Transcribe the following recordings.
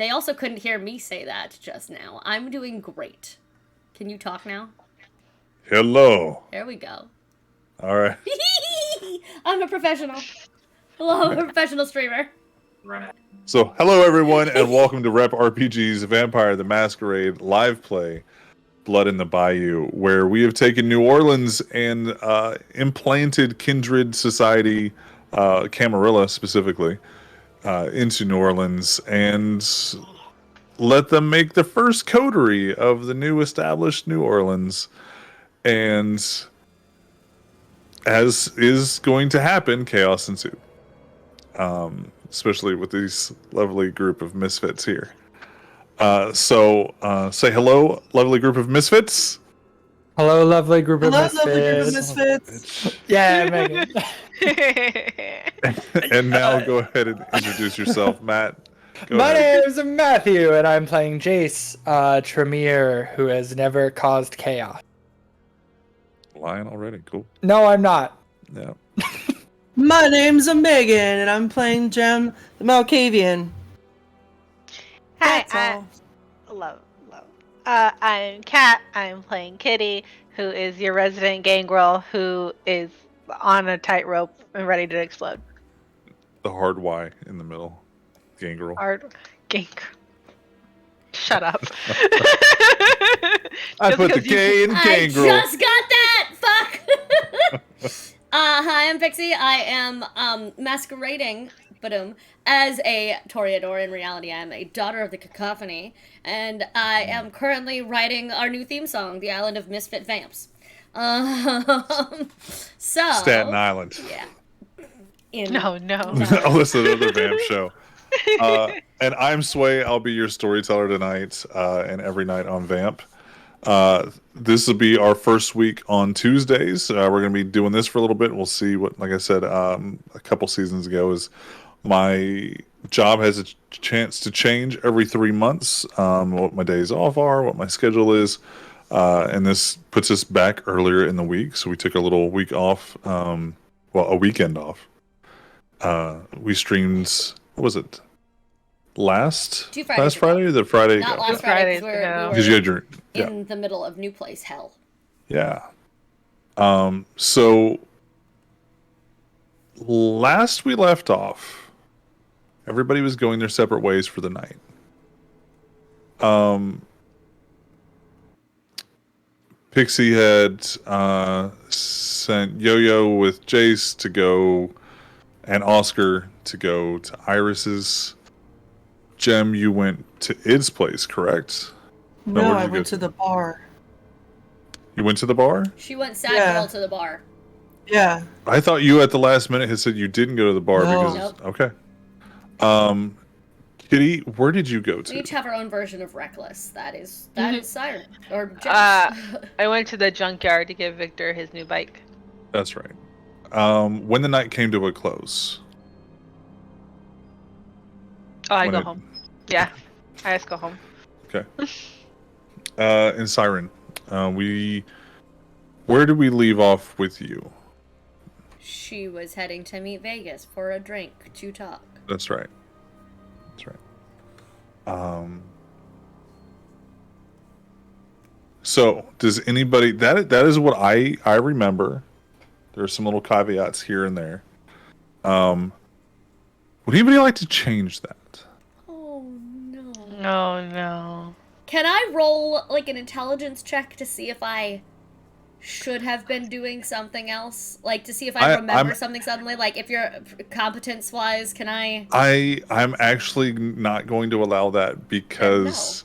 They also couldn't hear me say that just now. I'm doing great. Can you talk now? Hello. There we go. All right. I'm a professional. Hello, I'm a professional streamer. So, hello everyone, and welcome to Rep RPG's Vampire the Masquerade live play, Blood in the Bayou, where we have taken New Orleans and implanted Kindred Society, Camarilla specifically, into New Orleans and let them make the first coterie of the new established New Orleans. And as is going to happen, chaos ensued. Especially with these lovely group of misfits here. So say hello, lovely group of misfits. Hello, lovely group of misfits. Lovely group of misfits. Yeah, Megan. And now go ahead and introduce yourself, Matt. My name is Matthew, and I'm playing Jace, Tremere, who has never caused chaos. Lion already, cool. No, I'm not. Yeah. My name's Megan, and I'm playing Gem the Malkavian. Hi, That's all. hello. I'm Kat. I'm playing Kitty, who is your resident gangrel, who is on a tightrope and ready to explode. The hard Y in the middle. Gangrel. Hard gangrel. Shut up. I put the K in gangrel. I just got that! Fuck! Hi, I'm Pixie. I am masquerading as a Toreador. In reality, I am a daughter of the cacophony, and I am currently writing our new theme song, The Island of Misfit Vamps. So Staten Island. Yeah. No. Oh, this is another vamp show. And I'm Sway. I'll be your storyteller tonight and every night on Vamp. This will be our first week on Tuesdays. We're going to be doing this for a little bit. We'll see what, like I said, a couple seasons ago, is my job has a chance to change every 3 months. What my days off are, what my schedule is. And this puts us back earlier in the week. So we took a little week off, a weekend off. We streamed, what was it? Last Friday or the Friday? Not last Friday, because you had your in the middle of New Place Hell. Yeah. So last we left off, everybody was going their separate ways for the night. Pixie had sent Yo-Yo with Jace to go, and Oscar to go to Iris's. Gem, you went to Id's place, correct? No, I went to the bar. You went to the bar? She went sad girl to the bar. Yeah. I thought you at the last minute had said you didn't go to the bar because Nope. Okay. Kitty, where did you go to? We each have our own version of reckless. That is Siren or James. I went to the junkyard to give Victor his new bike. That's right. When the night came to a close. Oh, I go home. Yeah, I just go home. Okay. And Siren, where did we leave off with you? She was heading to meet Vegas for a drink to talk. That's right. So does anybody that is what I remember. There's some little caveats here and there. Would anybody like to change that? Oh no. No. Can I roll like an intelligence check to see if I should have been doing something else? Like to see if I remember something suddenly? Like if you're competence wise, can I? I'm actually not going to allow that because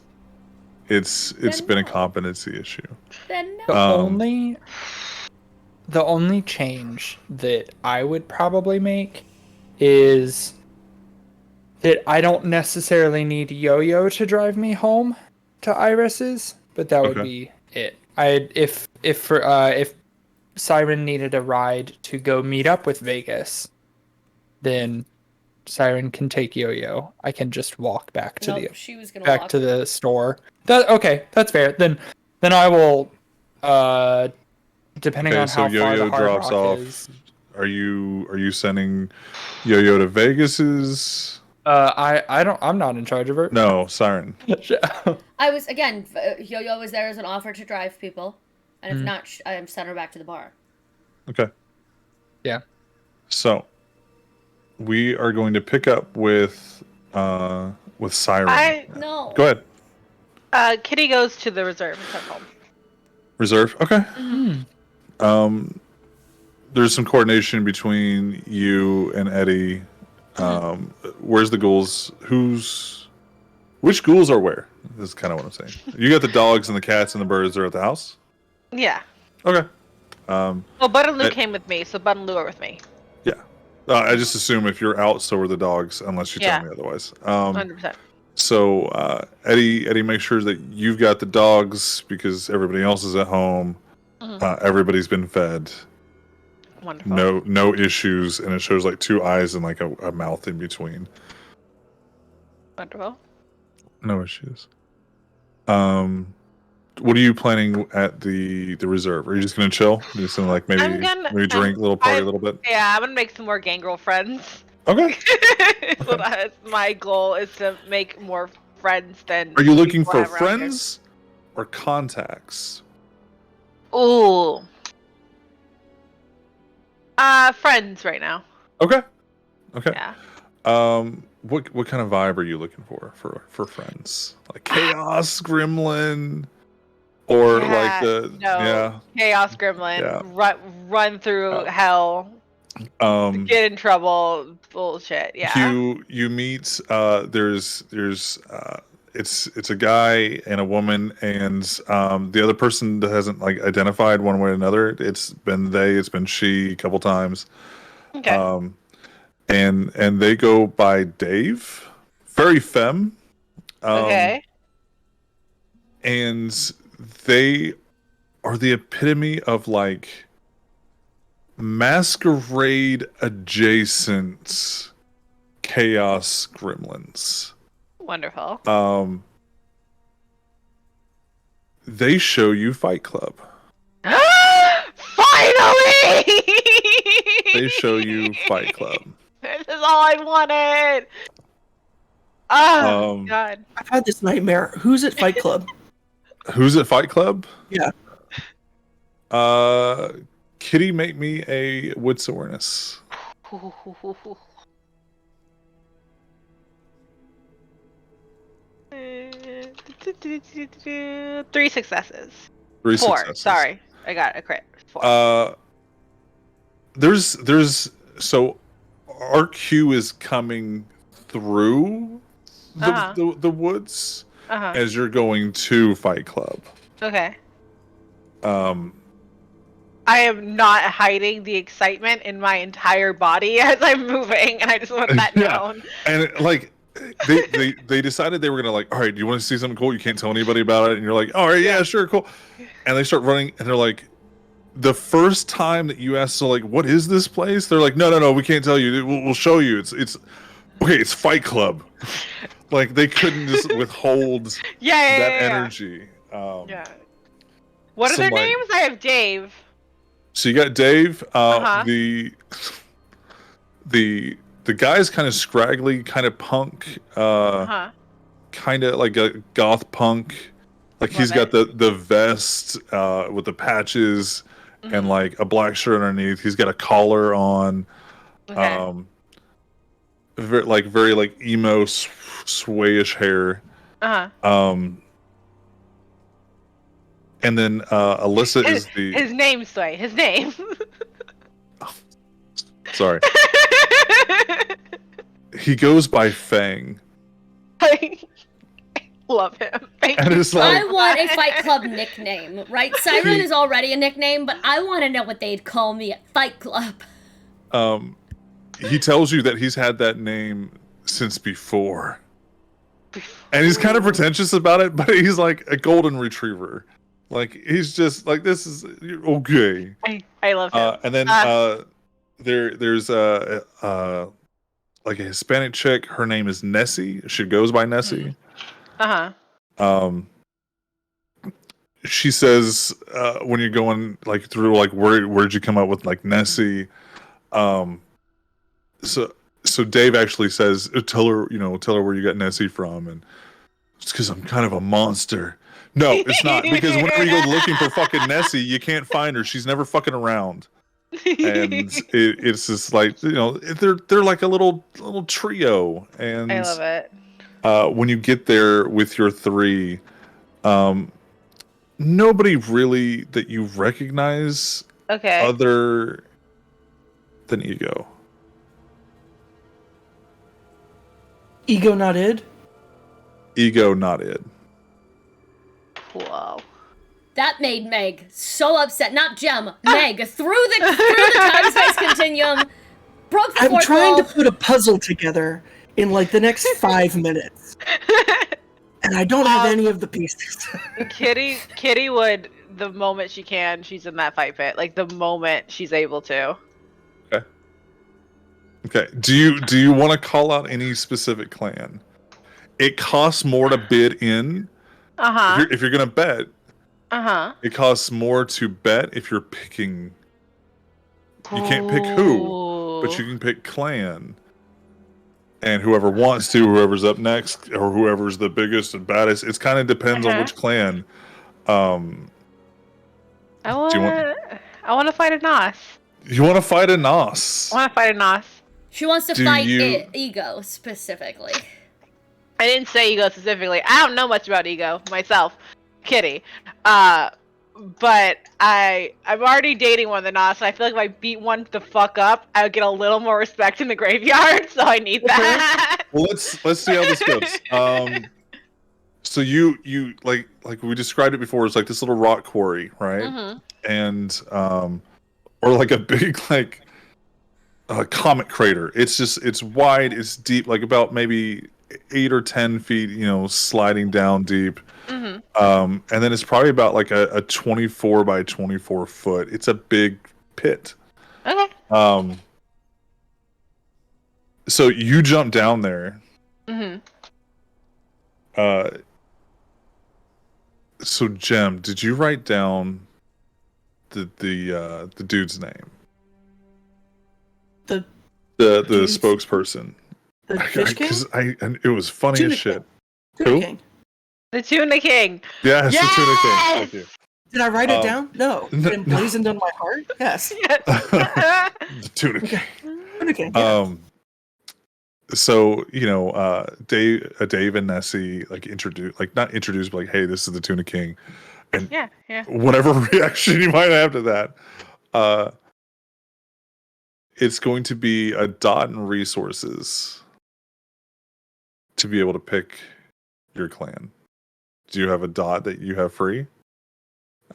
it's been a competency issue. Then no. The only change that I would probably make is that I don't necessarily need Yo-Yo to drive me home to Iris's, but that would be it. If Siren needed a ride to go meet up with Vegas, then Siren can take Yo-Yo. I can just walk back to to the store. That's fair. Then I will. Depending on how Yo-Yo far the Hard Rock off. is. Are you sending Yo-Yo to Vegas's I'm not in charge of her. No, Siren. I was again. Yo-Yo was there as an offer to drive people, and if Mhm. not, I'm sent her back to the bar. Okay. Yeah. So we are going to pick up with Siren. No. Go ahead. Kitty goes to the reserve and comes home. Reserve. Okay. Hmm. There's some coordination between you and Eddie. Where's the ghouls? Which ghouls are where? This is kind of what I'm saying. You got the dogs and the cats and the birds are at the house. Yeah. Okay. Well, Bud and Lou I- came with me, so Bud and Lou are with me. Yeah. I just assume if you're out, so are the dogs, unless you Yeah. tell me otherwise. 100%. So Eddie, make sure that you've got the dogs because everybody else is at home. Everybody's been fed. Wonderful. No issues, and it shows like 2 eyes and like a mouth in between. Wonderful. No issues. What are you planning at the reserve? Are you just gonna chill? Just gonna like maybe drink, little party, a little bit? Yeah, I'm gonna make some more gangrel friends. Okay. So that's my goal is to make more friends than. Are you looking people for I have around here. friends or contacts? Ooh. Friends right now. Okay. Okay. Yeah. What kind of vibe are you looking for friends? Like chaos, gremlin, or like Chaos Gremlin. Yeah. Run through hell. Get in trouble. Bullshit. Yeah. You meet there's it's a guy and a woman, and the other person that hasn't like identified one way or another. It's been she a couple times. Okay. And they go by Dave, very femme. Okay. And they are the epitome of like masquerade adjacent chaos gremlins. Wonderful. They show you Fight Club. Finally! They show you Fight Club. This is all I wanted. Oh God. I've had this nightmare. Who's at Fight Club? Who's at Fight Club? Yeah. Kitty, make me a wits awareness. 3 successes. 3 4. successes. Sorry, I got a crit. 4. There's so RQ is coming through the woods as you're going to Fight Club. Okay. I am not hiding the excitement in my entire body as I'm moving, and I just want that known. And like they decided they were gonna like, all right, do you want to see something cool? You can't tell anybody about it, and you're like, all right, yeah, sure, cool. And they start running, and they're like, the first time that you ask, so like, what is this place? They're like, no, we can't tell you. We'll show you. It's okay. It's Fight Club. Like they couldn't just withhold that energy. Yeah. What are their names? I have Dave. So you got Dave. The guy's kind of scraggly, kind of punk, kind of like a goth punk. Like he's got the vest with the patches and like a black shirt underneath. He's got a collar on. Okay. Very like emo swayish hair. And then Alyssa is his name, Sway. His name. Sorry. He goes by Fang. I love him. And it's like, I want a Fight Club nickname, right? Siren is already a nickname, but I want to know what they'd call me at Fight Club. He tells you that he's had that name since before. And he's kind of pretentious about it, but he's like a golden retriever. Like he's just like, this is okay. I love him. And then there's like a Hispanic chick. Her name is Nessie. She goes by Nessie. She says when you're going like through like where'd you come up with like Nessie? So So Dave actually says, tell her where you got Nessie from, and it's because I'm kind of a monster. No, it's not, because whenever you go looking for fucking Nessie, you can't find her. She's never fucking around. And it's just like, they're like a little trio. And I love it. when you get there with your three, nobody really that you recognize Okay. other than Ego. Ego not id. Ego not id. Whoa. That made Meg so upset. Not Jem, Meg through the time space continuum, broke the I'm fourth trying wall. to put a puzzle together in like the next 5 minutes, and I don't have any of the pieces. Kitty would, the moment she can, she's in that fight pit. Like the moment she's able to. Okay. Do you want to call out any specific clan? It costs more to bid in. Uh-huh. If you're gonna bet, Uh-huh. it costs more to bet if you're picking. You can't pick who, but you can pick clan. And whoever wants to, whoever's up next, or whoever's the biggest and baddest, it kind of depends on which clan. I want to fight a Nos. You want to fight a Nos? I want to fight a Nos. She wants to fight Ego specifically. I didn't say Ego specifically. I don't know much about Ego myself, Kitty. But I'm already dating one of the Nos, so I feel like if I beat one the fuck up, I would get a little more respect in the graveyard. So I need that. Well, let's see how this goes. So you like we described it before, it's like this little rock quarry, right? Mm-hmm. And or like a big like comet crater. It's wide, it's deep, like about maybe 8 or 10 feet, sliding down deep. Mm-hmm. And then it's probably about like a 24 by 24 foot. It's a big pit. Okay. So you jump down there. Mm-hmm. So Jem, did you write down the dude's name? The spokesperson. The Fish King? Because it was funny Tuna as shit. Tuna Who? King. The Tuna King. Yes, Yes! the Tuna King. Thank you. Did I write it down? No. no. Emblazoned on my heart? Yes. The Tuna King. Tuna King. Yeah. So Dave and Nessie not introduced, but like, hey, this is the Tuna King, and Yeah. whatever reaction you might have to that, it's going to be a dot in resources to be able to pick your clan. Do you have a dot that you have free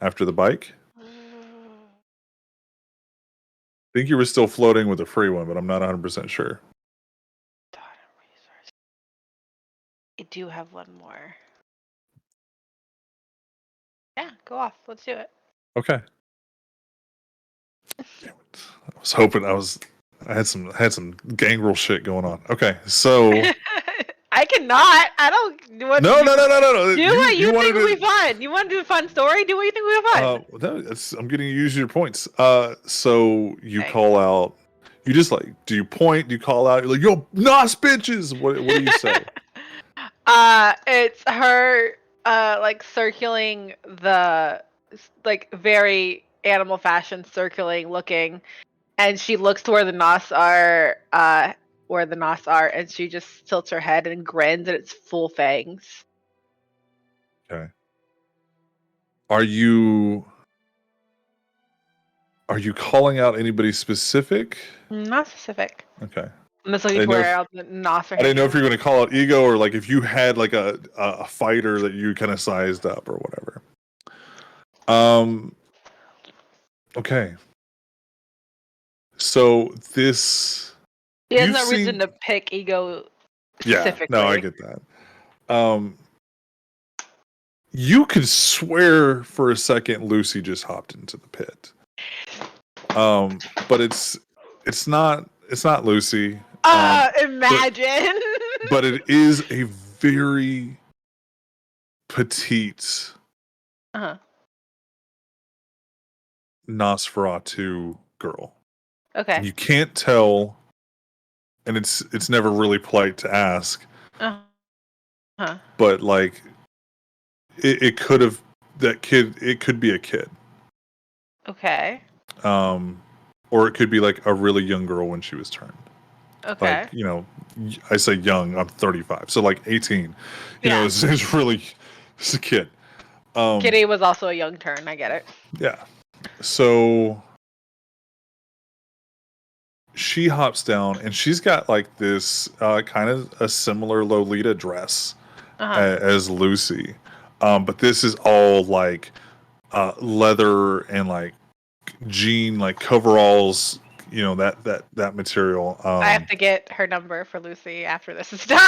after the bike? I think you were still floating with a free one, but I'm not 100% sure. I do have one more. Yeah, go off. Let's do it. Okay. Damn it. I was hoping I had some gangrel shit going on. Okay, so I cannot. I don't. no. Do what you think would be fun. You want to do a fun story? Do what you think would be fun. No, I'm getting you to use your points. So you Okay. call out. You just like, do you point? Do you call out? You're like, yo, Nos bitches. What do you say? It's her, like circling the, like very animal fashion, circling, looking, and she looks to where the Nos are, and she just tilts her head and grins at its full fangs. Okay. Are you calling out anybody specific? Not specific. Okay. I'm just looking I to know where the Nos are. I didn't know if you were going to call out Ego, or like if you had like a fighter that you kind of sized up or whatever. Okay. So this. He has you've no reason seen- to pick Ego Yeah. specifically. No, I get that. You could swear for a second Lucy just hopped into the pit. But it's not Lucy. Imagine. But it is a very petite Nosferatu girl. Okay. And you can't tell and it's never really polite to ask, Uh-huh. but like it could have that kid. It could be a kid, Okay. or it could be like a really young girl when she was turned. Okay. Like I say young. I'm 35, so like 18. Yeah. It's really it's a kid. Kitty was also a young turn. I get it. Yeah. So she hops down and she's got like this kind of a similar Lolita dress Uh-huh. as Lucy. But this is all like leather and like jean, like coveralls, that material. I have to get her number for Lucy after this is done.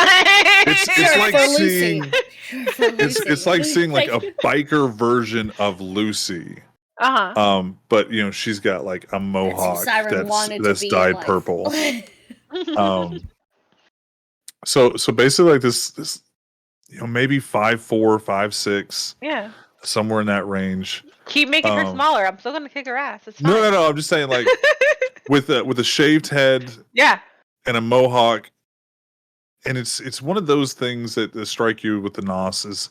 It's Sure, like for seeing Lucy. Sure, for Lucy. it's like seeing like a biker version of Lucy. Uh-huh. But she's got like a That's who mohawk Siren wanted to that's be dyed in life. purple. So basically like this maybe 5'4", 5'6", Yeah. somewhere in that range. Keep making her smaller. I'm still gonna kick her ass. It's fine. No. I'm just saying like with a shaved head Yeah. and a mohawk, and it's one of those things that strike you with the Nos is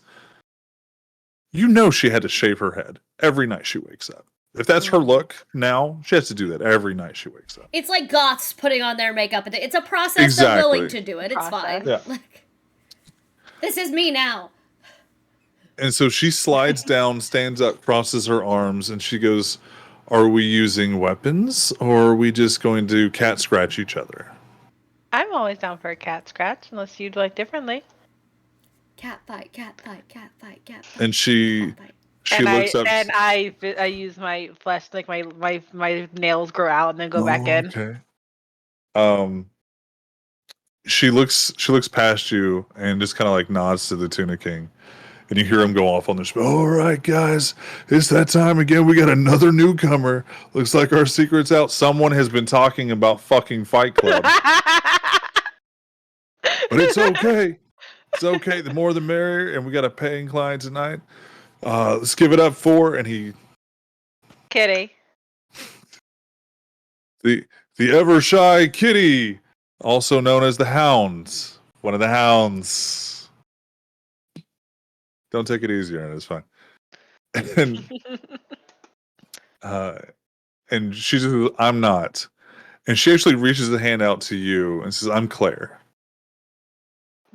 she had to shave her head every night she wakes up. If that's her look now, she has to do that every night she wakes up. It's like goths putting on their makeup. It's a process. Exactly. They're willing to do it. It's fine. Yeah. Like, this is me now. And so she slides down, stands up, crosses her arms, and she goes, "Are we using weapons, or are we just going to cat scratch each other?" I'm always down for a cat scratch, unless you'd like differently. Cat fight, cat fight, cat fight, cat fight. And she Cat fight. looks up. And I use my flesh, like my nails grow out and then go back in. Okay. She looks past you and just kind of like nods to the Tuna King, and you hear him go off on this. All right, guys, it's that time again. We got another newcomer. Looks like our secret's out. Someone has been talking about fucking Fight Club, but it's okay. It's okay. The more the merrier. And we got a paying client tonight. Let's give it up for Kitty. the ever shy Kitty, also known as the Hounds. One of the Hounds. Don't take it easy on it. It's fine. And she says, "I'm not." And she actually reaches a hand out to you and says, "I'm Claire."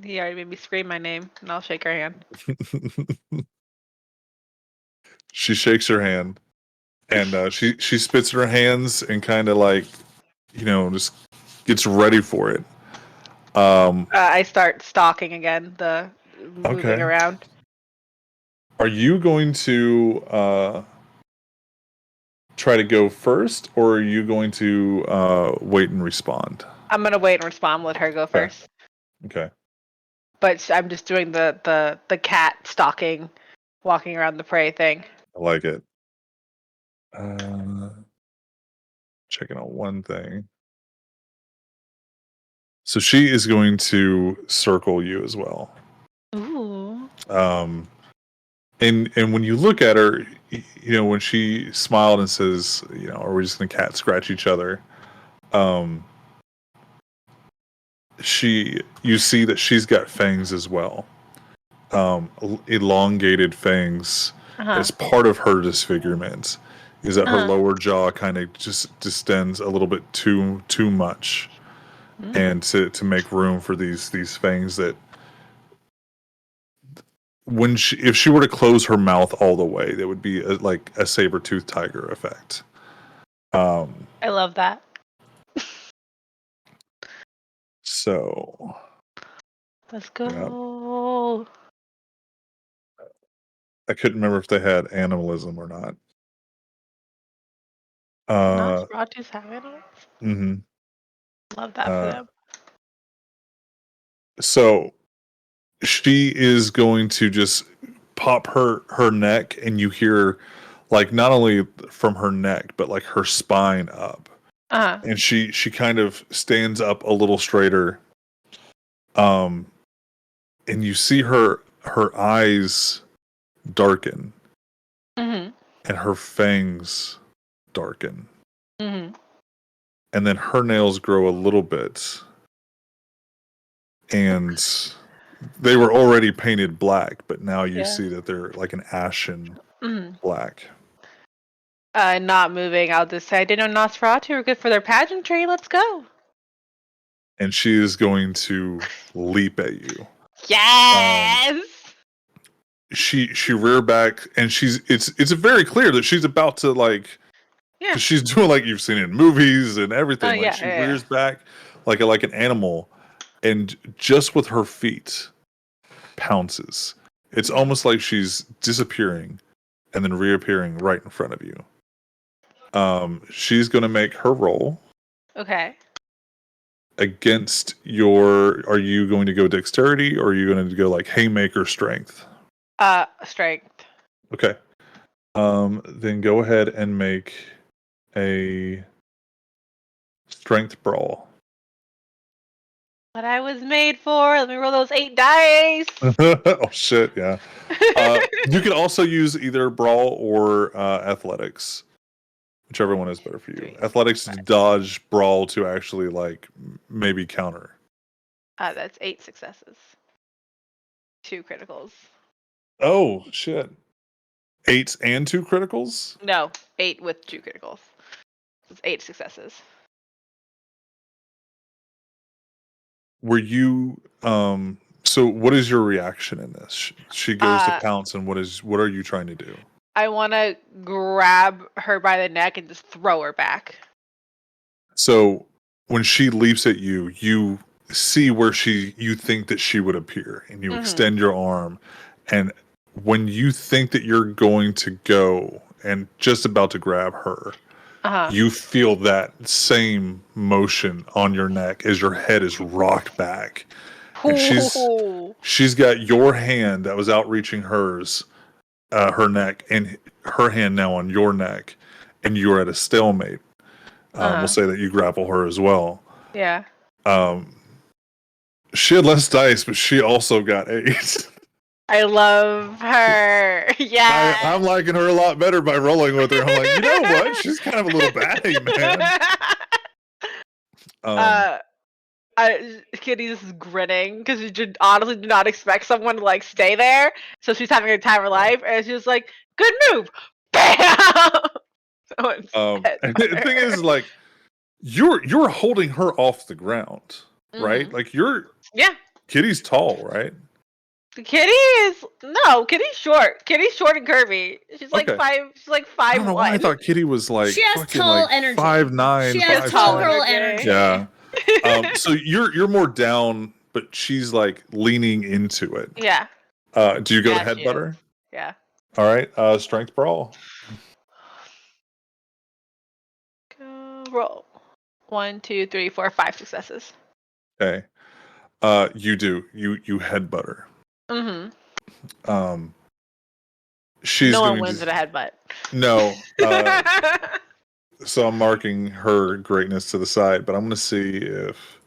He already made me scream my name, and I'll shake her hand. She shakes her hand, and she spits in her hands and kind of like, just gets ready for it. I start stalking again, moving around. Are you going to try to go first, or are you going to wait and respond? I'm gonna wait and respond. Let her go first. Okay. But I'm just doing the cat stalking, walking around the prey thing. I like it. Checking on one thing. So she is going to circle you as well. Ooh. And when you look at her, when she smiled and says, "Are we just gonna cat scratch each other?" You see that she's got fangs as well, elongated fangs. As part of her disfigurement, is that her lower jaw kind of just distends a little bit too much, and to make room for these fangs that. If she were to close her mouth all the way, that would be like a saber-toothed tiger effect. I love that. So let's go. Yeah. I couldn't remember if they had animalism or not. Nosferatu's have animals. Mm-hmm. Love that for them. So she is going to just pop her neck, and you hear like not only from her neck but like her spine up, and she kind of stands up a little straighter, and you see her eyes darken, and her fangs darken, and then her nails grow a little bit, and they were already painted black, but now you Yeah. see that they're like an ashen Mhm. black. Not moving. I'll just say I didn't know Nosferatu were good for their pageantry. Let's go. And she is going to leap at you. Yes. She rear back, and it's very clear that she's about to like, Yeah. because she's doing like you've seen in movies and everything. Oh, Like yeah, she yeah, rears back like an animal, and just with her feet pounces. It's almost like she's disappearing and then reappearing right in front of you. She's going to make her roll Okay. against your. Are you going to go dexterity, or are you going to go like haymaker strength? Strength. Okay. Then go ahead and make a strength brawl. What I was made for. Let me roll those 8 dice. Oh shit! Yeah. You can also use either brawl or athletics, whichever one is better for you. 3, Athletics to 5. dodge, brawl to actually like maybe counter. That's 8 successes. 2 criticals. Oh shit! 8 and 2 criticals. No, 8 with 2 criticals. It's 8 successes. Were you So what is your reaction in this? She goes to pounce, and what are you trying to do? I want to grab her by the neck and just throw her back. So when she leaps at you, you see where you think that she would appear, and you extend your arm, and when you think that you're going to go and just about to grab her, you feel that same motion on your neck as your head is rocked back. And she's got your hand that was outreaching hers, her neck, and her hand now on your neck, and you're at a stalemate. We'll say that you grapple her as well. Yeah. She had less dice, but she also got 8. I love her. Yeah. I'm liking her a lot better by rolling with her. I'm like, you know what? She's kind of a little batty, man. Kitty's grinning because she honestly did not expect someone to like stay there. So she's having a time of her life, and she's like, "Good move, bam!" And the thing is, like, you're holding her off the ground, right? Like Kitty's tall, right? Kitty's short. Kitty's short and curvy. She's like 5. She's like 5'1". I don't know why I thought Kitty was like she has tall like energy. 5'9". She has tall girl energy. Yeah. So you're more down, but she's like leaning into it. Yeah. Do you go to headbutt her? Yeah. All right. Strength brawl. Go roll. 1, 2, 3, 4, 5 successes. Okay. You do. You headbutt her. She's no one going wins to at a headbutt. No. So I'm marking her greatness to the side, but I'm going to see if.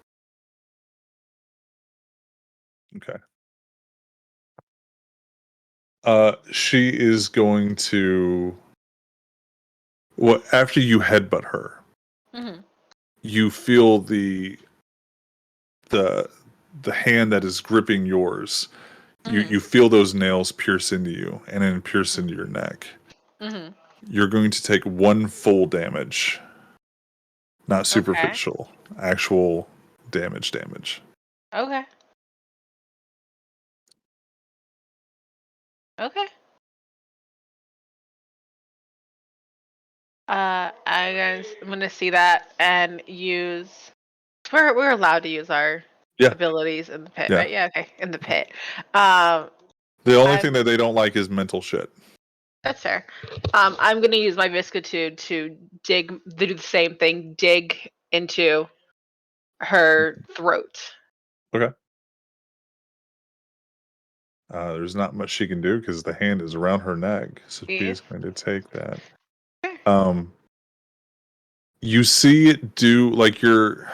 Okay. She is going to. Well, after you headbutt her, you feel the hand that is gripping yours. You feel those nails pierce into you and then pierce into your neck. You're going to take 1 full damage. Not superficial. Actual damage. Okay. Okay. I'm gonna see that and use. We're allowed to use our abilities in the pit, right? Yeah. Okay. In the pit. The only thing that they don't like is mental shit. That's fair. I'm gonna use my Viscitude to do the same thing. Dig into her throat. Okay. There's not much she can do because the hand is around her neck. So she's going to take that. You see it do like your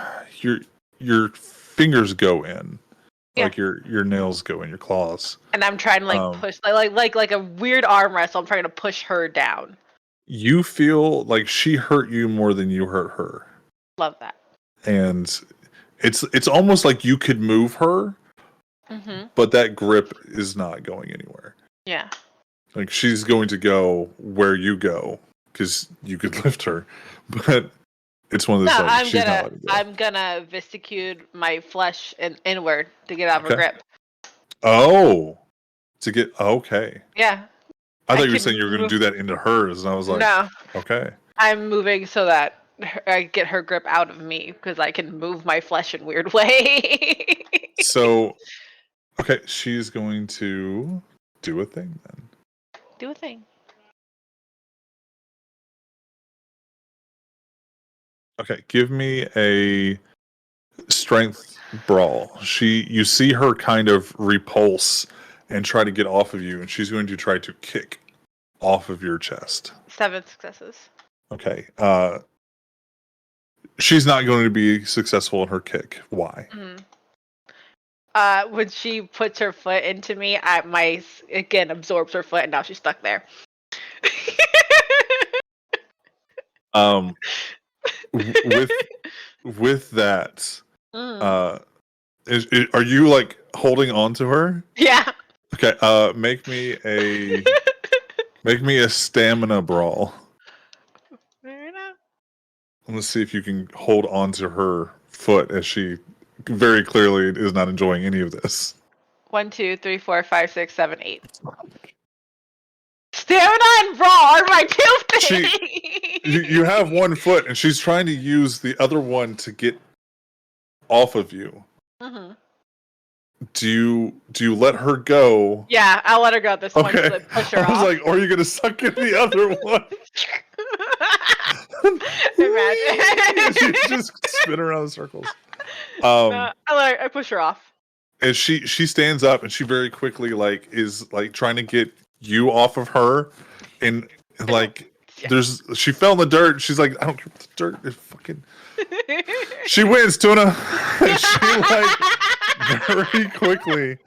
fingers go in, like your nails go in, your claws. And I'm trying to like push like a weird arm wrestle. I'm trying to push her down. You feel like she hurt you more than you hurt her. Love that. And it's almost like you could move her, Mm-hmm. but that grip is not going anywhere. Yeah. Like she's going to go where you go because you could lift her, but it's one of those No, like she's not letting go. I'm gonna visicute my flesh and inward to get out of her Okay. grip. Oh, to get okay. Yeah. I thought you were can saying you were going move- to do that into hers, and I was like, No, okay. I'm moving so that I get her grip out of me because I can move my flesh in weird way. So, okay, she's going to do a thing then. Do a thing. Okay, give me a strength brawl. You see her kind of repulse and try to get off of you, and she's going to try to kick off of your chest. 7 successes. Okay. She's not going to be successful in her kick. Why? Mm. When she puts her foot into me, again absorbs her foot, and now she's stuck there. With that, Mm. are you like holding on to her? Yeah. Okay. Make me a stamina brawl. Fair enough. Let's see if you can hold on to her foot as she very clearly is not enjoying any of this. 1, 2, 3, 4, 5, 6, 7, 8. Stamina and brawl are my 2 things. You have one foot, and she's trying to use the other one to get off of you. Mm-hmm. Do you let her go? Yeah, I'll let her go at this point. Okay. So push her I was off. like, or are you gonna suck in the other one? Imagine. She just spin around in circles. I push her off. And she stands up, and she very quickly is trying to get you off of her, and like Yeah. she fell in the dirt. She's like, I don't care what the dirt is fucking. She wins, Tuna. And she very quickly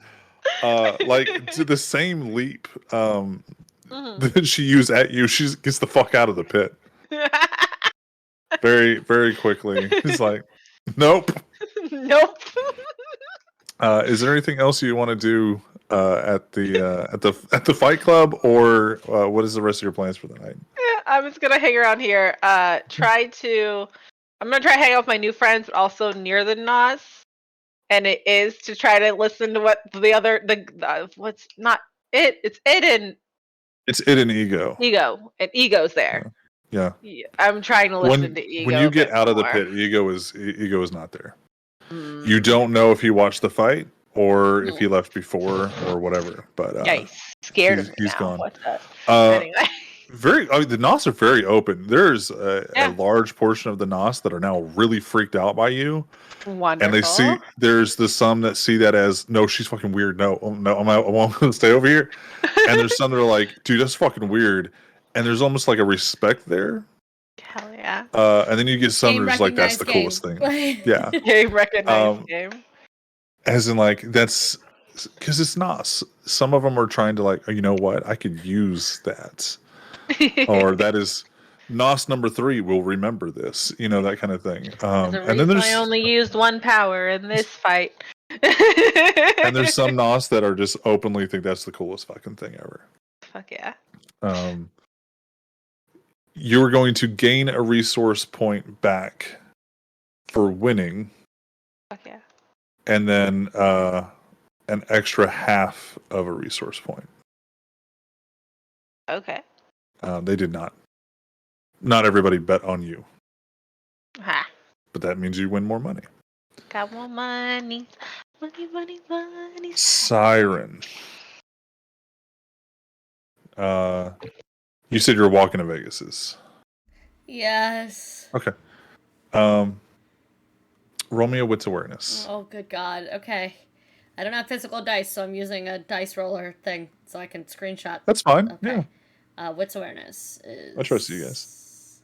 to the same leap that she used at you, she gets the fuck out of the pit very, very quickly. He's like, nope. Nope. Is there anything else you want to do at the fight club, or what is the rest of your plans for the night? I'm just gonna hang around here. I'm gonna try to hang out with my new friends, but also near the Nos. And it is to try to listen to what what's not it. It's it and It's it and ego. ego, and ego's there. Yeah. I'm trying to listen to ego. When you get a bit out of the more. pit, ego is not there. Mm. You don't know if he watched the fight or if he left before or whatever. But Yeah, he's scared of me he's now. gone. What's that? Anyway. Anyway. The Nos are very open. There's a large portion of the Nos that are now really freaked out by you. Wonderful. And there's some that see that as, no, she's fucking weird. No, I won't stay over here. And there's some that are like, dude, that's fucking weird. And there's almost like a respect there. Hell yeah. And then you get some that are just like, that's the coolest thing. Yeah. Game recognized game. As in, like, that's because it's Nos. Some of them are trying to, like, oh, you know what? I could use that. Or that is Nos number 3 will remember this, that kind of thing. And then I only used one power in this fight. And there's some Nos that are just openly think that's the coolest fucking thing ever. Fuck yeah. You're going to gain a resource point back for winning. Fuck yeah. And then an extra half of a resource point. Okay. They did not. Not everybody bet on you. Ha. But that means you win more money. Got more money. Money. Siren. You said you were walking to Vegas's. Yes. Okay. Roll me a wits awareness. Oh, good God. Okay. I don't have physical dice, so I'm using a dice roller thing so I can screenshot. That's fine. Okay. Yeah. Wits awareness is... I trust you guys.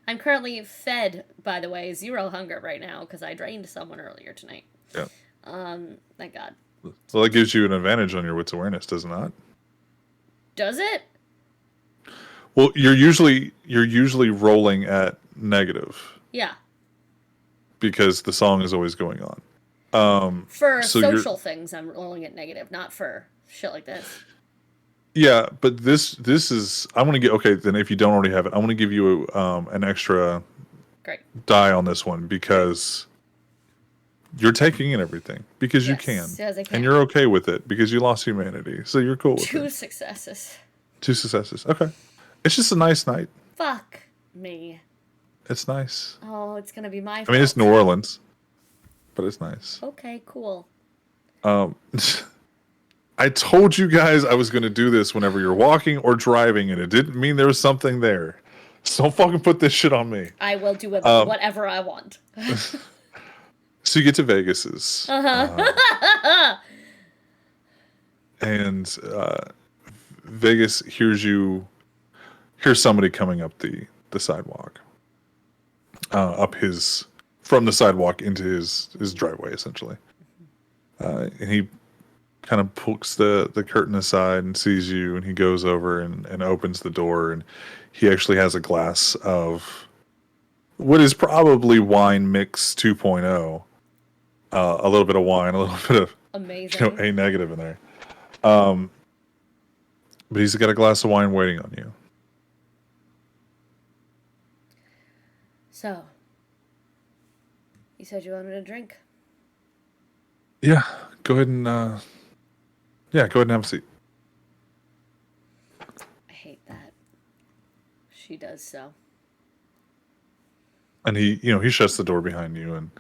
I'm currently fed, by the way, 0 hunger right now because I drained someone earlier tonight. Yeah. Thank God. So that gives you an advantage on your wits awareness, does it not? Does it? Well, you're usually rolling at negative. Yeah. because the song is always going on. For So you're- social things, I'm rolling it negative, not for shit like this. Yeah, but this is I want to get okay. Then if you don't already have it, I want to give you an extra Great. die on this one because you're taking in everything because you Yes, can, yes, I can. and you're okay with it because you lost humanity, so you're cool with 2 it. successes. 2 successes. Okay, it's just a nice night. Fuck me. It's nice. Oh, it's gonna be my fault. I mean, it's New Orleans, but it's nice. Okay, cool. I told you guys I was going to do this whenever you're walking or driving, and it didn't mean there was something there. So don't fucking put this shit on me. I will do whatever I want. So you get to Vegas's, and Vegas hears somebody coming up the sidewalk, from the sidewalk into his driveway, essentially, and he kind of pokes the curtain aside and sees you, and he goes over and opens the door, and he actually has a glass of what is probably wine mix 2.0, a little bit of wine, a little bit of Amazing. A negative in there, but he's got a glass of wine waiting on you. So, you said you wanted a drink? Yeah, go ahead and have a seat. I hate that. She does so. And he shuts the door behind you, and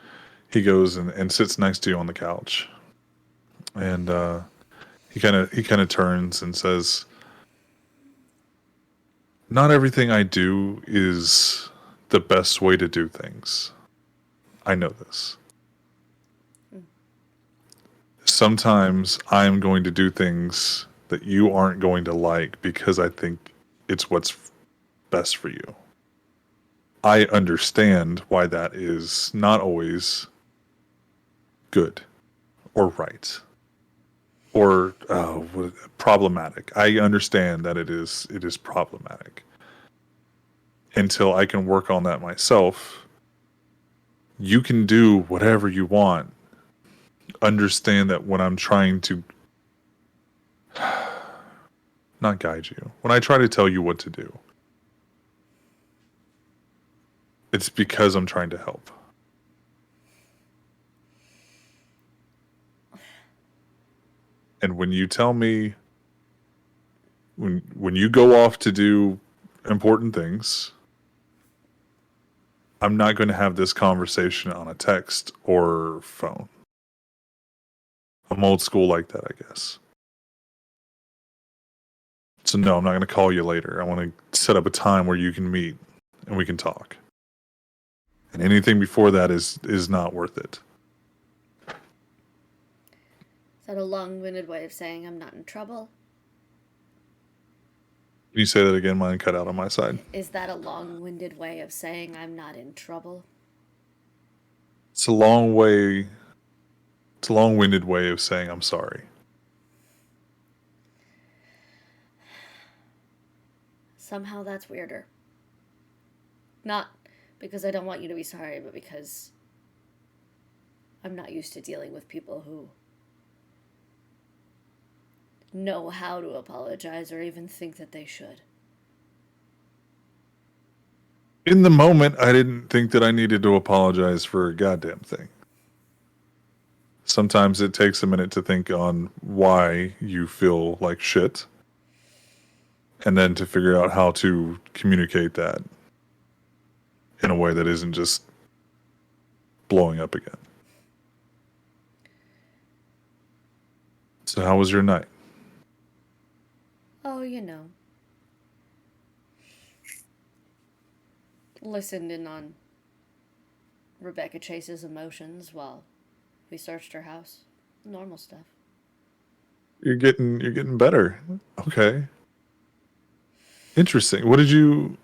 he goes and sits next to you on the couch. And he kind of turns and says, "Not everything I do is the best way to do things. I know this. Sometimes I'm going to do things that you aren't going to like because I think it's what's best for you. I understand why that is not always good or right or problematic. I understand that it is problematic. Until I can work on that myself, you can do whatever you want. Understand that when I'm trying to not guide you, when I try to tell you what to do, it's because I'm trying to help. And when you tell me, when you go off to do important things, I'm not going to have this conversation on a text or phone. I'm old school like that, I guess. So no, I'm not going to call you later. I want to set up a time where you can meet and we can talk. And anything before that is not worth it." Is that a long-winded way of saying I'm not in trouble? Can you say that again? Mine cut out on my side. Is that a long-winded way of saying I'm not in trouble? It's a long-winded way of saying I'm sorry. Somehow that's weirder. Not because I don't want you to be sorry, but because I'm not used to dealing with people who know how to apologize or even think that they should. In the moment, I didn't think that I needed to apologize for a goddamn thing. Sometimes it takes a minute to think on why you feel like shit, and then to figure out how to communicate that in a way that isn't just blowing up again. So how was your night? Oh, you know. Listened in on Rebecca Chase's emotions while we searched her house. Normal stuff. You're getting better. Okay. Interesting. What did you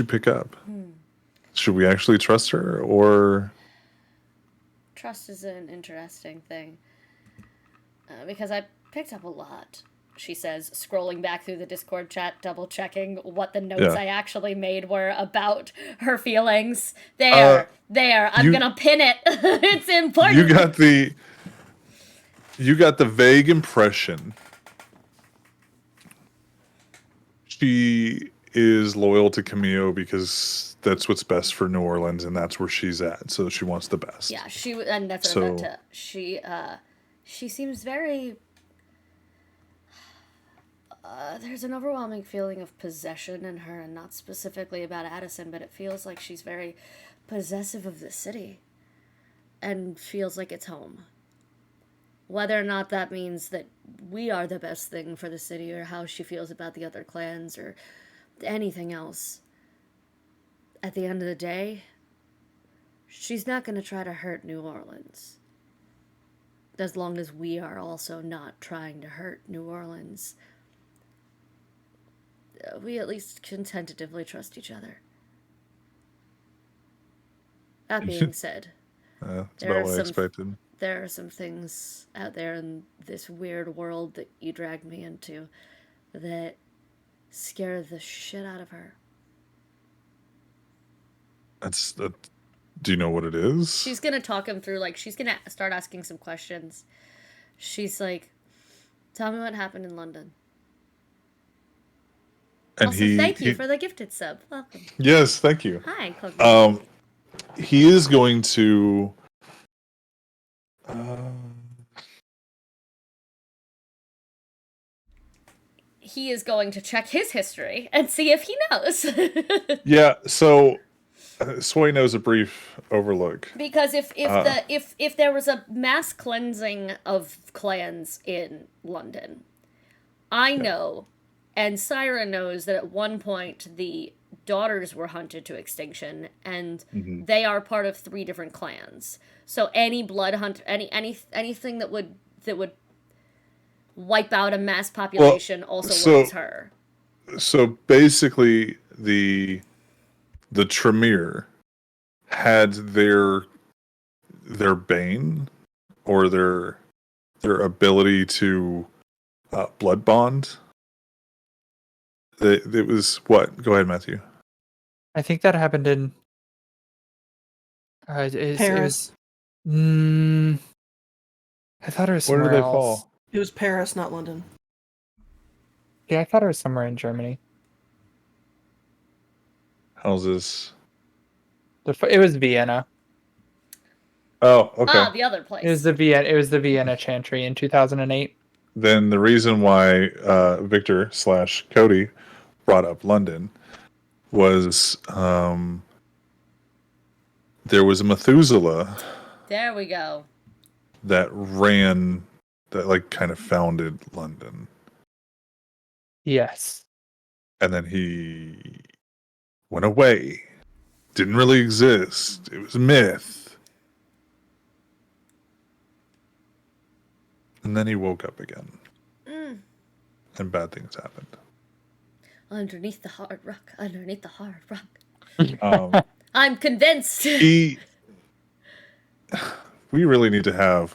pick up? Should we actually trust her, or Trust is an interesting thing. Because I picked up a lot. she says, scrolling back through the Discord chat, double checking what the notes I actually made were about her feelings. There. I'm gonna pin it. It's important. You got the vague impression she is loyal to Camille because that's what's best for New Orleans and that's where she's at. So she wants the best. Yeah, and that's what I meant to. She seems very. There's an overwhelming feeling of possession in her, and not specifically about Addison, but it feels like she's very possessive of the city, and feels like it's home. Whether or not that means that we are the best thing for the city, or how she feels about the other clans, or anything else. At the end of the day, she's not going to try to hurt New Orleans. As long as we are also not trying to hurt New Orleans. We at least can tentatively trust each other. That being said, that's about what I expected. There are some things out there in this weird world that you dragged me into that scare the shit out of her. Do you know what it is? She's gonna talk him through, she's gonna start asking some questions. She's like, tell me what happened in London. And also, thank you for the gifted sub. Welcome. Yes, thank you. Hi, Cookie. He is going to he is going to check his history and see if he knows. Yeah, so Sway knows a brief overlook. Because if there was a mass cleansing of clans in London, I know, and Syra knows, that at one point the daughters were hunted to extinction, and they are part of 3 different clans. So any blood hunt, anything that would wipe out a mass population was her. So basically, the Tremere had their bane, or their ability to blood bond. It was what? Go ahead, Matthew. I think that happened in Paris. I thought it was Where somewhere did they else. fall? It was Paris, not London. Yeah, I thought it was somewhere in Germany. How's this? It was Vienna. Oh, okay. The other place. It was the Vienna Chantry in 2008. Then the reason why Victor / Cody brought up London was there was a Methuselah. There we go. That kind of founded London. Yes. And then he went away. Didn't really exist. It was a myth. And then he woke up again. And bad things happened. Underneath the hard rock. I'm convinced. We really need to have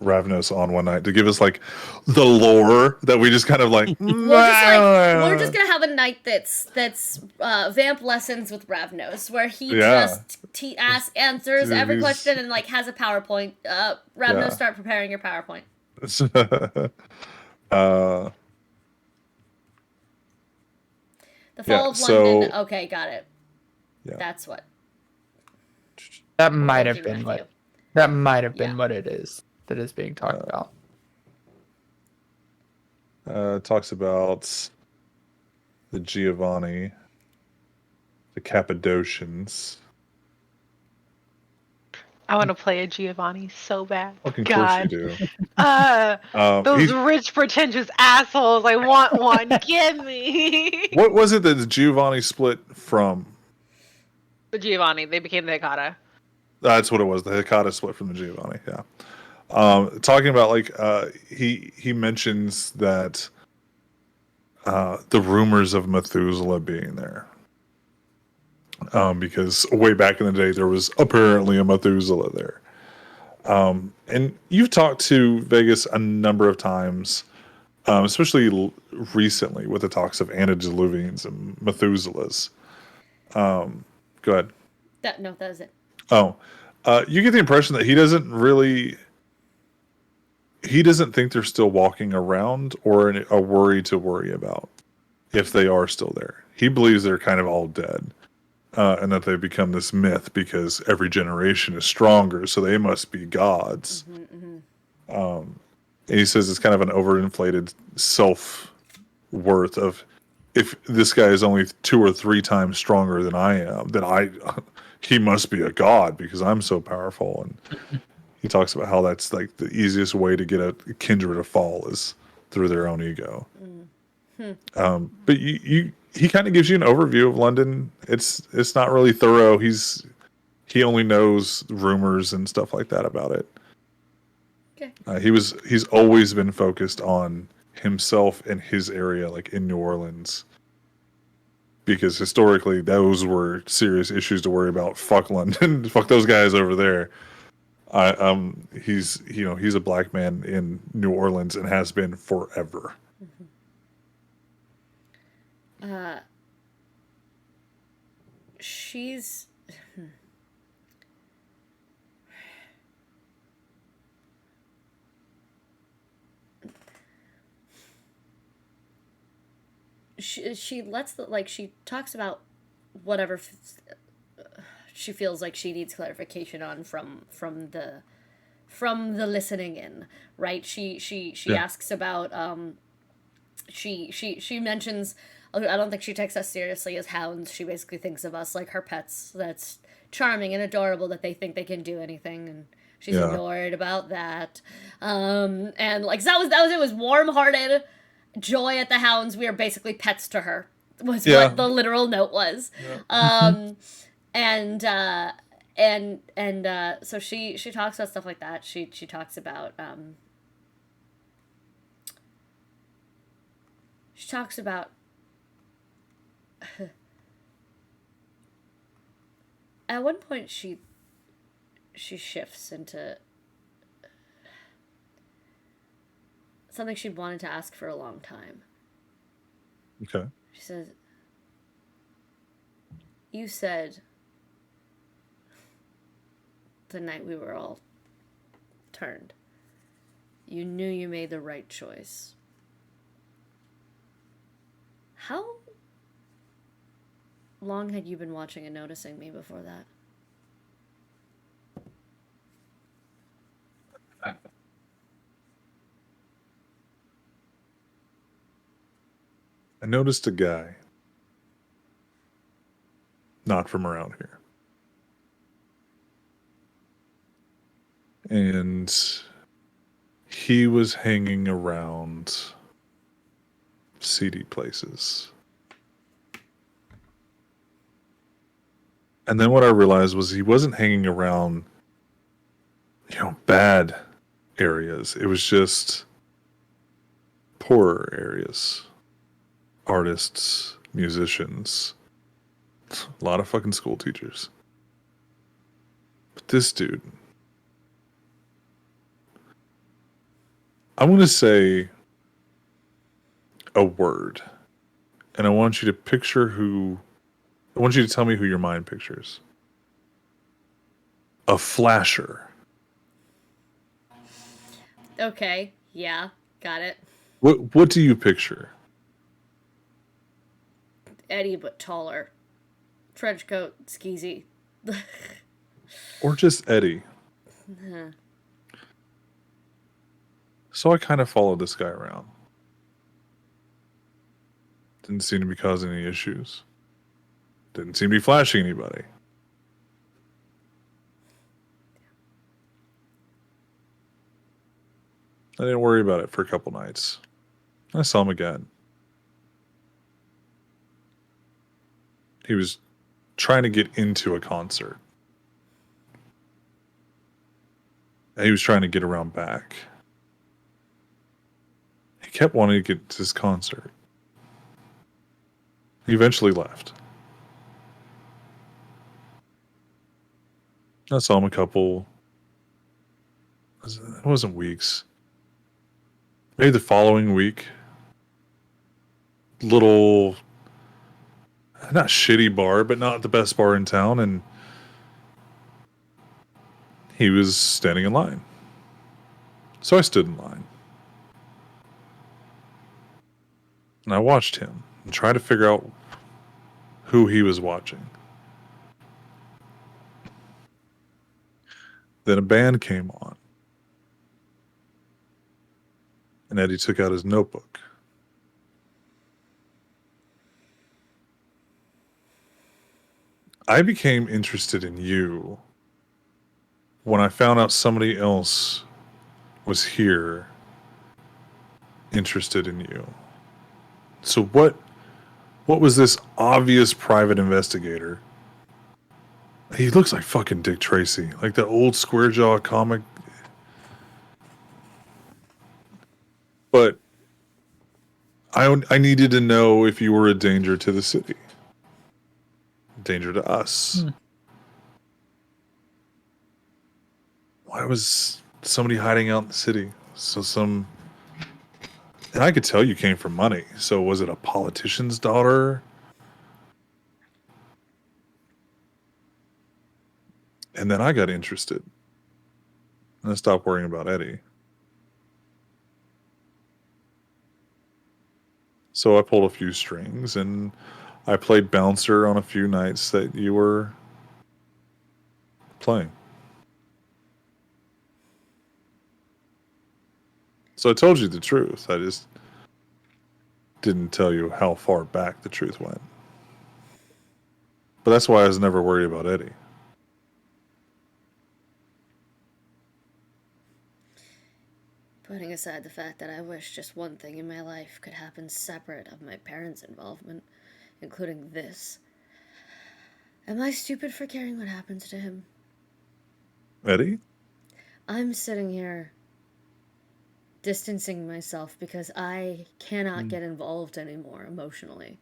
Ravnos on one night to give us the lore that we just kind of like. We're just gonna have a night that's vamp lessons with Ravnos, where he just answers every question and has a PowerPoint. Ravnos, start preparing your PowerPoint. The fall of London. Okay, got it. Yeah. That's what. That might have been what. That might have been what it is that is being talked about. Talks about the Giovanni, the Cappadocians. I want to play a Giovanni so bad. Fucking God. course you do. Those rich, pretentious assholes. I want one. Give me. What was it that the Giovanni split from? The Giovanni. They became the Hecata. That's what it was. The Hecata split from the Giovanni. Yeah. Talking about he mentions that the rumors of Methuselah being there. Because way back in the day, there was apparently a Methuselah there. And you've talked to Vegas a number of times especially recently with the talks of antediluvians and Methuselahs. Go ahead. No, that was it. Oh, you get the impression that he doesn't think they're still walking around or a worry to worry about if they are still there. He believes they're kind of all dead. And that they've become this myth because every generation is stronger, so they must be gods. And he says it's kind of an overinflated self-worth of, if this guy is only 2 or 3 times stronger than I am, then he must be a god because I'm so powerful. And he talks about how that's like the easiest way to get a kindred to fall is through their own ego. But he kind of gives you an overview of London. It's not really thorough. He only knows rumors and stuff like that about it. Okay. He's always been focused on himself and his area, like in New Orleans, because historically those were serious issues to worry about. Fuck London, fuck those guys over there. He's a black man in New Orleans and has been forever. She's she lets she talks about whatever she feels like she needs clarification on from the listening in, right? She Yeah. asks about she mentions, I don't think she takes us seriously as hounds. She basically thinks of us like her pets. That's charming and adorable that they think they can do anything, and she's Yeah. annoyed about that. And like that was it was warm-hearted joy at the hounds. We are basically pets to her. Was Yeah. what the literal note was. So she talks about stuff like that. She talks about at one point she shifts into something she'd wanted to ask for a long time. Okay. She says, "You said the night we were all turned, you knew you made the right choice. How long had you been watching and noticing me before that?" I noticed a guy not from around here. And he was hanging around seedy places. And then what I realized was he wasn't hanging around, bad areas. It was just poorer areas. Artists, musicians, a lot of fucking school teachers. But this dude, I'm going to say a word. And I want you to tell me who your mind pictures. A flasher. Okay, yeah, got it. What do you picture? Eddie, but taller. Trench coat, skeezy. Or just Eddie? So I kind of followed this guy around. Didn't seem to be causing any issues. Didn't seem to be flashing anybody. I didn't worry about it for a couple nights. I saw him again. He was trying to get into a concert. And he was trying to get around back. He kept wanting to get to this concert. He eventually left. I saw him it wasn't weeks. maybe the following week, little, not shitty bar, but not the best bar in town, and he was standing in line. So I stood in line. And I watched him and tried to figure out who he was watching. Then a band came on. And Eddie took out his notebook. I became interested in you when I found out somebody else was here interested in you. So what was this obvious private investigator? He looks like fucking Dick Tracy, like the old square jaw comic. But I needed to know if you were a danger to the city. Danger to us. Why was somebody hiding out in the city? And I could tell you came from money. So was it a politician's daughter? And then I got interested. And I stopped worrying about Eddie. So I pulled a few strings and I played bouncer on a few nights that you were playing. So I told you the truth. I just didn't tell you how far back the truth went. But that's why I was never worried about Eddie. Putting aside the fact that I wish just one thing in my life could happen separate of my parents' involvement, including this. Am I stupid for caring what happens to him? Eddie? I'm sitting here distancing myself because I cannot get involved anymore emotionally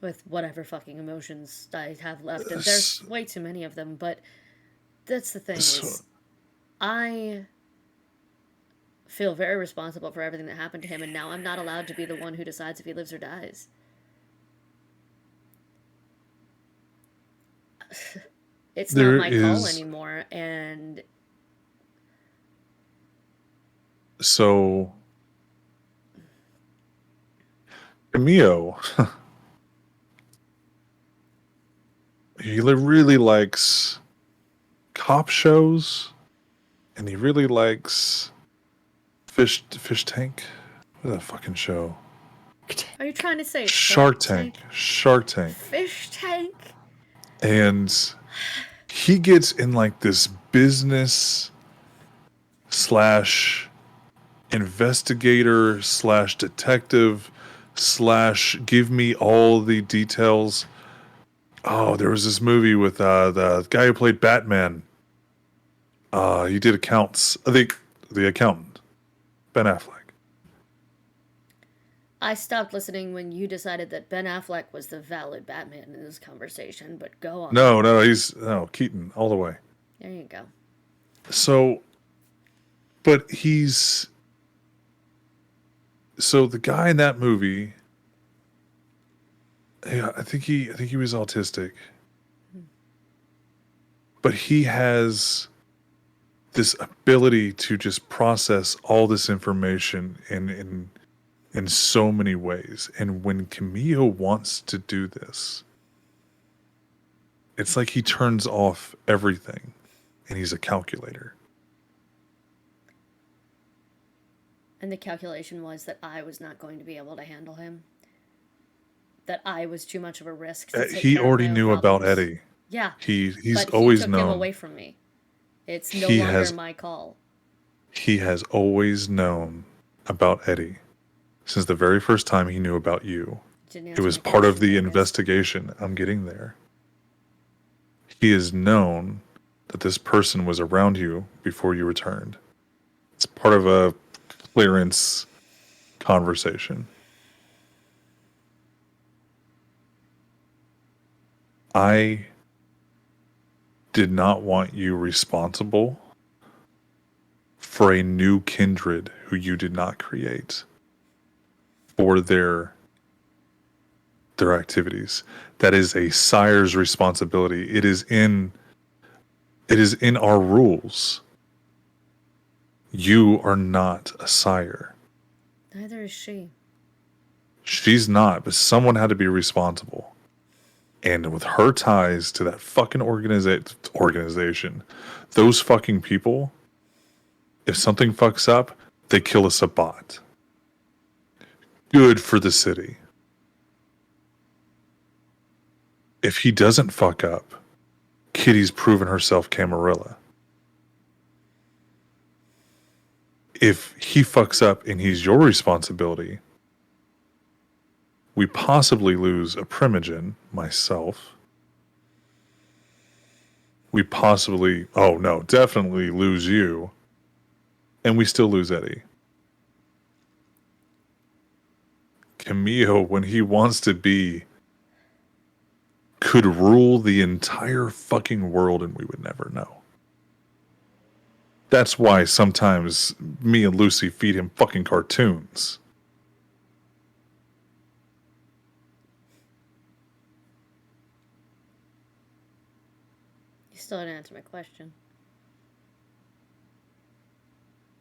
with whatever fucking emotions I have left. And there's way too many of them, but that's the thing is I feel very responsible for everything that happened to him, and now I'm not allowed to be the one who decides if he lives or dies. It's not my call anymore, and so Camille, he really likes cop shows, and he really likes Fish Tank. What's that fucking show? Are you trying to say Shark Tank? Shark Tank. Fish Tank? And he gets in like this business slash investigator slash detective slash give me all the details. Oh, there was this movie with the guy who played Batman. He did accounts. The accountant, Ben Affleck. I stopped listening when you decided that Ben Affleck was the valid Batman in this conversation, but go on. No, he's Keaton all the way. There you go. So, but so the guy in that movie, yeah, I think he was autistic. But he has this ability to just process all this information in so many ways. And when Camille wants to do this, it's like he turns off everything and he's a calculator. And the calculation was that I was not going to be able to handle him. That I was too much of a risk to take he care of already my own knew problems. about Eddie. Yeah. He's but always he took known. him away from me. It's no longer my call. He has always known about Eddie since the very first time he knew about you. It was part of the investigation. I'm getting there. He has known that this person was around you before you returned. It's part of a clearance conversation. I did not want you responsible for a new kindred who you did not create for their activities. That is a sire's responsibility. It is in our rules. You are not a sire. Neither is she. She's not, but someone had to be responsible. And with her ties to that fucking organization, those fucking people, if something fucks up, they kill a Sabbat. Good for the city. If he doesn't fuck up, Kitty's proven herself Camarilla. If he fucks up and he's your responsibility, we possibly lose a Primogen, myself. We possibly, oh no, definitely lose you. And we still lose Eddie. Camille, when he wants to be, could rule the entire fucking world and we would never know. That's why sometimes me and Lucy feed him fucking cartoons. You still didn't answer my question.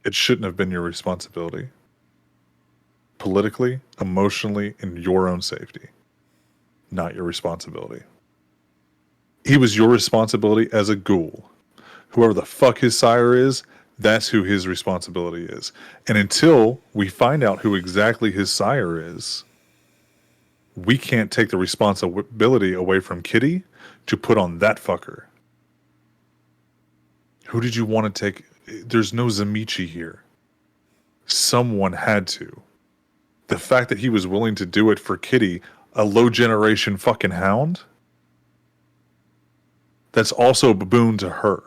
It shouldn't have been your responsibility. Politically, emotionally, and your own safety. Not your responsibility. He was your responsibility as a ghoul. Whoever the fuck his sire is, that's who his responsibility is. And until we find out who exactly his sire is, we can't take the responsibility away from Kitty to put on that fucker. Who did you want to take? There's no Zamichi here. Someone had to. The fact that he was willing to do it for Kitty, a low generation fucking hound, that's also a boon to her.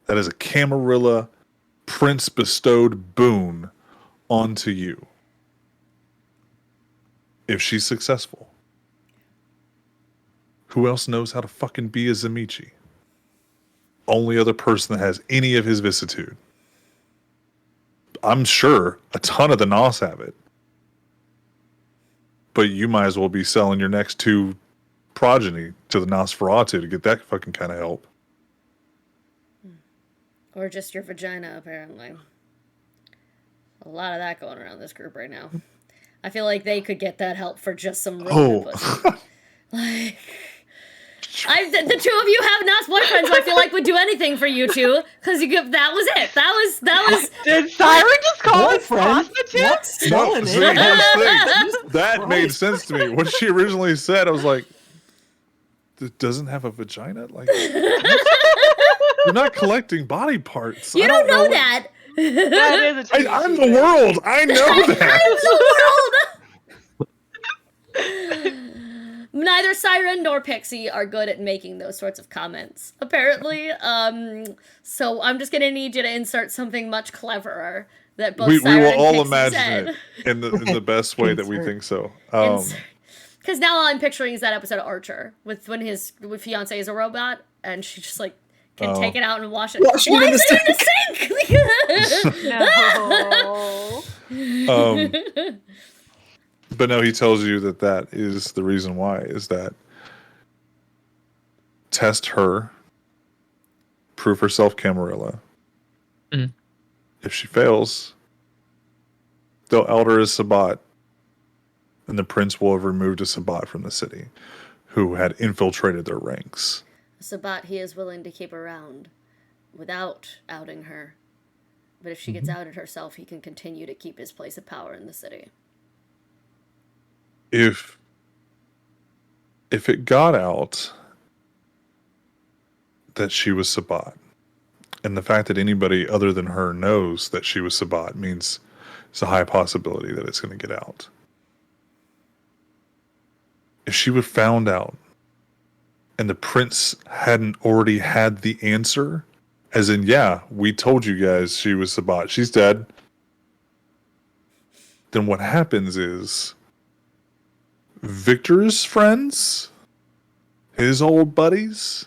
That is a Camarilla prince bestowed boon onto you. If she's successful. Who else knows how to fucking be a Zamichi? Only other person that has any of his vicissitude. I'm sure a ton of the Nos have it. But you might as well be selling your next two progeny to the Nosferatu to get that fucking kind of help. Or just your vagina, apparently. A lot of that going around this group right now. I feel like they could get that help for just some real pussy. Like, the two of you have Nos boyfriends, so I feel like would do anything for you two, because that was it. That was. Did Siren just call us Boyfriend? prostitutes? What's No, selling see, it? here's the thing. That Christ. made sense to me. What she originally said, I was like, it doesn't have a vagina? Like, you're not collecting body parts. You I don't know what- that. That is a TV I'm the secret. world. I know that. The world. Neither Siren nor Pixie are good at making those sorts of comments, apparently. So I'm just gonna need you to insert something much cleverer that both We Siren will and all Pixie imagine said. it in the best way that we think so. Because now all I'm picturing is that episode of Archer when his fiance is a robot and she just like can take it out and wash it. Wash it Why in is the it in the sink? No. But no, he tells you that is the reason why, is that test her, prove herself Camarilla. Mm. If she fails, they'll elder as Sabbat, and the prince will have removed a Sabbat from the city who had infiltrated their ranks. Sabat he is willing to keep around without outing her. But if she gets outed herself, he can continue to keep his place of power in the city. If it got out that she was Sabbat, and the fact that anybody other than her knows that she was Sabbat means it's a high possibility that it's going to get out. If she would found out and the prince hadn't already had the answer, as in, yeah, we told you guys she was Sabbat, she's dead, then what happens is Victor's friends, his old buddies,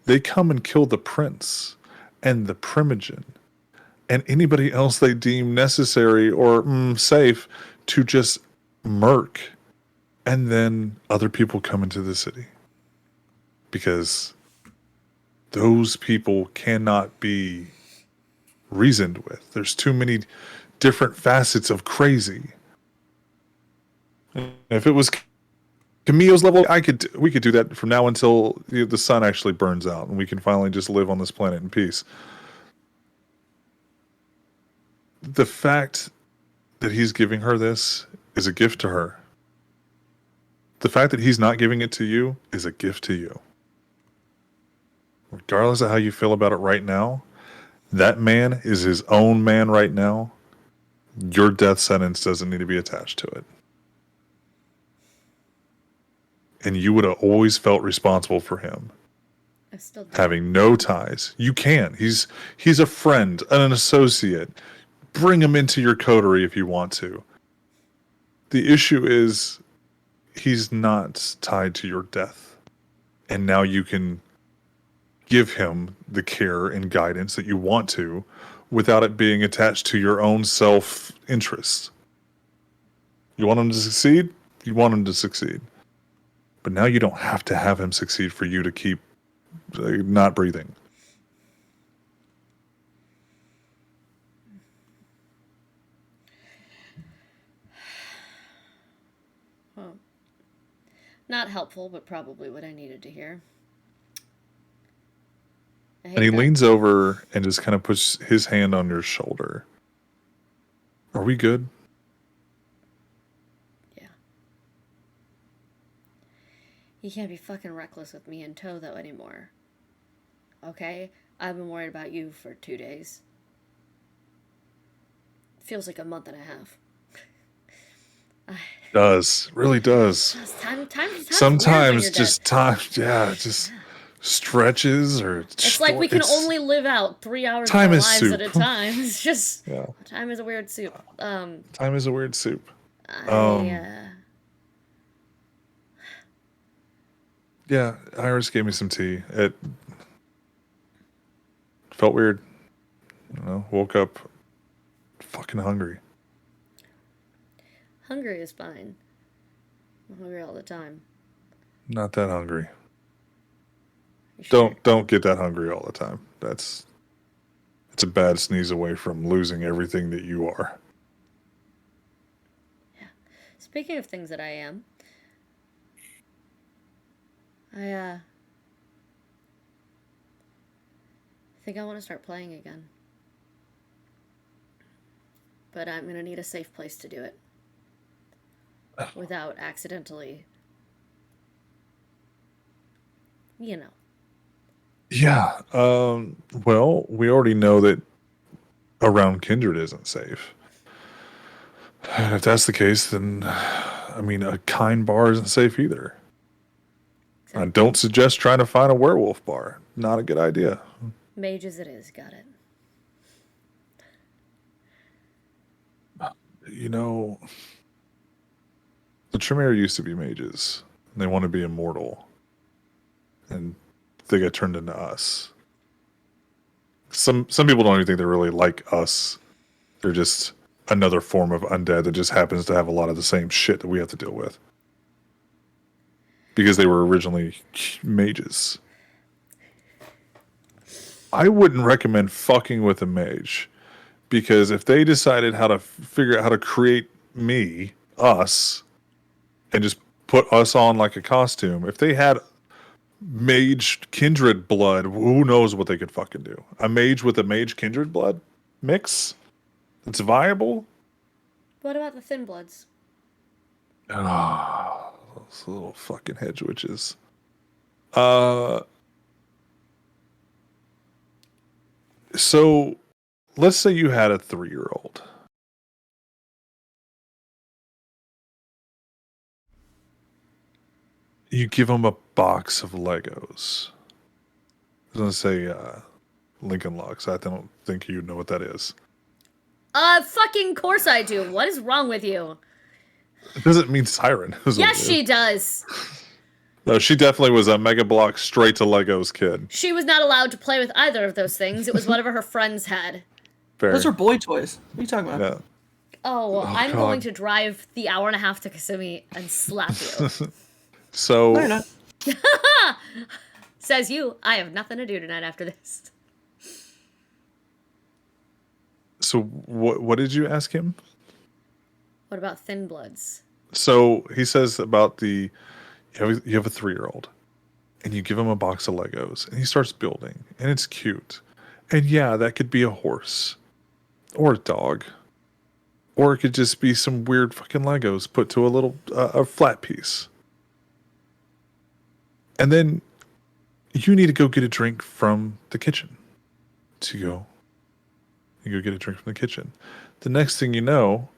they come and kill the prince and the Primogen and anybody else they deem necessary or safe to just murk. And then other people come into the city. Because those people cannot be reasoned with. There's too many different facets of crazy. If it was Camille's level, we could do that from now until the sun actually burns out and we can finally just live on this planet in peace. The fact that he's giving her this is a gift to her. The fact that he's not giving it to you is a gift to you. Regardless of how you feel about it right now, that man is his own man right now. Your death sentence doesn't need to be attached to it. And you would have always felt responsible for him. I still do. Having no ties. You can. He's a friend, an associate. Bring him into your coterie if you want to. The issue is he's not tied to your death. And now you can give him the care and guidance that you want to without it being attached to your own self-interest. You want him to succeed? You want him to succeed. But now you don't have to have him succeed for you to keep not breathing. Well, not helpful, but probably what I needed to hear. And he leans over and just kind of puts his hand on your shoulder. Are we good? Yeah. You can't be fucking reckless with me in tow, though, anymore. Okay? I've been worried about you for 2 days. Feels like a month and a half. Does. Really does. Sometimes just time, just stretches or it's like we can only live out 3 hours of our lives at a time. It's just time is a weird soup. Time is a weird soup. Yeah, Iris gave me some tea. It felt weird. Woke up fucking hungry. Hungry is fine. I'm hungry all the time. Not that hungry. Sure? Don't get that hungry all the time. It's a bad sneeze away from losing everything that you are. Yeah. Speaking of things that I am, I think I want to start playing again. But I'm going to need a safe place to do it. Without accidentally, Yeah. Well, we already know that around Kindred isn't safe. And if that's the case, then, a kind bar isn't safe either. Exactly. I don't suggest trying to find a werewolf bar. Not a good idea. Mages it is. Got it. The Tremere used to be mages. And they want to be immortal. And they got turned into us. Some people don't even think they're really like us. They're just another form of undead that just happens to have a lot of the same shit that we have to deal with. Because they were originally mages. I wouldn't recommend fucking with a mage. Because if they decided how to figure out how to create us, and just put us on like a costume, if they had mage kindred blood, who knows what they could fucking do? A mage with a mage kindred blood mix? It's viable? What about the thin bloods? Oh, those little fucking hedge witches. So let's say you had a 3-year-old. You give them a box of Legos. I was going to say Lincoln Logs. I don't think you know what that is. Fucking course I do. What is wrong with you? It doesn't mean siren. Yes, she does. No, she definitely was a Mega Block straight to Legos kid. She was not allowed to play with either of those things. It was whatever her friends had. Fair. Those are boy toys. What are you talking about? Yeah. Oh, I'm God. going to drive the hour and a half to Kissimmee and slap you. So No, you're not. Says you. I have nothing to do tonight after this. so what did you ask him? What about Thin Bloods? So he says about you have a 3-year-old, and you give him a box of Legos, and he starts building, and it's cute, and yeah, that could be a horse, or a dog, or it could just be some weird fucking Legos put to a little a flat piece, and then you need to go get a drink from the kitchen. So you go get a drink from the kitchen. The next thing you know,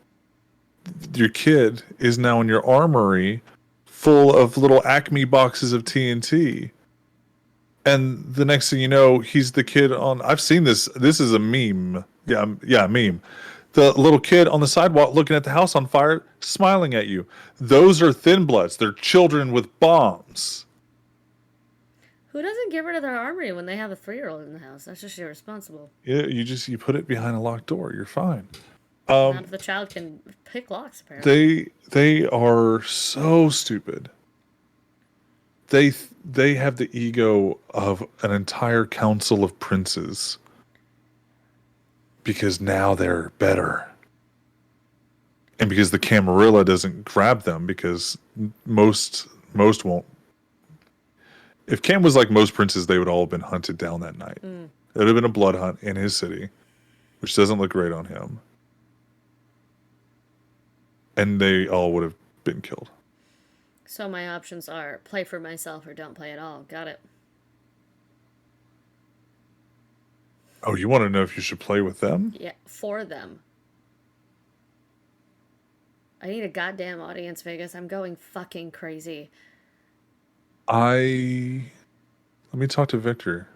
your kid is now in your armory full of little Acme boxes of TNT. And the next thing you know, he's the kid on... I've seen this. This is a meme. Yeah, meme. The little kid on the sidewalk looking at the house on fire, smiling at you. Those are Thin Bloods. They're children with bombs. Who doesn't get rid of their armory when they have a 3-year-old in the house? That's just irresponsible. Yeah, you put it behind a locked door. You're fine. Not if the child can pick locks, apparently. They are so stupid. They have the ego of an entire council of princes because now they're better, and because the Camarilla doesn't grab them because most won't. If Cam was like most princes, they would all have been hunted down that night. It would have been a blood hunt in his city, which doesn't look great on him. And they all would have been killed. So my options are play for myself or don't play at all. Got it. Oh, you want to know if you should play with them? Yeah, for them. I need a goddamn audience, Vegas. I'm going fucking crazy. Let me talk to Victor.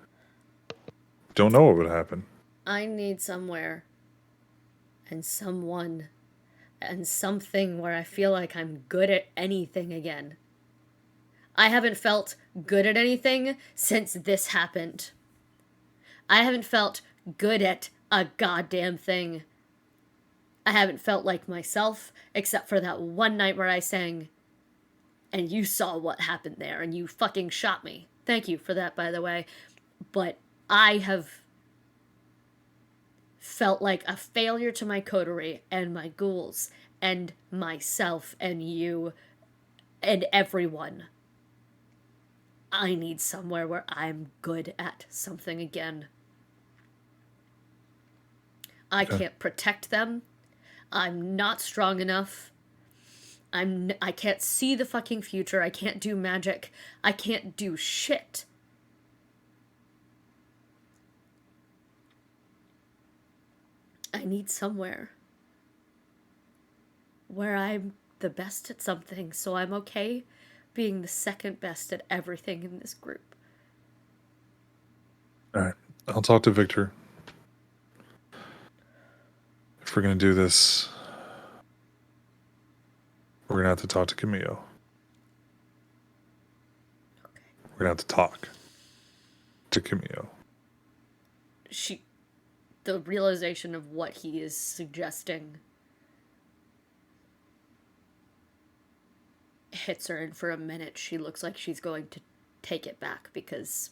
Don't know what would happen. I need somewhere and someone and something where I feel like I'm good at anything again. I haven't felt good at anything since this happened. I haven't felt good at a goddamn thing. I haven't felt like myself except for that one night where I sang and you saw what happened there and you fucking shot me. Thank you for that, by the way. But I have felt like a failure to my coterie and my ghouls and myself and you and everyone. I need somewhere where I'm good at something again. I can't protect them. I'm not strong enough. I can't see the fucking future. I can't do magic. I can't do shit. I need somewhere where I'm the best at something, so I'm okay being the second best at everything in this group. All right. I'll talk to Victor. If we're going to do this, we're going to have to talk to Camille. Okay. We're going to have to talk to Camille. The realization of what he is suggesting hits her, and for a minute she looks like she's going to take it back because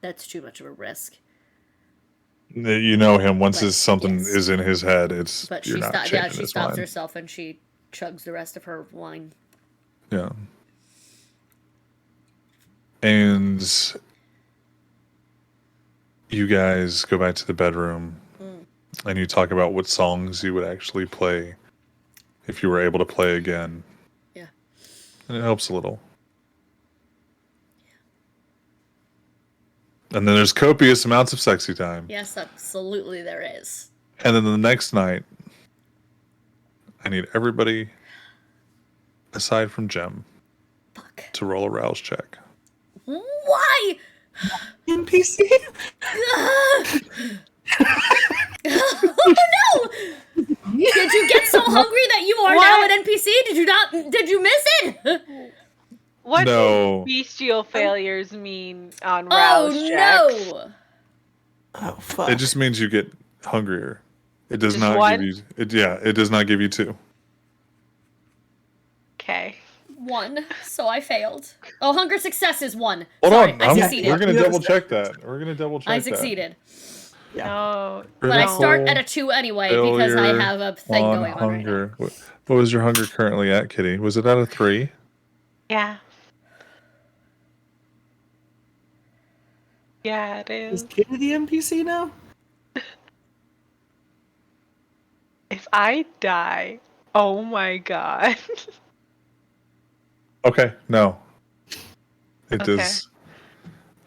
that's too much of a risk. You know him. Once But, something yes. is in his head, But you're she not stops. changing Yeah, she his stops mind. herself and she chugs the rest of her wine. Yeah. And you guys go back to the bedroom and you talk about what songs you would actually play if you were able to play again. Yeah. And it helps a little. And then there's copious amounts of sexy time. Yes, absolutely there is. And then the next night, I need everybody, aside from Jem, Fuck. to roll a rouse check. Why? NPC? Oh no! Did you get so hungry that you are now an NPC? Did you miss it? What No. do bestial failures mean on rouse checks? No! Oh, fuck. It just means you get hungrier. It does Just not one? give you. It does not give you 2. Okay. 1, so I failed. Oh, hunger success is 1. Hold Sorry, on, I succeeded. we're gonna You have a double check that. We're gonna double check I that. succeeded. Yeah. No. But I no. start at a 2 anyway because I Failure have a thing on going on right now. hunger. What was your hunger currently at, Kitty? Was it at a 3? Yeah. Yeah, it Is is. Kitty the NPC now? If I die, oh my god. Okay, no. It Okay. does.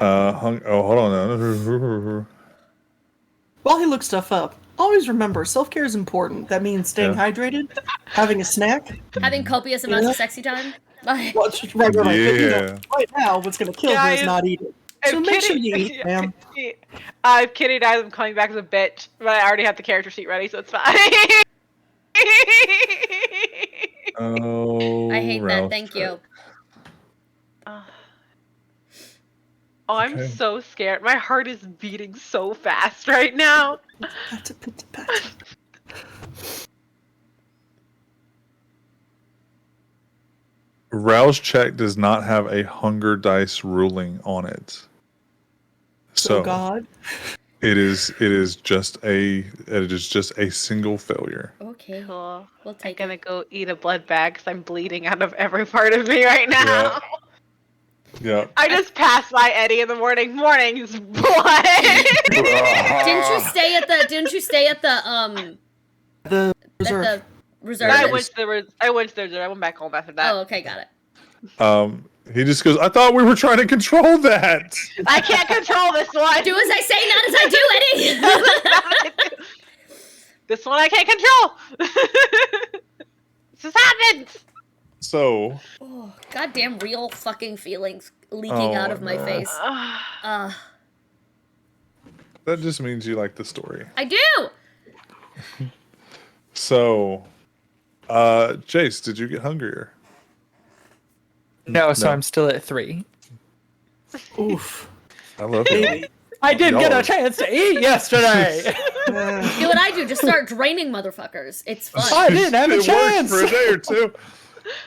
Oh, hold on. While he looks stuff up, always remember self-care is important. That means staying Yeah. hydrated, having a snack. Having copious amounts of sexy time. Like, Well, it's just right. But, you know, Yeah. right now, what's going to kill her is Guys, not eating. So If make Kitty, sure you eat, ma'am. If Kitty dies, I'm coming back as a bitch, but I already have the character sheet ready, so it's fine. Oh, I hate that. Ralph Thank check. you. Oh, I'm Okay. so scared. My heart is beating so fast right now. Pata, pata, pata. Rouse check does not have a hunger dice ruling on it. So God. it is just a single failure. Okay. Cool. We'll I'm take gonna it. go eat a blood bag because I'm bleeding out of every part of me right now. Yeah. I just passed by Eddie in the morning. Morning's blood. Didn't you stay at the The reserve. at the reserve? I went to the I went back home after that. Oh, okay, got it. He just goes, I thought we were trying to control that. I can't control this one. Do as I say, not as I do, Eddie. This one I can't control. This has happened. So Oh, goddamn real fucking feelings leaking out of my no. face. that just means you like the story. I do. So Jace, did you get hungrier? No, so No. I'm still at 3. Oof. I love it. Maybe. I didn't get Y'all- a chance to eat yesterday. Do what I do. Just start draining motherfuckers. It's fun. I didn't have a It chance. worked for a day or two.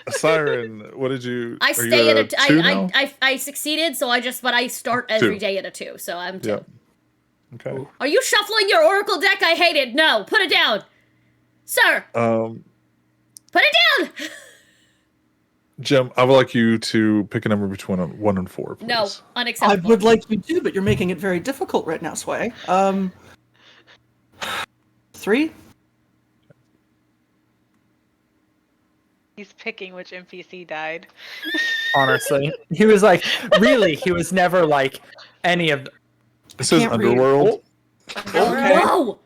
Siren, what did you? I are stay you at a. two now? I succeeded, so I start every 2. day at a 2, so I'm 2. Yep. Okay. Are you shuffling your oracle deck? I hate it. No, put it down, sir. Put it down. Jim, I would like you to pick a number between 1 and 4, please. No, I unacceptable. would like you to, but you're making it very difficult right now, Sway. 3? He's picking which NPC died. Honestly, he was like, really, he was never like any of. This is can't read. Underworld. Okay. No.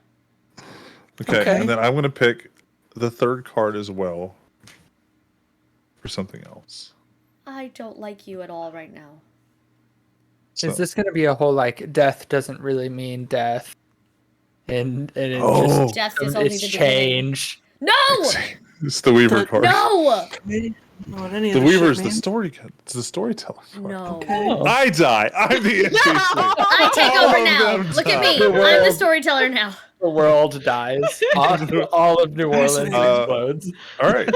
Okay, Okay. and then I'm going to pick the third card as well for something else. I don't like you at all right now. So, Is this going to be a whole like death doesn't really mean death, and it Oh. just Death is only it's the beginning. change. No. it's the Weaver card. No. Maybe. Not any of The this Weaver's shit, the man. story. It's the storyteller card. No. Okay. I die. I'm the NPC. I take All over of now. them Look at die. me. The I'm the world. storyteller now. The world dies. All of New Orleans explodes. All right.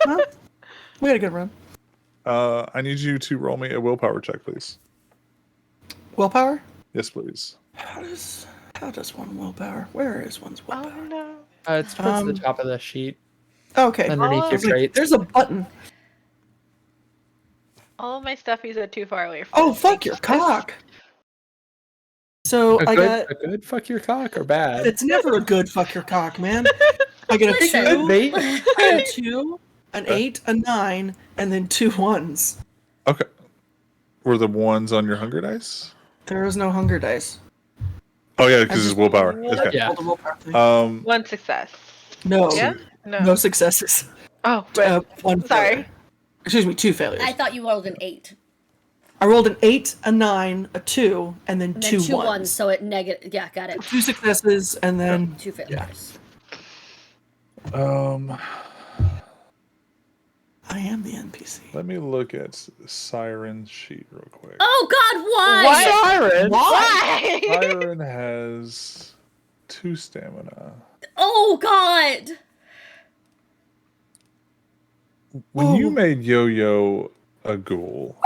Well, we had a good run. I need you to roll me a willpower check, please. Willpower? Yes, please. How does one willpower? Where is one's Oh willpower? no. It's towards the top of the sheet, Okay. underneath Oh. your It's like, traits. there's a button. All of my stuffies are too far away from Oh, this. fuck your cock. So A I good, got. a good fuck your cock or bad? It's never a good fuck your cock, man. I get a Listen. 2, They- I got a 2, an 8, a 9, and then 2 1s. Okay. Were the ones on your hunger dice? There was no hunger dice. Oh yeah, I because it's just- willpower. Okay. Yeah. Rolled a willpower thing. One success. No. Yeah? No. No successes. Oh, but One sorry. failure. Excuse me, 2 failures. I thought you rolled an 8. I rolled an 8, a 9, a 2, and then And 2 then 2 ones. ones, so it negative. Yeah, got it. 2 successes, and then 2 failures. I am the NPC. Let me look at Siren's sheet real quick. Oh God, why? Siren. Why? Siren has 2 stamina. Oh God! When you Oh. made Yo-Yo a ghoul,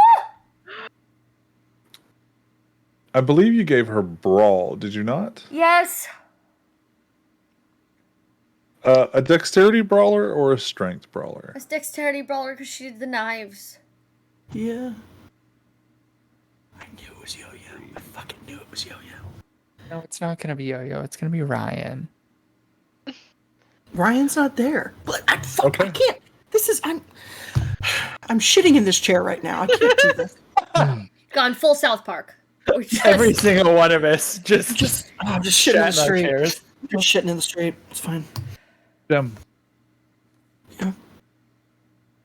I believe you gave her Brawl, did you not? Yes. A dexterity brawler or a strength brawler? It's dexterity brawler because she did the knives. Yeah. I knew it was Yo-Yo. I fucking knew it was Yo-Yo. No, it's not gonna be Yo-Yo. It's gonna be Ryan. Ryan's not there. But I Okay. can't. This is I'm shitting in this chair right now. I can't do this. Gone full South Park. We Every single one of us just I'm just shitting in the shat in our street. chairs. Just shitting in the street. It's fine. Jem, Yeah.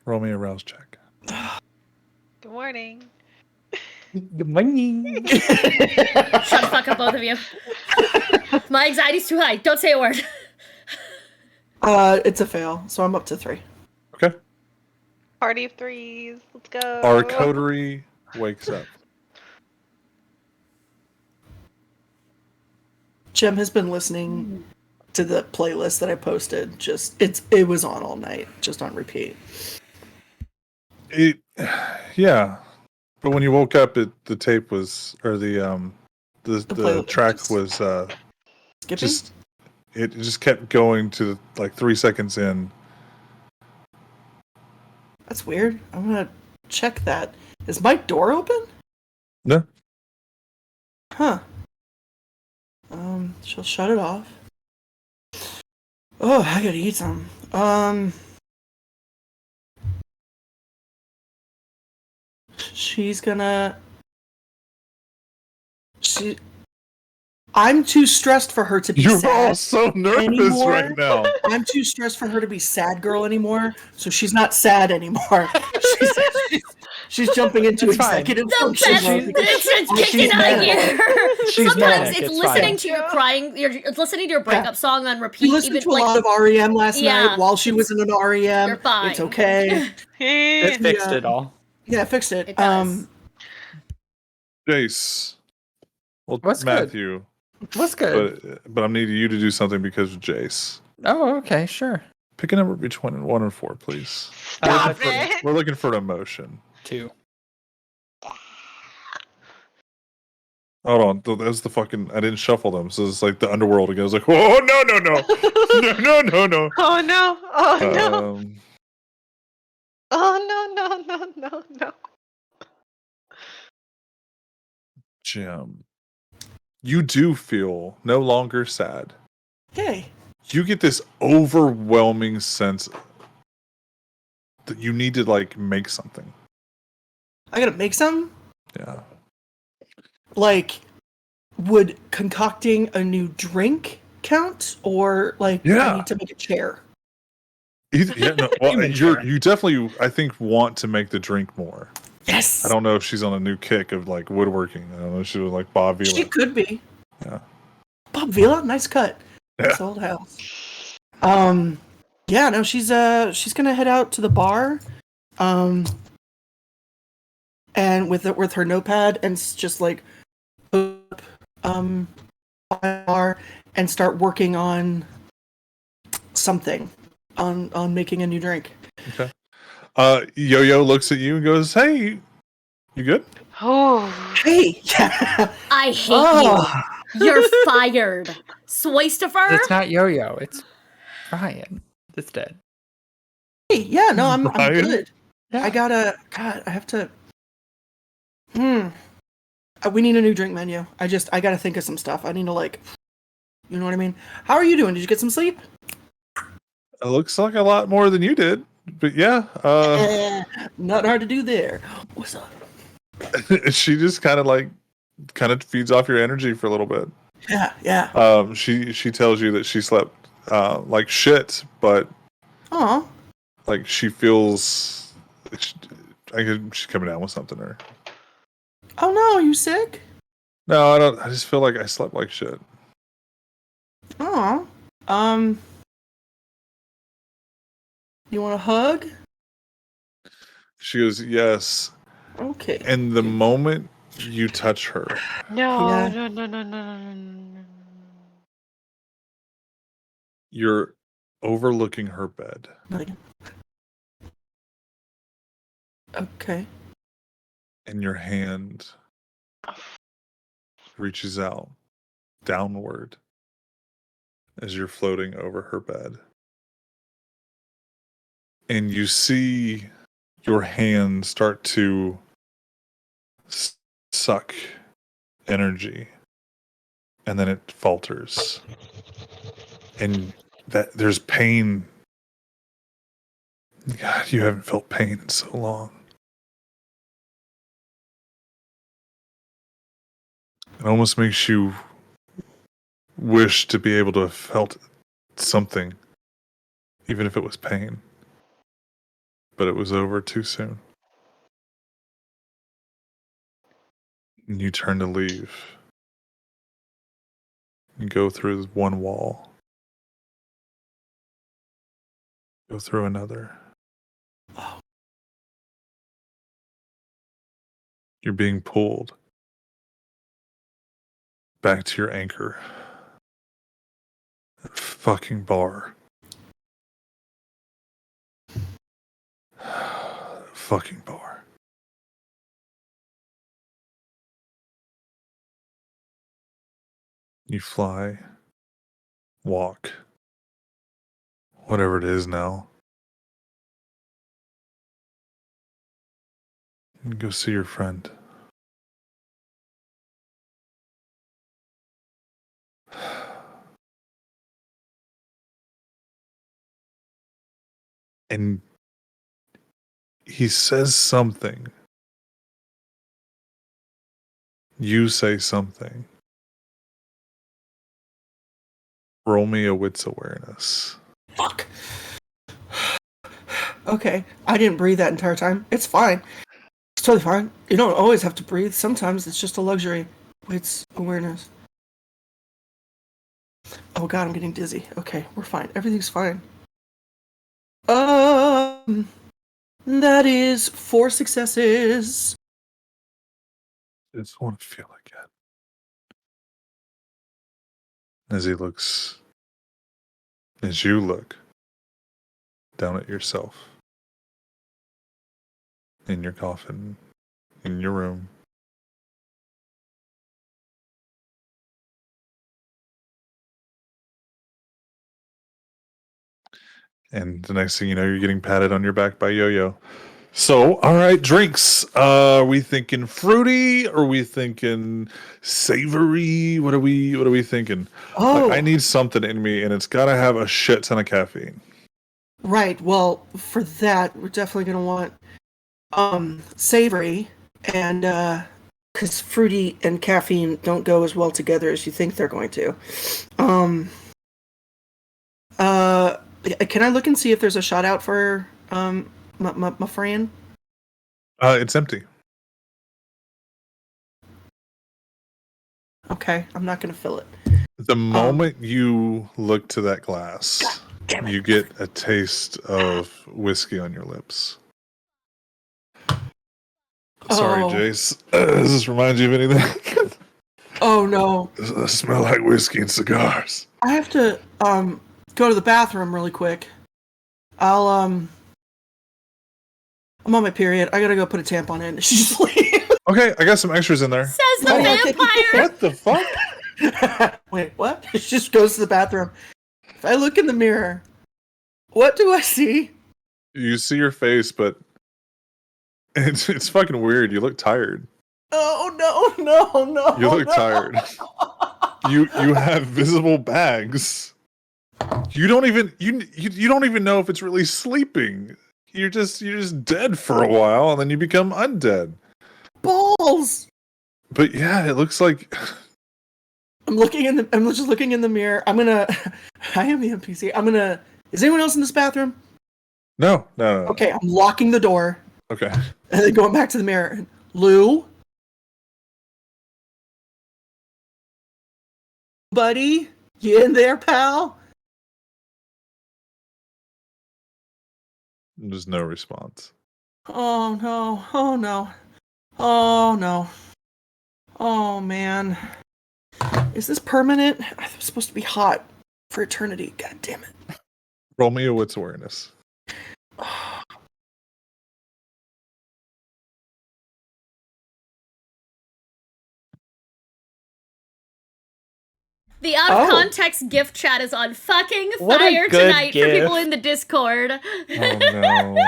roll me a rouse check. Good morning. Good morning. Shut the fuck up, both of you. My anxiety's too high. Don't say a word. It's a fail, so I'm up to 3. Okay. Party of 3s. Let's go. Our coterie wakes up. Jem has been listening to the playlist that I posted. It was on all night, just on repeat. Yeah, but when you woke up, the tape was, or the playlist track just- was Skipping? it just kept going to like 3 seconds in. That's weird. I'm gonna check that. Is my door open? No, Huh. She'll shut it off. Oh, I gotta eat some. She's gonna. I'm too stressed for her to be you're sad. all so nervous anymore? right now. I'm too stressed for her to be sad girl anymore, so she's not sad anymore. She's jumping into It's fine. executive The function best. mode. It's kicking she's out manic. here. She's Sometimes manic, it's it's listening fine. to your crying. You're listening to your breakup song on repeat. We listened even, to a like, lot of REM last Yeah. night while she was in an REM. You're fine. It's okay. It fixed Yeah. it all. Yeah, fixed it. It does. Jace, well, What's good? Matthew, What's good? but I'm needing you to do something because of Jace. Oh, okay, sure. Pick a number between 1 and 4, please. Stop we're, looking for, it. we're looking for an emotion. 2. Hold on, that's the fucking. I didn't shuffle them, so it's like the underworld again. I was like, oh no, no, no, no, no, no. Oh no. Oh no. Um, Oh no, no, no, no, no. Jim, you do feel no longer sad. Hey, You get this overwhelming sense that you need to like make something. I gotta make some. Yeah. Like, would concocting a new drink count, or like Yeah. I need to make a chair? Yeah, no, well, Human you chair. definitely, I think, want to make the drink more. Yes, I don't know if she's on a new kick of like woodworking. I don't know if she was like Bob Vila. she could be. Yeah. Bob Vila, nice cut. Nice old house. Yeah, no, she's gonna head out to the bar, and with her notepad and just like, bar and start working on something, on making a new drink. Okay. Yo-Yo looks at you and goes, "Hey, you good?" Oh. Hey, yeah. I hate Oh. you. You're fired. Swaystifer? It's not Yo-Yo. It's Ryan. That's dead. Hey, yeah, no, I'm Ryan? good. Yeah. I have to. We need a new drink menu. I gotta think of some stuff. I need to like, you know what I mean? How are you doing? Did you get some sleep? It looks like a lot more than you did, but yeah. Not hard to do there. What's up? She just kind of feeds off your energy for a little bit. Yeah. She tells you that she slept like shit, but Oh, like she feels she's coming down with something. Or oh no, you sick? no, I don't. I just feel like I slept like shit. Oh, you want a hug? She goes, yes. Okay. And the moment you touch her, No, Yeah. no, no, no, no, no, no, no. You're overlooking her bed. Okay. And your hand reaches out downward as you're floating over her bed. And you see your hand start to suck energy. And then it falters. And that there's pain. God, you haven't felt pain in so long. It almost makes you wish to be able to have felt something, even if it was pain. But it was over too soon. And you turn to leave. You go through one wall. Go through another. You're being pulled back to your anchor. That fucking bar. Fucking bar. You fly, walk, whatever it is now. And go see your friend. And he says something. You say something. Roll me a wits awareness. Fuck. Okay, I didn't breathe that entire time. It's fine. It's totally fine. You don't always have to breathe. Sometimes it's just a luxury. Wits awareness. Oh god, I'm getting dizzy. Okay, we're fine. Everything's fine. That is 4 successes. I just want to feel again. As he looks, as you look down at yourself in your coffin, in your room. And the next thing you know, you're getting patted on your back by Yo-Yo. So, all right, drinks. Are we thinking fruity? Are we thinking savory? What are we thinking? Oh, Like, I need something in me, and it's got to have a shit ton of caffeine. right. Well, for that, we're definitely gonna want savory, and because fruity and caffeine don't go as well together as you think they're going to. Can I look and see if there's a shot out for my friend? It's empty. Okay, I'm not gonna fill it. The moment you look to that glass, Damn it. you get a taste of whiskey on your lips. Sorry, Oh. Jace. Does this remind you of anything? Oh no. Does it smell like whiskey and cigars? I have to go to the bathroom really quick. I'm on my period. I gotta go put a tampon in. She's like, Okay, I got some extras in there. Says the Oh, okay. vampire. What the fuck? wait, what? She just goes to the bathroom. If I look in the mirror, what do I see? You see your face, but it's fucking weird. You look tired. Oh no! You look no. tired. You have visible bags. You don't even you don't even know if it's really sleeping. You're just dead for a while, and then you become undead. Balls! But yeah, it looks like I'm just looking in the mirror. I am the NPC. Is anyone else in this bathroom? no. Okay, I'm locking the door Okay. and then going back to the mirror. Lou? Buddy? You in there, pal? There's no response. Oh no. Oh man. Is this permanent? I thought it was supposed to be hot. for eternity. God damn it. Roll me a wits awareness. The out of context gift chat is on fucking What a fire good tonight for people gift. in the Discord. Oh no.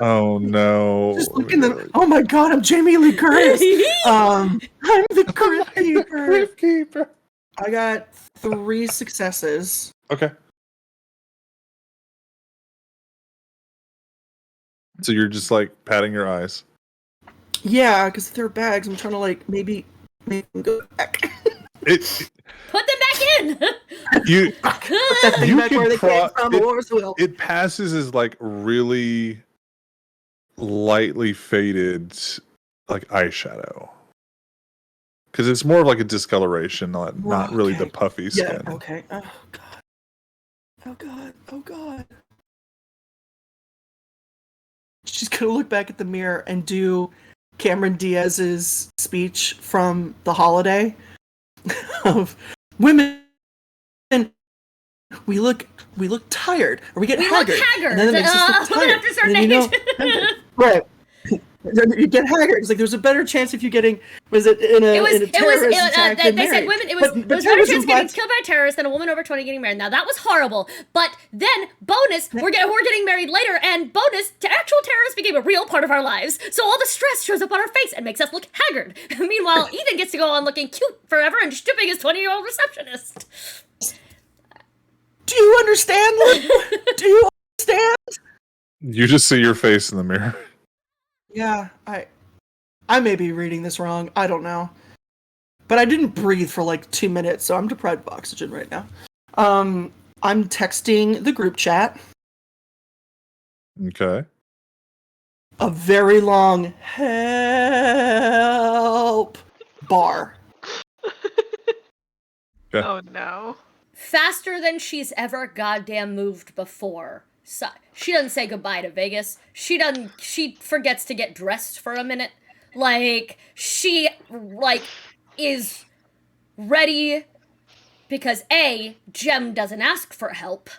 Oh no. Just look in the. Oh my god, I'm Jamie Lee Curtis. I'm the Crypt Keeper. Crypt Keeper. I got 3 successes. Okay. So you're just like patting your eyes. Yeah, because if they're bags, I'm trying to like maybe make them go back. It Put them back in. you That thing You back can where they came from. it- Wars will. it passes as like really lightly faded like eyeshadow. Because it's more of like a discoloration, not really the Okay. puffy Yeah. skin. Okay. Oh god. Oh god. Oh god. She's gonna look back at the mirror and do Cameron Diaz's speech from The Holiday of women. We look tired, or we get We look haggard. haggard. And then it makes us look Women tired. after a certain And then, age. right. Then you get haggard. It's like there's a better chance if you getting was it in a terrorist attack than they said married. women. It But was better terrorism chance getting plots- killed by a terrorist than a woman over 20 getting married. Now that was horrible. But then bonus, we're getting married later, and bonus, actual terrorists became a real part of our lives. So all the stress shows up on our face and makes us look haggard. Meanwhile, Ethan gets to go on looking cute forever and stripping his 20-year-old receptionist. Do you understand? Do you understand? You just see your face in the mirror. Yeah, I may be reading this wrong. I don't know. But I didn't breathe for like 2 minutes, so I'm deprived of oxygen right now. I'm texting the group chat Okay. a very long help bar. Okay. Oh no. Faster than she's ever goddamn moved before. So, she doesn't say goodbye to Vegas. She forgets to get dressed for a minute. Like, she, is ready because A, Jem doesn't ask for help.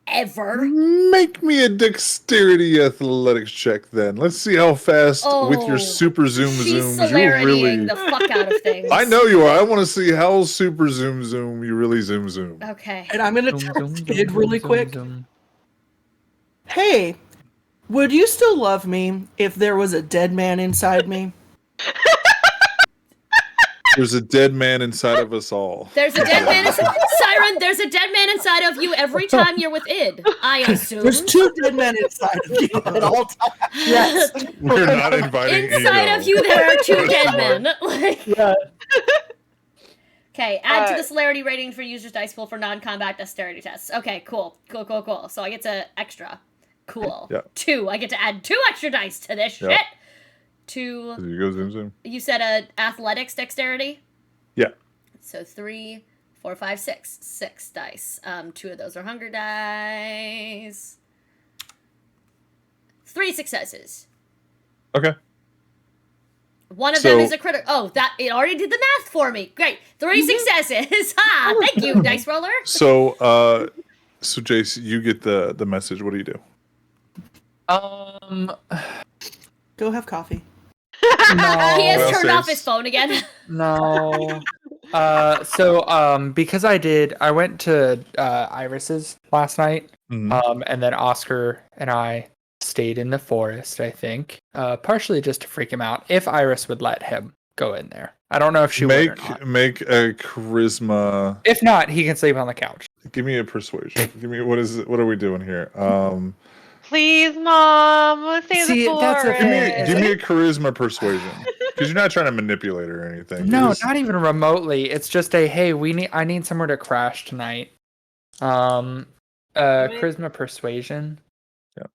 Ever. Make me a dexterity athletics check then. Let's see how fast with your super zoom She's zooms you celeritying really. the fuck out of things. I know you are. I want to see how super zoom you really zoom. Okay. And I'm gonna text Kid really quick. Hey, would you still love me if there was a dead man inside me? There's a dead man inside of us all. There's a dead man inside. Siren, there's a dead man inside of you every time you're with Id, I assume. There's 2 dead men inside of you at all times. Yes. We're not inviting Inside Ego. of you, there are 2 dead men. Like, Yeah. okay, add to the celerity rating for users' dice pool for non-combat dexterity tests. Okay, cool. So I get to extra. Cool. Yeah. 2. I get to add 2 extra dice to this Yeah. shit. 2. You go zoom. You said athletics dexterity? Yeah. So 3, 4, 5, 6. 6 dice. 2 of those are hunger dice. 3 successes. Okay. One of them is a critical. Oh, it already did the math for me. Great. 3 successes. Ha! Thank you, dice roller. So Jace, you get the message. What do you do? Go have coffee. No. He has Well, turned off saves. his phone again. No. Because I went to Iris's last night, Mhm. and then Oscar and I stayed in the forest, I think, partially just to freak him out, if Iris would let him go in there. I don't know if she would or not. Make a charisma. If not, he can sleep on the couch. Give me a persuasion. Give me what is it? What are we doing here? Please, Mom. Let's save See, the that's the forest. thing. Give me a charisma persuasion because you're not trying to manipulate her or anything. No, Just- not even remotely. It's just a hey, I need somewhere to crash tonight. Charisma persuasion. Yeah.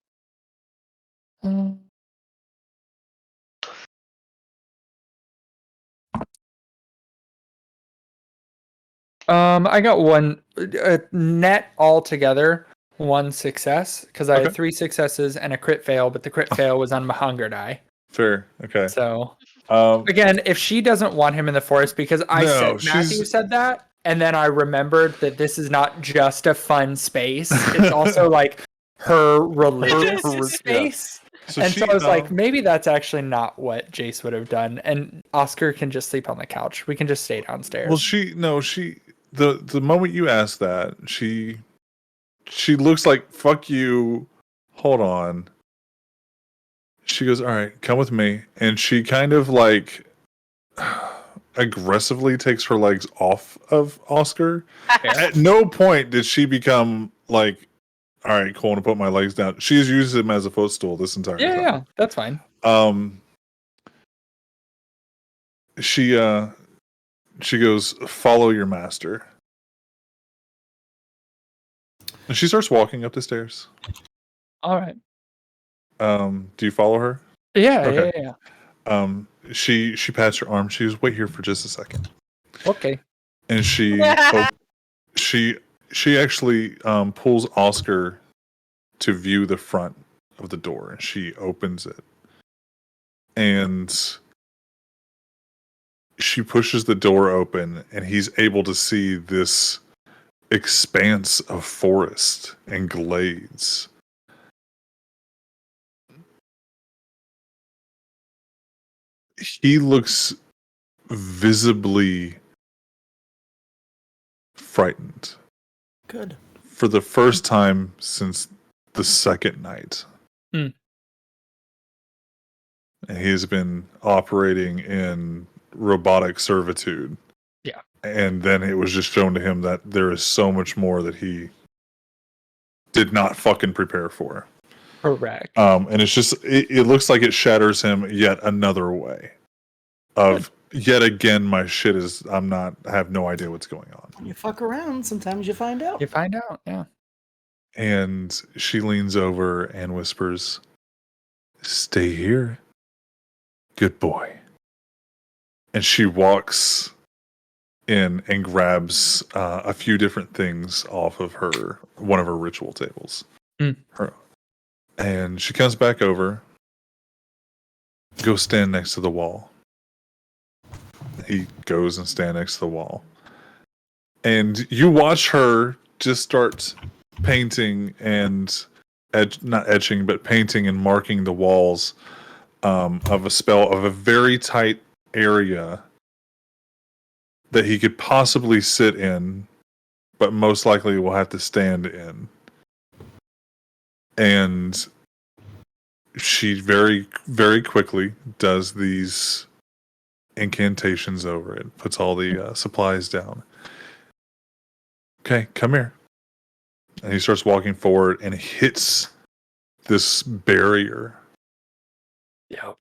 I got one net altogether, 1 success because I had Okay. 3 successes and a crit fail, but the crit fail was on my hunger die. Fair. Okay. So Um, again, if she doesn't want him in the forest, because I No, said Matthew she's- said that, and then I remembered that this is not just a fun space; it's also like her religious space. So And she, so I was like, maybe that's actually not what Jace would have done. And Oscar can just sleep on the couch. We can just stay downstairs. well, the moment you asked that, she looks like, fuck you. Hold on. She goes, all right, come with me. And she kind of like aggressively takes her legs off of Oscar. At no point did she become like, all right, cool, I'm gonna put my legs down. She's used him as a footstool this entire time. Yeah, that's fine. She goes, follow your master. And she starts walking up the stairs. All right. Do you follow her? Yeah, Okay. yeah. She pats your arm. She goes, wait here for just a second. Okay. And she actually pulls Oscar to view the front of the door, and she opens it. And she pushes the door open, and he's able to see this expanse of forest and glades. He looks visibly frightened. Good. For the first time since the second night. Hmm. And he has been operating in robotic servitude. Yeah. And then it was just shown to him that there is so much more that he did not fucking prepare for. Correct. And it's just, it looks like it shatters him yet another way. Of yet again, my shit is, I have no idea what's going on. When you fuck around, sometimes you find out. You find out, yeah. And she leans over and whispers, stay here. Good boy. And she walks in and grabs a few different things off of one of her ritual tables. And she comes back over, go stand next to the wall. He goes and stand next to the wall. And you watch her just start painting and not etching, but painting and marking the walls of a spell of a very tight area that he could possibly sit in, but most likely will have to stand in. And she very, very quickly does these incantations over it, puts all the supplies down. Okay, come here. And he starts walking forward and hits this barrier. Yeah.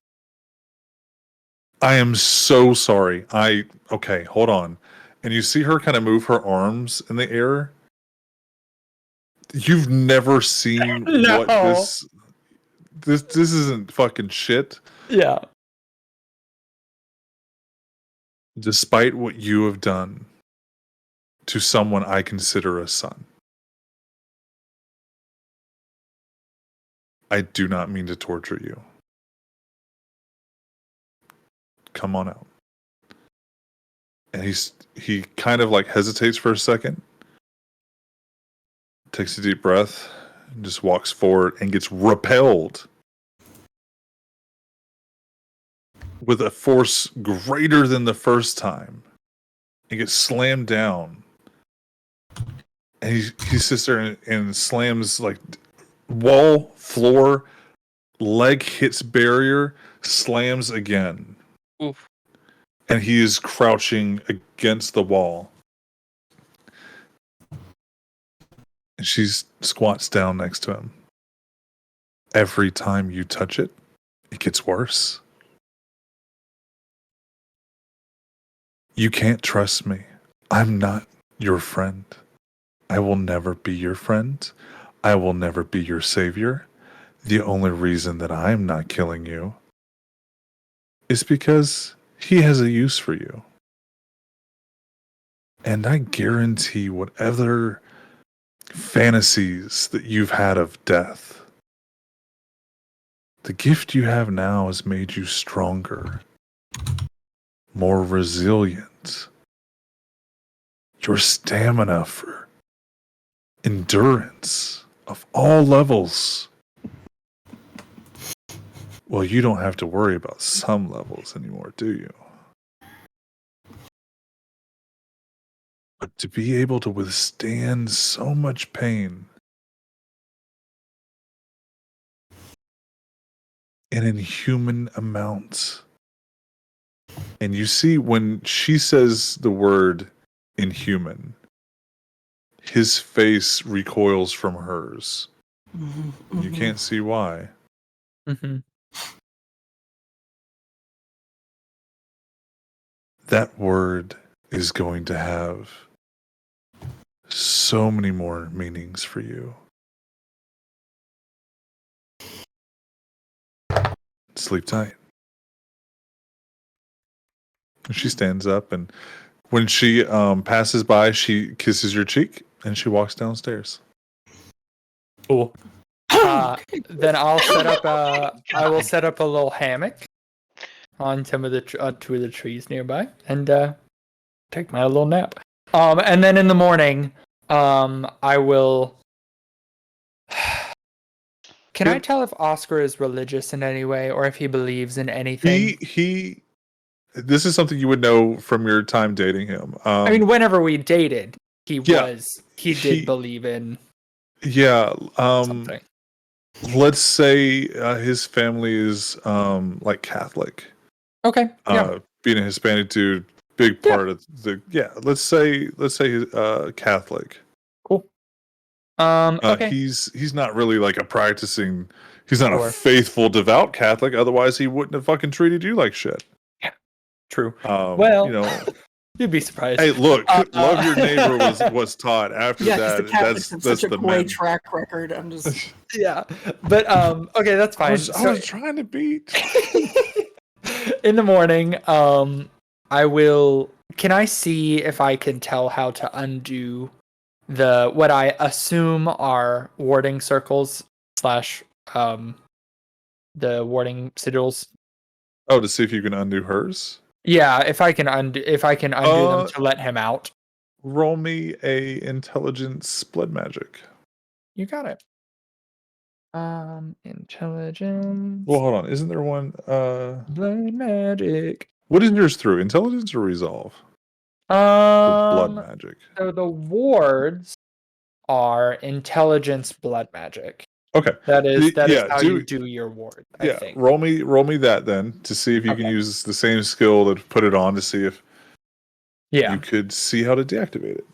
I am so sorry. Okay, hold on. And you see her kind of move her arms in the air. You've never seen No. what this isn't fucking shit. Yeah. Despite what you have done to someone I consider a son, I do not mean to torture you. Come on out. And he kind of like hesitates for a second, takes a deep breath, and just walks forward and gets repelled with a force greater than the first time. He gets slammed down. And he sits there and slams like wall, floor, leg hits barrier, slams again. Oof. And he is crouching against the wall. And she squats down next to him. Every time you touch it, it gets worse. You can't trust me. I'm not your friend. I will never be your friend. I will never be your savior. The only reason that I'm not killing you is because he has a use for you. And I guarantee whatever fantasies that you've had of death, the gift you have now has made you stronger, more resilient. your stamina for endurance of all levels. Well, you don't have to worry about some levels anymore, do you? But to be able to withstand so much pain in inhuman amounts. And you see, when she says the word inhuman, his face recoils from hers. You can't see why. Mm-hmm. That word is going to have so many more meanings for you. Sleep tight. She stands up, and when she passes by, she kisses your cheek, and she walks downstairs. Cool. Then I'll set up I will set up a little hammock on some of the two of the trees nearby, and take my little nap. And then in the morning, I will. Can I tell if Oscar is religious in any way, or if he believes in anything? He. This is something you would know from your time dating him. I mean, whenever we dated, he did believe in something. Let's say his family is like Catholic. Okay. Being a Hispanic dude, big part of the Let's say Catholic. Cool. Okay. He's not really like a practicing. He's not a faithful, devout Catholic. Otherwise, he wouldn't have fucking treated you like shit. Yeah. True. Well, you know, you'd be surprised. Hey, look, love your neighbor was taught. After that, the Catholics have that's such the a great men. track record. I'm just but okay, that's fine. I was trying to beat. In the morning, I will. Can I see if I can tell how to undo what I assume are warding circles / the warding sigils? Oh, to see if you can undo hers. Yeah, if I can undo them to let him out. Roll me a intelligence blood magic. You got it. Intelligence. Well, hold on. Isn't there one? Blood magic. What is yours through? Intelligence or resolve? Blood magic. So the wards are intelligence blood magic. Okay. That is how you do your ward. I think. Roll me that then to see if you can use the same skill to put it on to see if you could see how to deactivate it.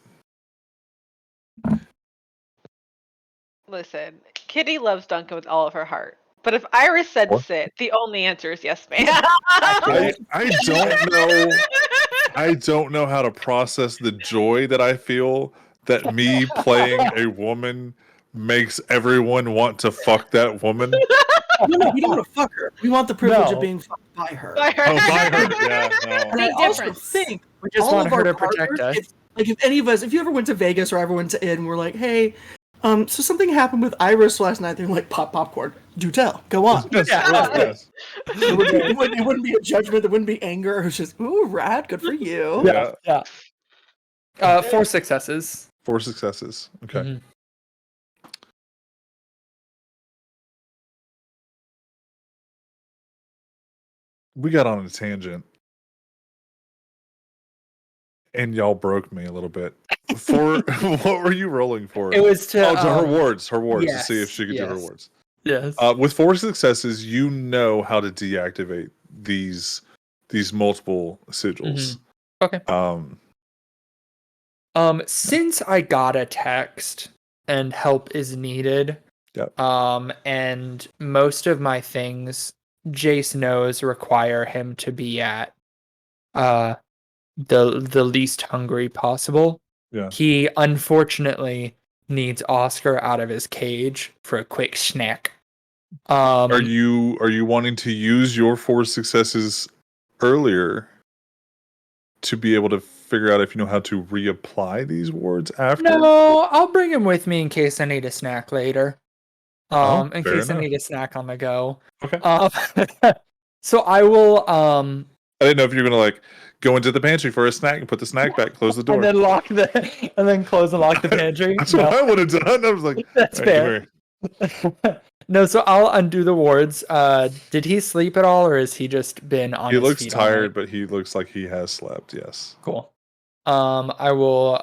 Listen, Kitty loves Duncan with all of her heart. But if Iris said sit, the only answer is yes, ma'am. I don't know. I don't know how to process the joy that I feel that me playing a woman makes everyone want to fuck that woman. No, we don't want to fuck her. We want the privilege of being fucked by her. By her. Oh, by her. Yeah, no. And I also think we just want her to protect us. If any of us, if you ever went to Vegas or ever went to Inn, we're like, hey, so something happened with Iris last night. They're like, pop popcorn. Do tell. Go on. Yes. It wouldn't be a judgment. There wouldn't be anger. It was just, ooh, rad. Good for you. Yeah. 4 successes. 4 successes. Okay. Mm-hmm. We got on a tangent. And y'all broke me a little bit. What were you rolling for? It was to her wards. Yes, to see if she could do her wards. Yes. With 4 successes, you know how to deactivate these multiple sigils. Mm-hmm. Okay. Since I got a text and help is needed, and most of my things Jace knows require him to be at the least hungry possible. Yeah. He unfortunately needs Oscar out of his cage for a quick snack. Are you wanting to use your 4 successes earlier to be able to figure out if you know how to reapply these wards after? No, I'll bring him with me in case I need a snack later. In case enough. I need a snack on the go. Okay. So I will I didn't know if you were gonna like go into the pantry for a snack and put the snack back, close the door. And then close and lock the pantry. That's what I would have done. I was like, That's "All right, fair. come here." No, so I'll undo the wards. Did he sleep at all, or has he just been on He his looks feet all night? tired, but he looks like he has slept. Yes. Cool. I will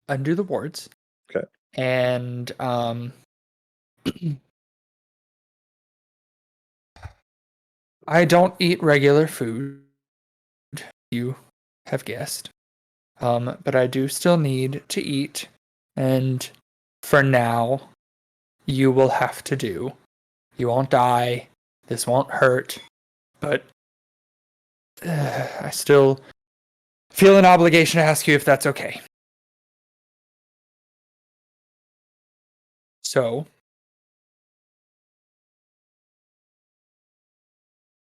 undo the wards. Okay. And I don't eat regular food. You have guessed. But I do still need to eat, and for now, you will have to do. You won't die. This won't hurt, but I still feel an obligation to ask you if that's okay. So,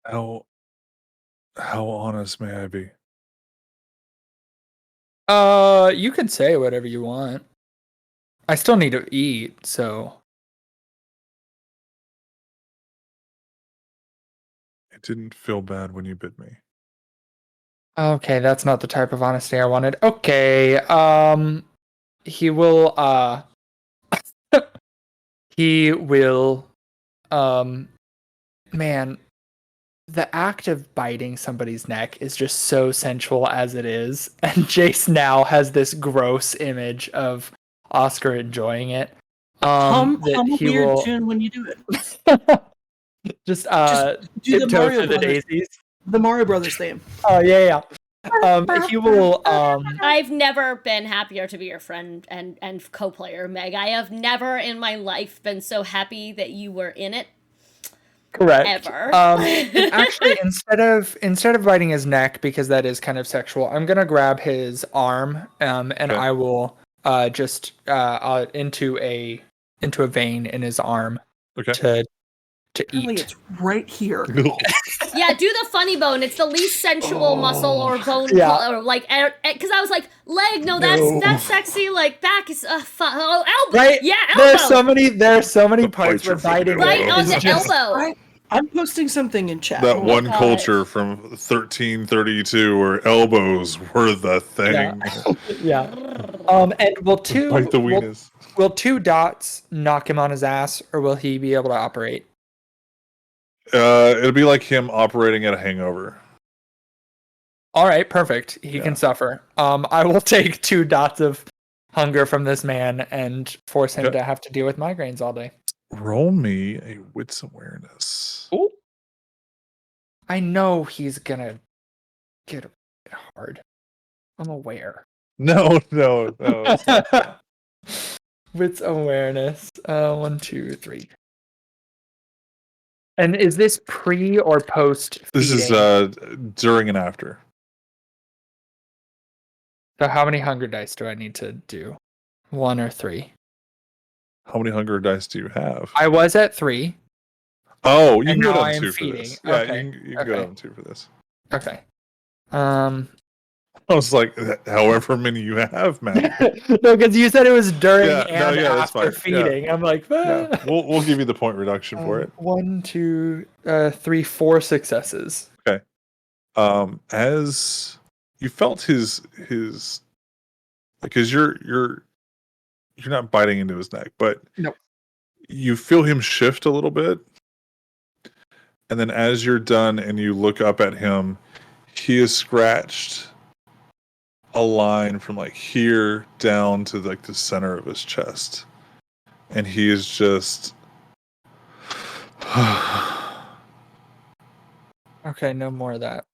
How honest may I be? you can say whatever you want. I still need to eat, so It didn't feel bad when you bit me. okay, that's not the type of honesty I wanted. Okay, he will he will man, the act of biting somebody's neck is just so sensual as it is, and Jace now has this gross image of Oscar enjoying it. Hum That a he weird will tune when you do it. just do the tiptoe Mario through the Brothers. daisies. The Mario Brothers theme. Oh yeah. He will I've never been happier to be your friend and co-player, Meg. I have never in my life been so happy that you were in it. correct. Ever. And actually, instead of biting his neck, because that is kind of sexual, I'm gonna grab his arm, and Okay. I will just into a vein in his arm Okay. to Apparently eat. it's right here. Yeah, do the funny bone. It's the least sensual muscle or bone, Yeah. or like, because I was like, leg, no, that's sexy. Like back is elbow, Right? yeah, There's elbow, so many The parts bites where are for the biting right elbow. on is the just elbow. I'm posting something in chat. That Hold one on. God. culture from 1332 where elbows were the thing. yeah. And will Bite the weenus. will 2 dots knock him on his ass, or will he be able to operate? It'll be like him operating at a hangover. All right, perfect. He can suffer. I will take 2 dots of hunger from this man and force him to have to deal with migraines all day. Roll me a wits awareness. Ooh. I know he's gonna get a bit hard. I'm aware. No. It's not. Wits awareness. 1, 2, 3. And is this pre or post This feeding? is during and after. So how many hunger dice do I need to do? 1 or 3? How many hunger dice do you have? I was at 3. Oh, you And can go now down I am 2 for feeding. this. Yeah, Okay. you can go down 2 for this. Okay. I was like, however many you have, man. No, because you said it was during Yeah, no, and yeah, that's after fine. Yeah. feeding. I'm like, Yeah, ah. we'll give you the point reduction for it. 1, 2, 3, 4 successes. Okay. As you felt his because you're not biting into his neck, but Nope. you feel him shift a little bit. And then as you're done and you look up at him, he has scratched a line from like here down to like the center of his chest. And he is just Okay, no more of that.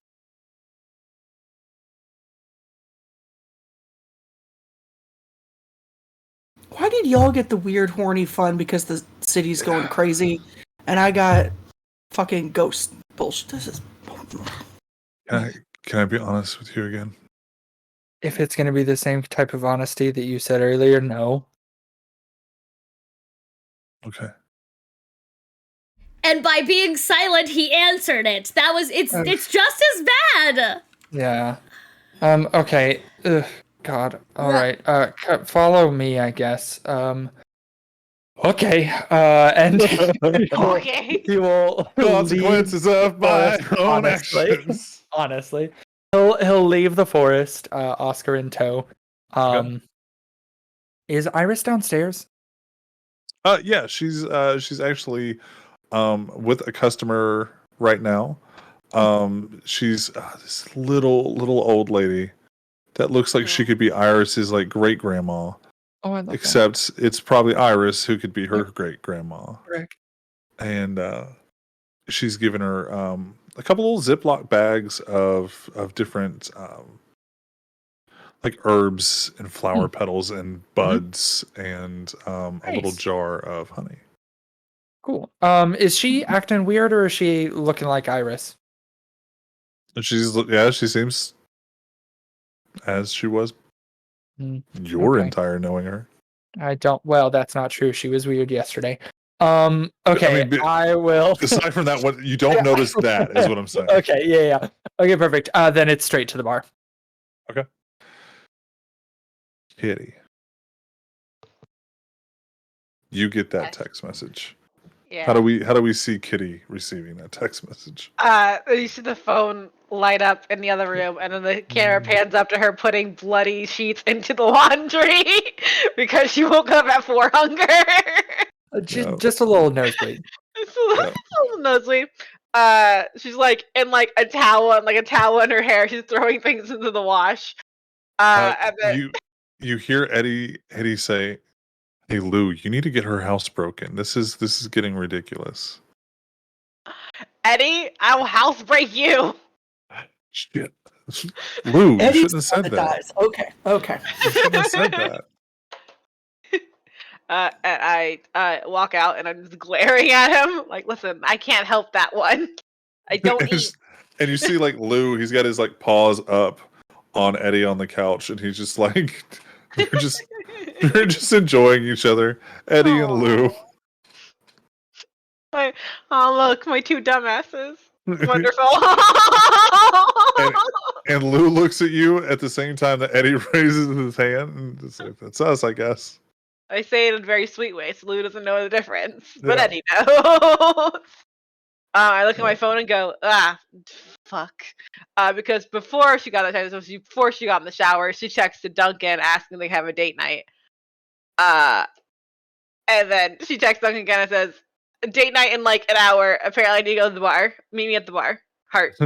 Why did y'all get the weird horny fun because the city's going crazy, and I got fucking ghost bullshit? This is. Can I be honest with you again? If it's going to be the same type of honesty that you said earlier, no. Okay. And by being silent, he answered it. It's just as bad. Yeah. Okay. Ugh, God. All right. Follow me, I guess. Okay, and Okay. he will Consequences of my forest, own honestly. actions. Honestly, he'll leave the forest, Oscar in tow. Is Iris downstairs? Yeah, she's actually with a customer right now. She's this little old lady that looks like she could be Iris's like great grandma, Oh, I love that. except it's probably Iris who could be her great grandma. Correct. And she's given her a couple little Ziploc bags of different like herbs and flower petals and buds and a little Nice. jar of honey. Cool. Is she acting weird or is she looking like Iris? And she seems as she was your Okay. entire knowing her. I don't. Well, that's not true. She was weird yesterday. Okay, I will. Aside from that, what you don't notice that is what I'm saying. Okay, yeah. Okay, perfect. Then it's straight to the bar. Okay. Kitty. You get that text message. Yeah. How do we see Kitty receiving that text message? You see the phone light up in the other room, and then the camera pans up to her putting bloody sheets into the laundry because she woke up at 4 hunger. Just a little nosebleed. Just a little nosebleed. She's like in like a towel in her hair. She's throwing things into the wash. And then You hear Eddie say, "Hey Lou, you need to get her house broken. This is getting ridiculous." Eddie, I will house break you. Shit. Lou, you shouldn't have said that. Dies. Okay. You shouldn't have said that. And I walk out and I'm just glaring at him. Like, listen, I can't help that one. I don't eat. And you see like Lou, he's got his like paws up on Eddie on the couch, and he's just like they're just enjoying each other. Eddie and Lou. Like, oh look, my 2 dumbasses. Wonderful. and Lou looks at you at the same time that Eddie raises his hand, and it's like, that's us, I guess. I say it in a very sweet way, so Lou doesn't know the difference, but Yeah. Eddie knows. I look at my phone and go, fuck. Because before she got in the shower, she texted Duncan asking if they have a date night. And then she texts Duncan again and says, date night in like an hour. Apparently I need to go to the bar. Meet me at the bar. Heart.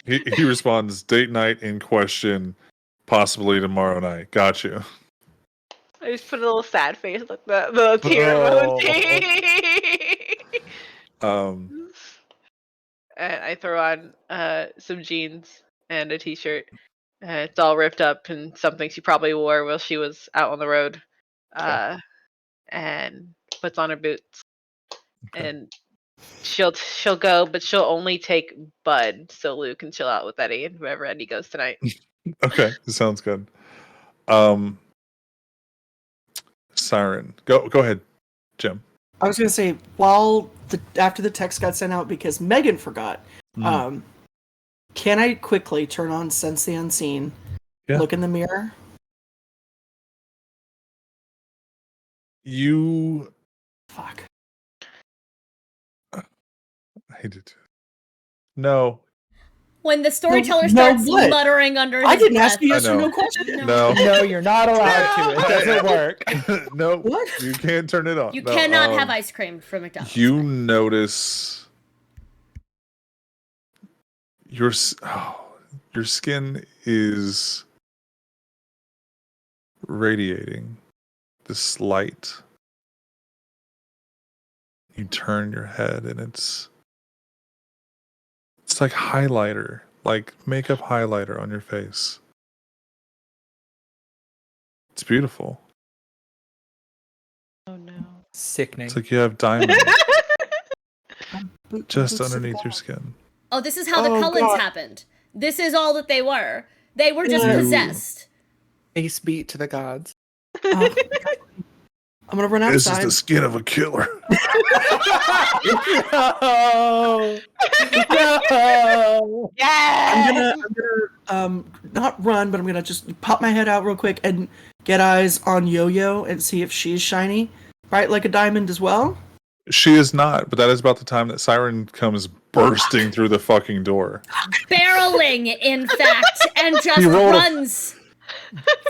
he responds, date night in question, possibly tomorrow night. Got you. I just put a little sad face, like the tear emoji. And I throw on some jeans and a t-shirt. It's all ripped up and something she probably wore while she was out on the road. And puts on her boots. Okay. And she'll go, but she'll only take Bud so Lou can chill out with Eddie and whoever Eddie goes tonight. Okay, sounds good. Siren, go ahead, Jim. I was gonna say after the text got sent out because Megan forgot. Can I quickly turn on Sense the Unseen? Yeah. Look in the mirror. You. Fuck. I hate it. No. When the storyteller starts muttering under his breath. I didn't ask you yes or no question. No, you're not allowed to. It doesn't work. No, what? You can't turn it on. You cannot have ice cream from McDonald's. You notice your skin is radiating this light. You turn your head and it's like highlighter, like makeup highlighter on your face. It's beautiful. Oh no. Sickening. It's like you have diamonds just underneath your skin. Oh, this is how the Cullens happened. This is all that they were. They were just possessed. Face beat to the gods. I'm gonna run outside. This is the skin of a killer. No. Yeah. I'm gonna not run, but I'm gonna just pop my head out real quick and get eyes on Yo-Yo and see if she's shiny. Bright like a diamond as well? She is not, but that is about the time that Siren comes bursting through the fucking door. Barreling, in fact, and just He rolled a- runs.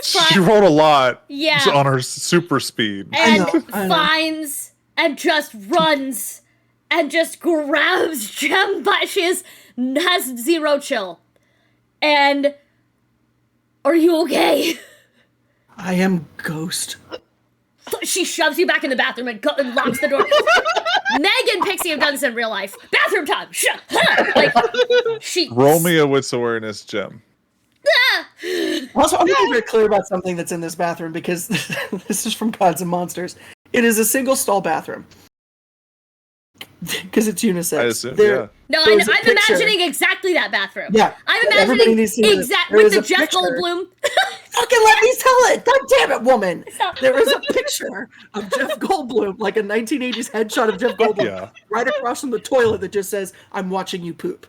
She rolled a lot Yeah. on her super speed. And I know. finds and just runs and just grabs Jem by has zero chill. And are you okay? I am Ghost. She shoves you back in the bathroom and locks the door. Meg and Pixie have done this in real life. Bathroom time. Like she Roll me a wits awareness, Gem. Also, I'm going to be very clear about something that's in this bathroom because this is from Gods and Monsters. It is a single stall bathroom. Because it's unisex. I assume, There- No, there's a I'm picture. imagining exactly that bathroom. Yeah. I'm Everybody imagining needs to know this. exactly There with is the a Jeff picture. Goldblum. Fucking let me tell it! God damn it, woman! Stop. There is a picture of Jeff Goldblum, like a 1980s headshot of Jeff Goldblum, Yeah. right across from the toilet that just says, "I'm watching you poop."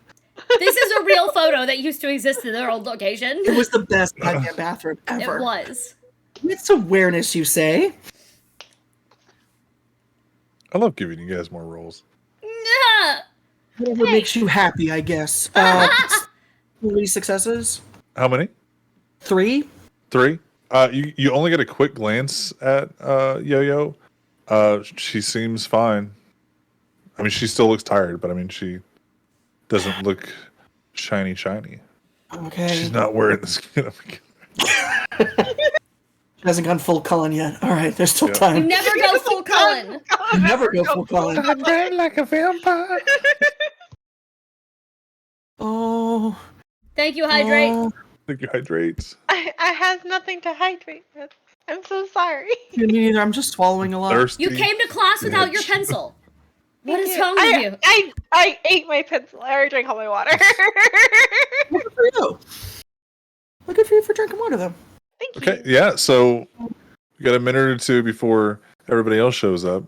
This is a real photo that used to exist in their old location. It was the best goddamn bathroom ever. It was. It's awareness, you say? I love giving you guys more rolls. Nah. Whatever makes you happy, I guess. 3 successes? How many? 3? 3. You only get a quick glance at Yo-Yo. She seems fine. I mean, she still looks tired, but I mean, she doesn't look shiny. Okay. She's not wearing the skin of a She hasn't gone full Cullen yet. All right, there's still You time. never go full Cullen. You never go full Cullen. I'm red like a vampire. Oh. Thank you, Hydrate. Oh, Think you hydrate. I have nothing to hydrate with. I'm so sorry. me neither. I'm just swallowing a lot. Thirsty. You came to class without your bitch. pencil. What Thank is you. wrong with you? I ate my pencil. I already drank all my water. Well, good for you. Well, good for you for drinking water, though. Thank Okay, you. yeah. So we got a minute or two before everybody else shows up.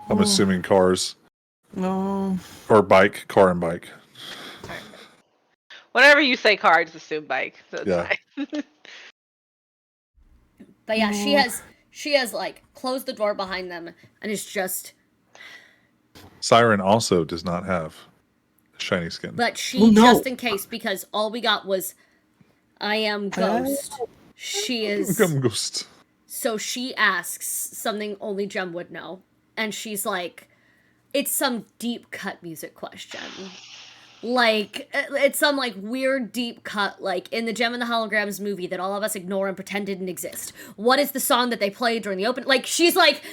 I'm Oh. assuming cars No. or bike, car and bike. Whenever you say car, I just assume bike. So it's Yeah. fine. But yeah, Oh. she has like closed the door behind them and is just. Siren also does not have shiny skin. But she, Well, no. just in case, because all we got was, I am Ghost. She is. Come ghost. So she asks something only Jem would know. And she's like, it's some deep cut music question. Like, it's some, like, weird deep cut, like, in the Gem and the Holograms movie that all of us ignore and pretend didn't exist. What is the song that they played during the open? Like, she's, like,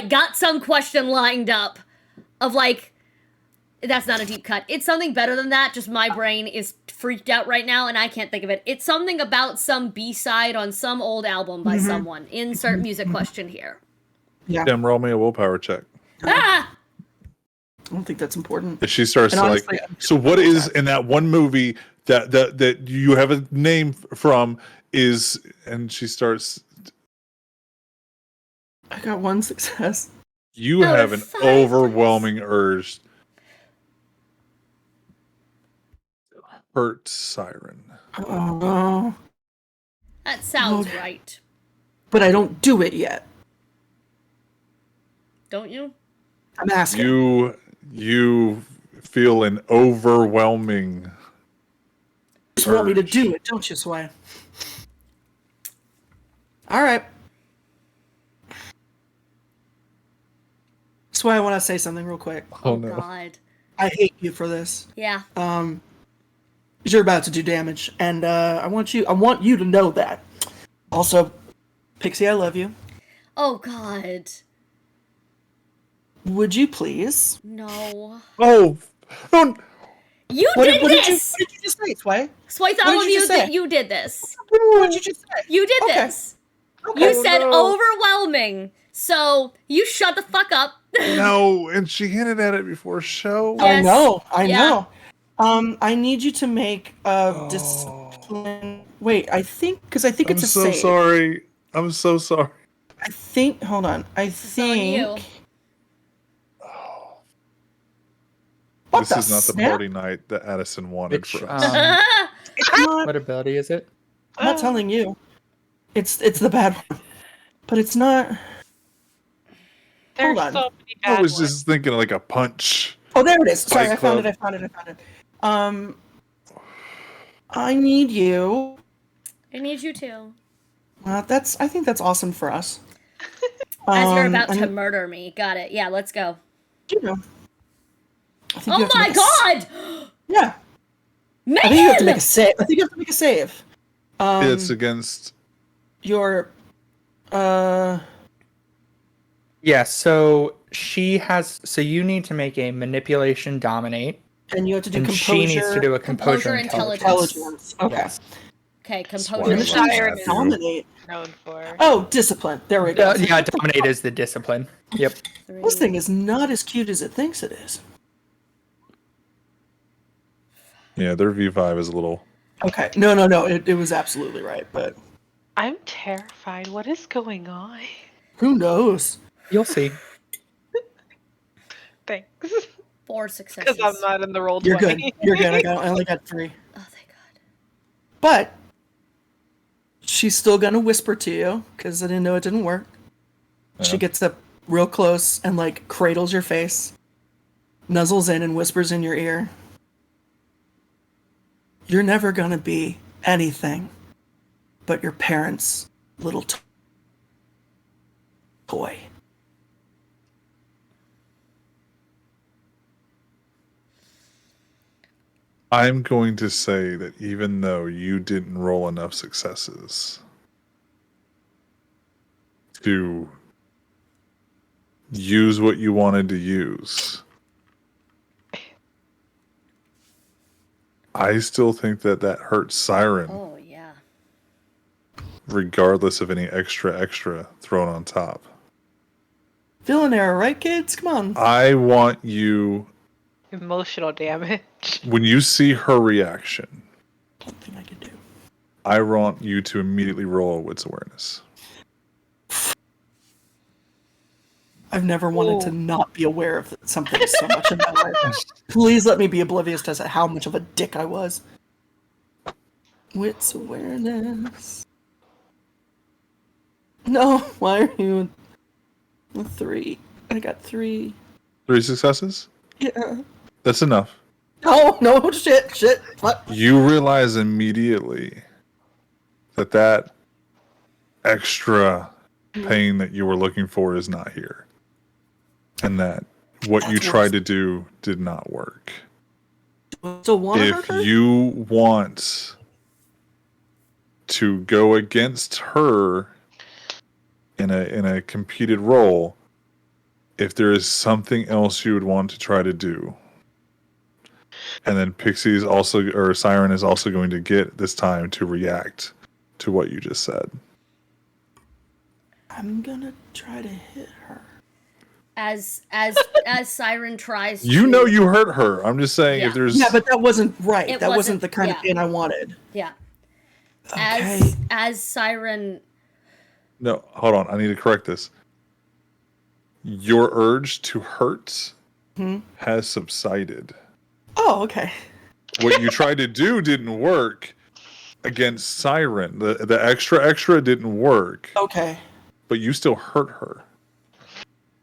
got some question lined up of, like, that's not a deep cut. It's something better than that, just my brain is freaked out right now and I can't think of it. It's something about some B-side on some old album by someone. Insert music question here. Yeah. Dem, roll me a willpower check. Ah! I don't think that's important. If she starts And to honestly, like, so what is in that one movie that you have a name from is, and she starts. I got 1 success. You Oh, have an fuck. overwhelming urge. Hurt Siren. Oh, no. That sounds Okay. right. But I don't do it yet. Don't you? I'm asking. You feel an overwhelming. You just want me to urge. do it, don't you, Sway? All right. Sway, I want to say something real quick. Oh no. God. I hate you for this. Yeah. You're about to do damage, and I want you to know that. Also, Pixie, I love you. Oh God. Would you please? No. Oh, You What did did you this! just say, Sway? Swipe what all did of you you just that say? you did this. What did you just say? You did Okay. this. Okay. You said no. overwhelming. So you shut the fuck up. no, and she hinted at it before show. Yeah. I Yeah. know. I need you to make a discipline. Wait, I think Oh. I'm it's a so save. sorry. I'm so sorry. I think. Hold on. I on think. you. What This the is not the snap? party night that Addison wanted Which, for us. It's not, what ability is it? I'm not telling you. It's the bad one, but it's not. There's on. so many I bad was ones. just thinking like a punch. Oh, there it is. Sorry, Fight I found it. Club. I found it. I need you. I need you to. I think that's awesome for us. As you're about to and, murder me. Got it. Yeah, let's go. you know, I think you Oh have to my make a god! yeah. Man! I think you have to make a save. I think you have to make a save. It's against. Your Yeah, so you need to make a manipulation dominate, and you have to do and composure. she needs to do a composure, Composure intelligence. intelligence. Okay. Yes. Okay, Swire composure. left Siren Matthew. Dominate. Known for. Oh, discipline. There we go. Yeah, dominate is the discipline. Yep. This thing is not as cute as it thinks it is. Yeah, their V5 is a little. Okay. No. It was absolutely right, but I'm terrified. What is going on? who knows? You'll see. Thanks. 4 successes. Because I'm not in the roll You're 20. good. You're good. I only got 3. Oh, thank God. But she's still gonna whisper to you because I didn't know it didn't work. She Yeah. gets up real close and like cradles your face, nuzzles in and whispers in your ear. You're never gonna be anything but your parents' little toy. I'm going to say that even though you didn't roll enough successes to use what you wanted to use, I still think that hurts Siren, Oh, yeah. regardless of any extra thrown on top. Villain error, right, kids? Come on. I want you, Emotional damage. when you see her reaction, Nothing I can do. I want you to immediately roll a wits awareness. I've never wanted to not be aware of something so much in my life. Please let me be oblivious to how much of a dick I was. Wits awareness. No, why are you with 3? I got 3. 3 successes? Yeah. That's enough. No, shit. What? You realize immediately that extra pain that you were looking for is not here. And that what you That's tried to do did not work. So want to hurt If her? you want to go against her in a competed role, if there is something else you would want to try to do, and then Pixie is also, or Siren is also going to get this time to react to what you just said. I'm gonna try to hit her. As Siren tries to... You know you hurt her. I'm just saying Yeah. if there's... Yeah, but that wasn't right. It That wasn't wasn't- the kind of yeah. pain I wanted. Yeah. Okay. As Siren... No, hold on. I need to correct this. Your urge to hurt has subsided. Oh, okay. What you tried to do didn't work against Siren. The extra didn't work, Okay. but you still hurt her.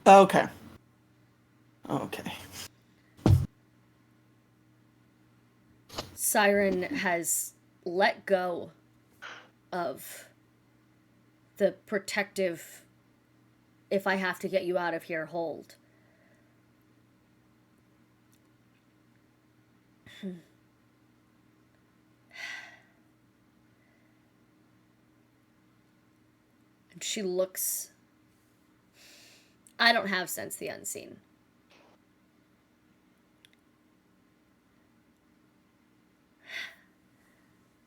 Okay. Siren has let go of the protective, if I have to get you out of here, hold. And she looks... I don't have sense the unseen.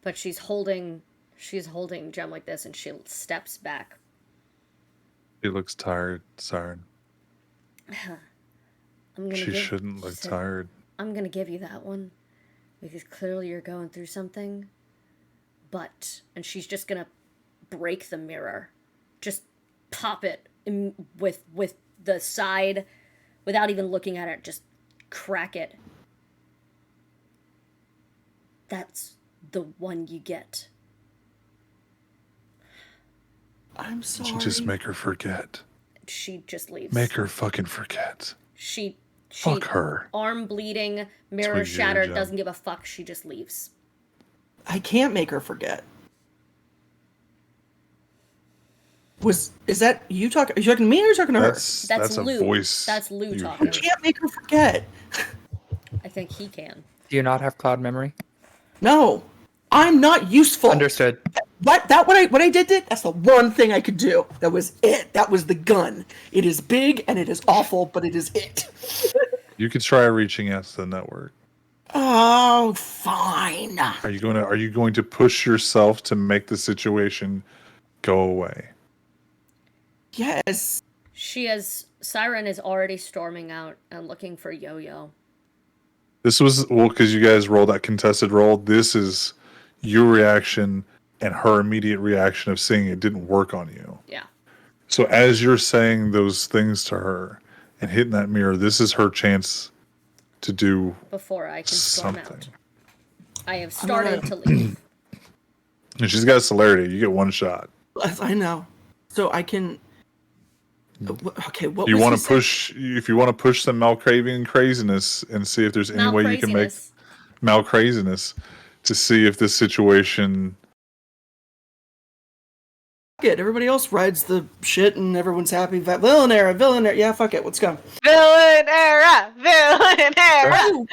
But she's holding Jem like this, and she steps back. She looks tired, Siren. She shouldn't look tired. I'm gonna give you that one, because clearly you're going through something. But, and she's just gonna break the mirror, just pop it with the side, without even looking at it, just crack it. That's the one you get. I'm sorry. Just make her forget. she just leaves. Make her fucking forget. She Fuck her. Arm bleeding, mirror what you do, shattered, Jem. doesn't give a fuck. She just leaves. I can't make her forget. Is that you talking? Are you talking to me or are you talking to her? That's a Lou. voice. That's Lou you talking. I can't make her forget. I think he can. Do you not have cloud memory? No, I'm not useful. Understood. What I did? That's the one thing I could do. That was it. That was the gun. It is big and it is awful, but it is it. You could try reaching out to the network. Oh, fine. Are you going to push yourself to make the situation go away? Yes. Siren is already storming out and looking for Yo-Yo. This was because you guys rolled that contested roll. This is your reaction and her immediate reaction of seeing it didn't work on you. Yeah. So as you're saying those things to her and hitting that mirror, this is her chance to do Before I can storm something. out. I have started to leave. And she's got celerity. You get one shot. I know. So I can. Okay. What You was want he to saying? push? If you want to push some malcraving craziness and see if there's any way you can make Malcraziness. malcraziness to see if this situation. Fuck it. Everybody else rides the shit and everyone's happy. Villain era. Yeah, fuck it. Let's go. Villain era. Oh,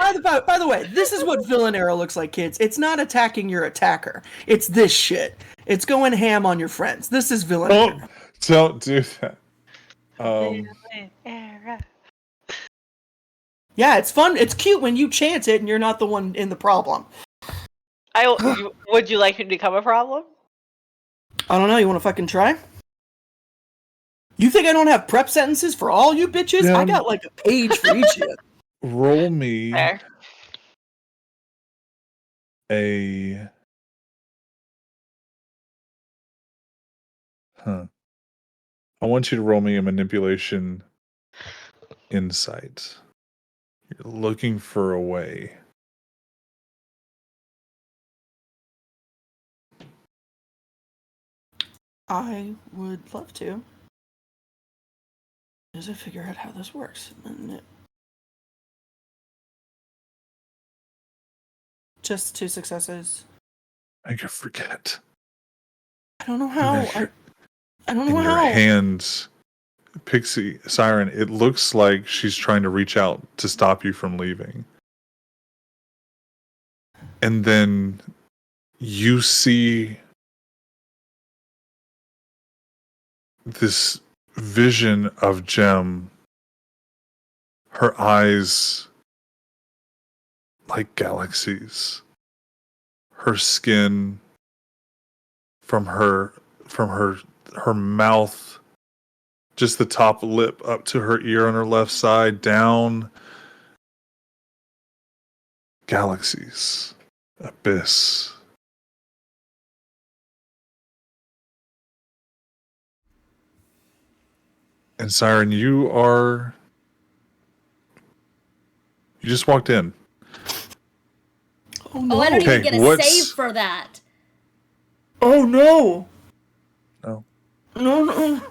by the way, this is what villain era looks like, kids. It's not attacking your attacker. It's this shit. It's going ham on your friends. This is villain era. Don't do that. Villain era. Yeah, it's fun. It's cute when you chant it and you're not the one in the problem. Would you like me to become a problem? I don't know. You want to fucking try? You think I don't have prep sentences for all you bitches? Yeah. I got like a page for each of you. Roll me Fair. a. I want you to roll me a manipulation insight. You're looking for a way. I would love to. As I figure out how this works. Just 2 successes. I can forget. I don't know how. I don't know In your how. hands, Pixie Siren, it looks like she's trying to reach out to stop you from leaving. And then you see this vision of Jem, her eyes like galaxies, her skin from her mouth, just the top lip up to her ear on her left side, down galaxies, abyss. And Siren, you just walked in. Oh no. Oh, I don't even Okay, get a what's- save for that. Oh no. No. No.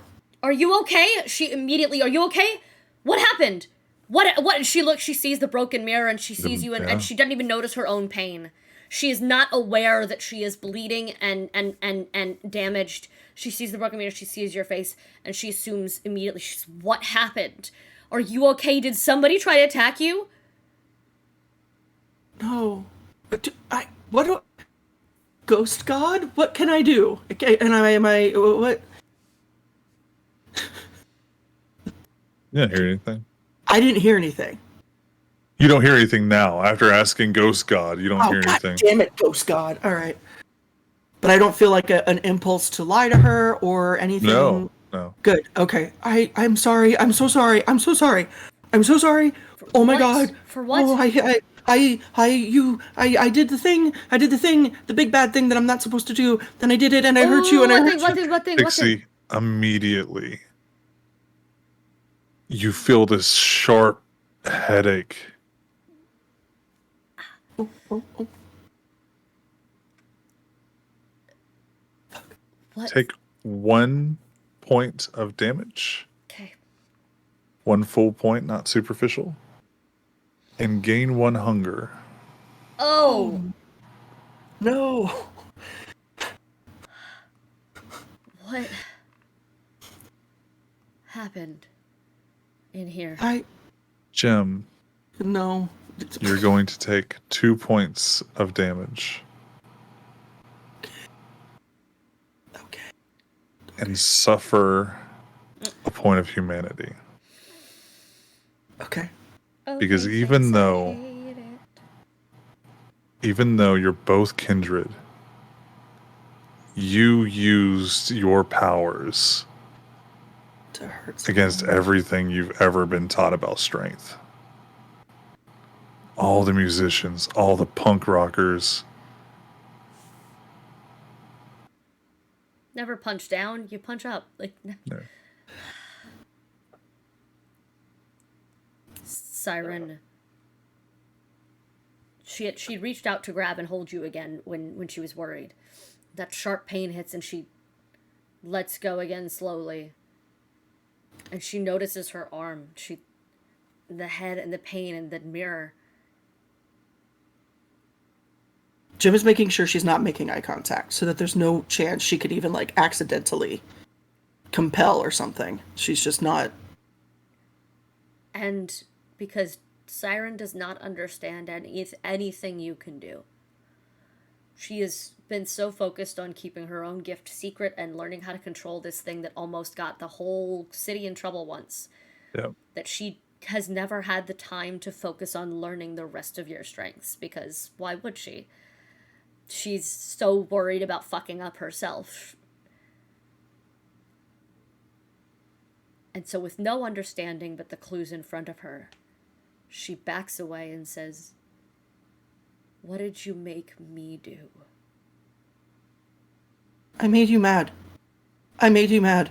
Are you okay? Are you okay? What happened? What she sees the broken mirror and she sees you Yeah. and she doesn't even notice her own pain. She is not aware that she is bleeding and damaged. She sees the broken mirror, she sees your face, and she assumes immediately, what happened? Are you okay? Did somebody try to attack you? No. What do Ghost God? What can I do? Okay, and what? You didn't hear anything. I didn't hear anything. You don't hear anything now. After asking Ghost God, you don't Oh, hear God anything. damn it, Ghost God. All right. But I don't feel like an impulse to lie to her or anything. No. Good. Okay. I'm sorry. I'm so sorry. I'm so sorry. I'm so sorry. Oh my what? God. For what? Oh, I did the thing. I did the thing. The big bad thing that I'm not supposed to do. Then I did it and I hurt you and I hurt you. What thing? Pixie, immediately, you feel this sharp headache. Oh. What? Take 1 point of damage. Okay. 1 full point, not superficial, and gain 1 hunger. Oh, No. what happened in here? Jim, No. you're going to take 2 points of damage Okay. and suffer a point of humanity. Okay. Because Okay, even thanks, I though- hate it. Even though you're both kindred, you used your powers To hurt against someone. everything you've ever been taught about strength. All the musicians, all the punk rockers. Never punch down, you punch up. Like, No. Siren. She reached out to grab and hold you again when she was worried. That sharp pain hits and she lets go again slowly. And she notices her arm. The head and the pain and the mirror. Jim is making sure she's not making eye contact so that there's no chance she could even like accidentally compel or something. She's just not. And because Siren does not understand anything you can do. She has been so focused on keeping her own gift secret and learning how to control this thing that almost got the whole city in trouble once. Yep. That she has never had the time to focus on learning the rest of your strengths, because why would she? She's so worried about fucking up herself. And so with no understanding but the clues in front of her, she backs away and says, "What did you make me do?" I made you mad. I made you mad.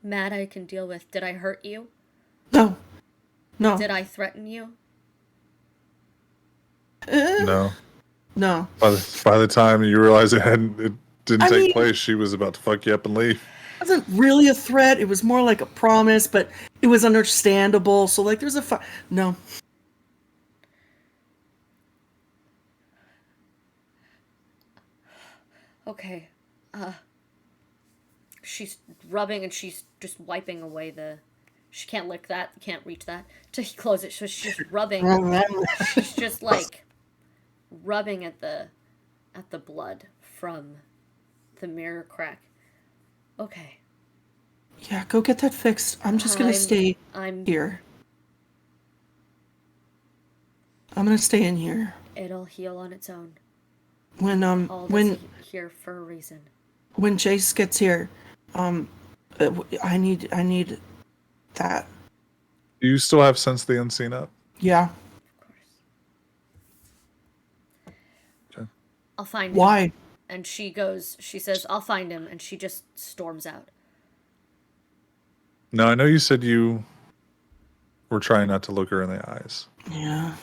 Mad I can deal with. Did I hurt you? No. No. Did I threaten you? No. No. By the time you realize it didn't I take mean- place, she was about to fuck you up and leave. It wasn't really a threat. It was more like a promise, but it was understandable. So like, there's a no. Okay. She's rubbing and she's just wiping away the... She can't lick that, can't reach that to close it. So she's rubbing. She's just like rubbing at the blood from the mirror crack. Okay. Yeah, go get that fixed. I'm just gonna stay I'm here. I'm gonna stay in here. It'll heal on its own. When All this here for a reason. when Jace gets here, I need that. Do you still have Sense the Unseen up? Yeah. Of course. Okay. I'll find him. Why? And she says, "I'll find him," and she just storms out. No, I know you said you were trying not to look her in the eyes. Yeah.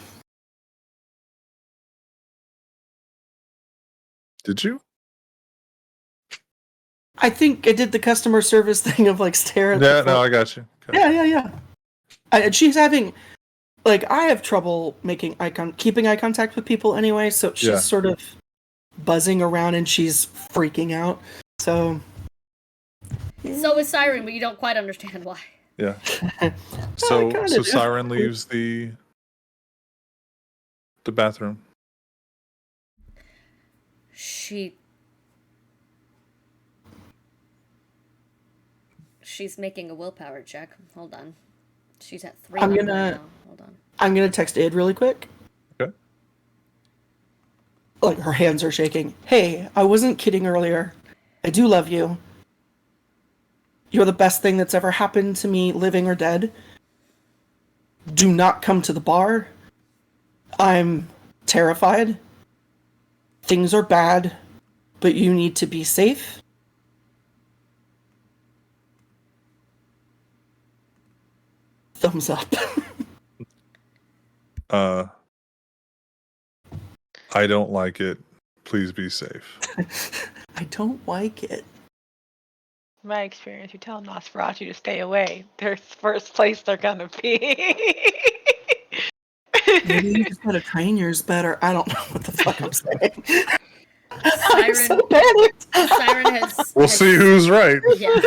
Did you? I think I did the customer service thing of like stare at Yeah, the phone. no, I got you. Okay. Yeah. And she's having, like, I have trouble making keeping eye contact with people anyway, so she's Yeah. sort of buzzing around and she's freaking out. So. So is Siren, but you don't quite understand why. Yeah. I So kinda so do. Siren leaves the bathroom. She's making a willpower check. Hold on. She's at 3 I'm on gonna- now. Hold on. I'm gonna text Id really quick. Okay. Like, her hands are shaking. Hey, I wasn't kidding earlier. I do love you. You're the best thing that's ever happened to me, living or dead. Do not come to the bar. I'm terrified. Things are bad, but you need to be safe. Thumbs up. I don't like it. Please be safe. I don't like it. my experience, you tell Nosferatu to stay away. Their first place they're gonna be. Maybe you just gotta train yours better. I don't know what the fuck I'm saying. I'm Siren, so panicked. Siren has. We'll has- see who's right. Yeah.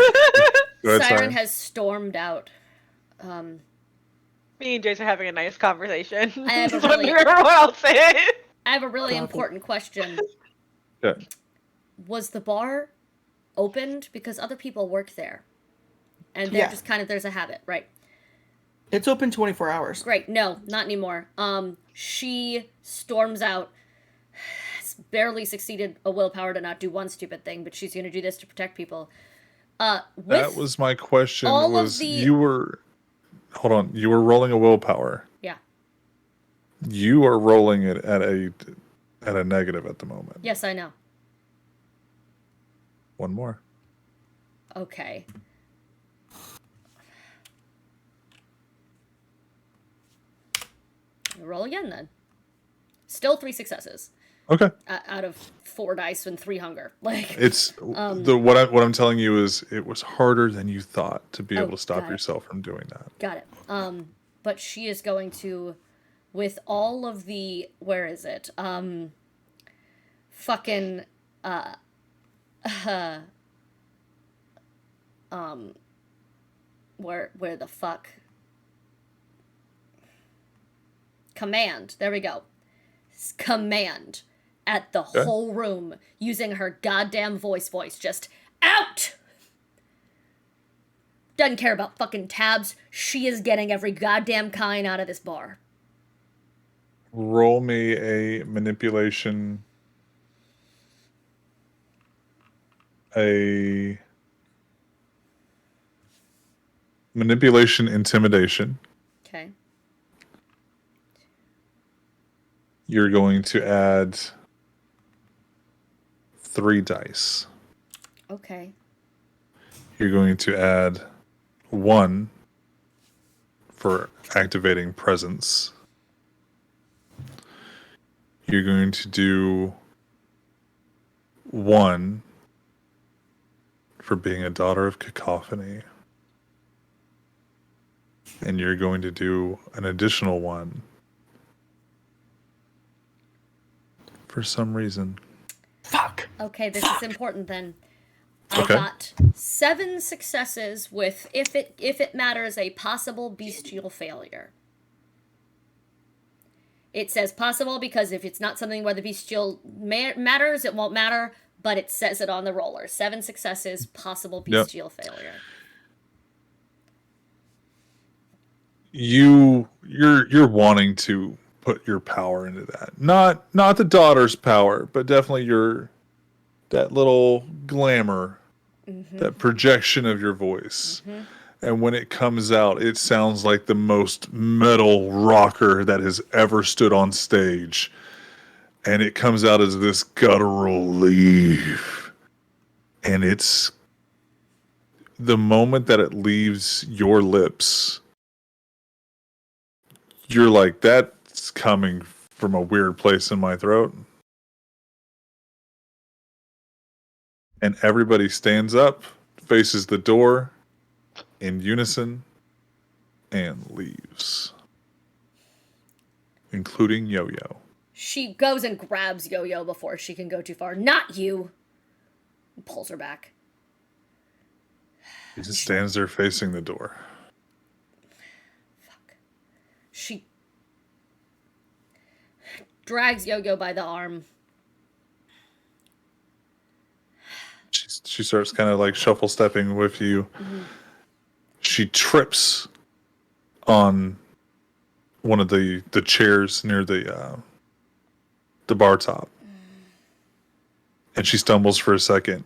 Go ahead, Siren has stormed out. Me and Jace are having a nice conversation. I have a Just wondering really- what I'll say. I have a really Copy. important question. Yeah. Was the bar opened? Because other people work there. And they're Yeah. just kind of, there's a habit, right? It's open 24 hours. Great. No, not anymore. She storms out. Has barely succeeded a willpower to not do one stupid thing, but she's going to do this to protect people. That was my question. all of Was the- you were hold on? You were rolling a willpower. Yeah. You are rolling it at a negative at the moment. Yes, I know. One more. Okay. Roll again then. Still 3 successes Okay. out of 4 dice and 3 hunger. Like It's what I'm telling you is it was harder than you thought to be Oh, able to stop got it. yourself from doing that. got it. But she is going to, with all of the, where is it? Fucking where the fuck? Command. There we go. Command at the Okay. whole room using her goddamn voice. Just out. Doesn't care about fucking tabs. She is getting every goddamn kind out of this bar. Roll me a manipulation. A manipulation intimidation. Okay. You're going to add 3 dice. Okay. You're going to add 1 for activating presence. You're going to do 1 for being a daughter of cacophony. And you're going to do an additional 1 for some reason. Fuck. Okay, this is important then. I Okay. got 7 successes with, if it matters, a possible bestial failure. It says possible because if it's not something where the bestial matters, it won't matter, but it says it on the roller. 7 successes, possible bestial failure. You're wanting to put your power into that. Not the daughter's power, but definitely that little glamour, that projection of your voice. And when it comes out, it sounds like the most metal rocker that has ever stood on stage. And it comes out as this guttural leave. And it's the moment that it leaves your lips, you're like, that's coming from a weird place in my throat. And everybody stands up, faces the door in unison, and leaves. Including Yo-Yo. She goes and grabs Yo-Yo before she can go too far. Not you! And pulls her back. He just stands there facing the door. She drags Yo-Yo by the arm. She starts kind of like shuffle stepping with you. She trips on one of the chairs near the bar top, and she stumbles for a second,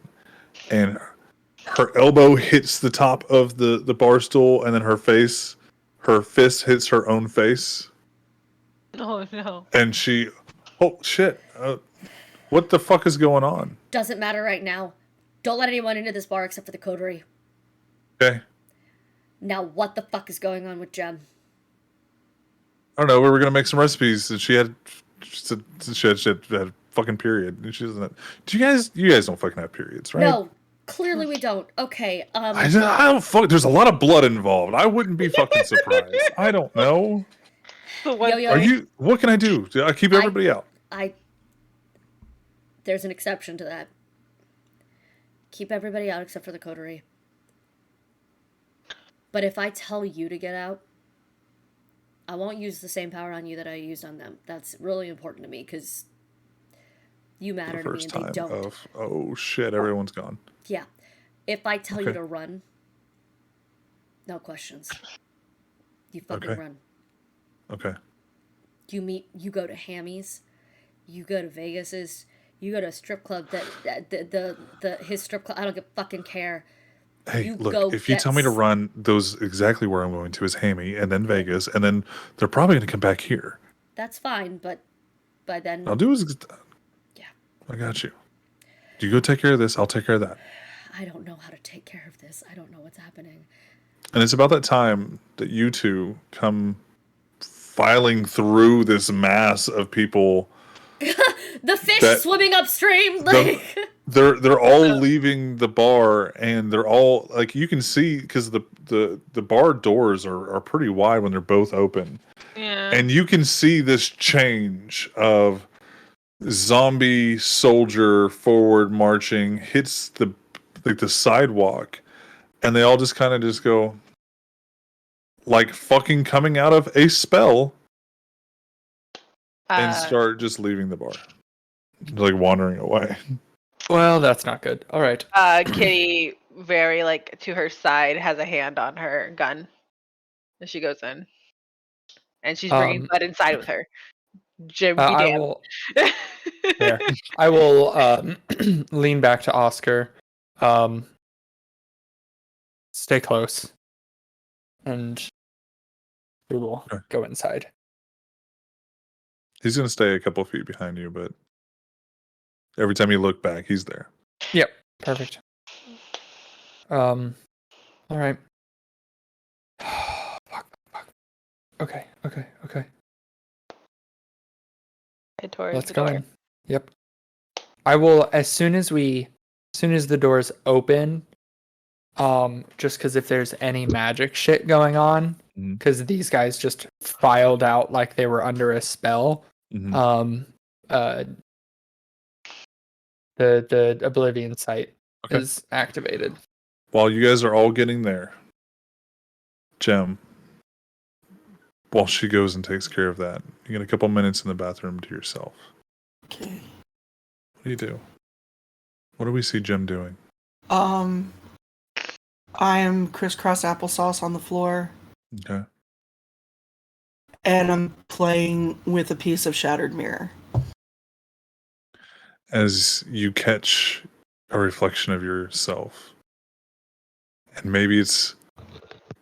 and her elbow hits the top of the bar stool, and then her fist hits her own face, Oh no. and she, oh shit, what the fuck is going on? Doesn't matter right now. Don't let anyone into this bar except for the coterie. Okay. Now what the fuck is going on with Jem? I don't know. We were gonna make some recipes, and she had a fucking period, and she doesn't. Do you guys don't fucking have periods, right? No, Clearly we don't. Okay. I don't fuck. There's a lot of blood involved. I wouldn't be fucking surprised. I don't know. The one Yo-yo. Are you? What can I do? Do I keep everybody out? There's an exception to that. Keep everybody out except for the coterie. But if I tell you to get out, I won't use the same power on you that I used on them. That's really important to me because you matter to me and they don't. Oh shit! Everyone's gone. Yeah. If I tell you to run, no questions. You fucking run. Okay. You go to Hammy's, you go to Vegas's, you go to a strip club that his strip club. I don't fucking care. Hey, look, if you tell me to run, those exactly where I'm going to is Hammy and then Vegas, and then they're probably going to come back here. That's fine, but by then... I'll do is... Yeah. I got you. You go take care of this, I'll take care of that. I don't know how to take care of this. I don't know what's happening. And it's about that time that you two come filing through this mass of people. The fish swimming upstream, like... They're all leaving the bar, and they're all like, you can see because the bar doors are pretty wide when they're both open, and you can see this change of zombie soldier forward marching hits the sidewalk, and they all just kind of just go like fucking coming out of a spell and start just leaving the bar, like wandering away. Well, that's not good. All right. Kitty, very like to her side, has a hand on her gun as she goes in, and she's bringing Bud inside with her. Jim, be damned. I will lean back to Oscar. Stay close, and we will go inside. He's going to stay a couple feet behind you, but every time you look back, he's there. Yep. Perfect. All right. Fuck. Okay. Let's go in. Yep. I will, as soon as the doors open, just because if there's any magic shit going on, because these guys just filed out like they were under a spell. The Oblivion site is activated. While you guys are all getting there, Jem, while she goes and takes care of that, you get a couple minutes in the bathroom to yourself. Okay. What do you do? What do we see Jem doing? I am crisscross applesauce on the floor. Okay. And I'm playing with a piece of shattered mirror. As you catch a reflection of yourself, and maybe it's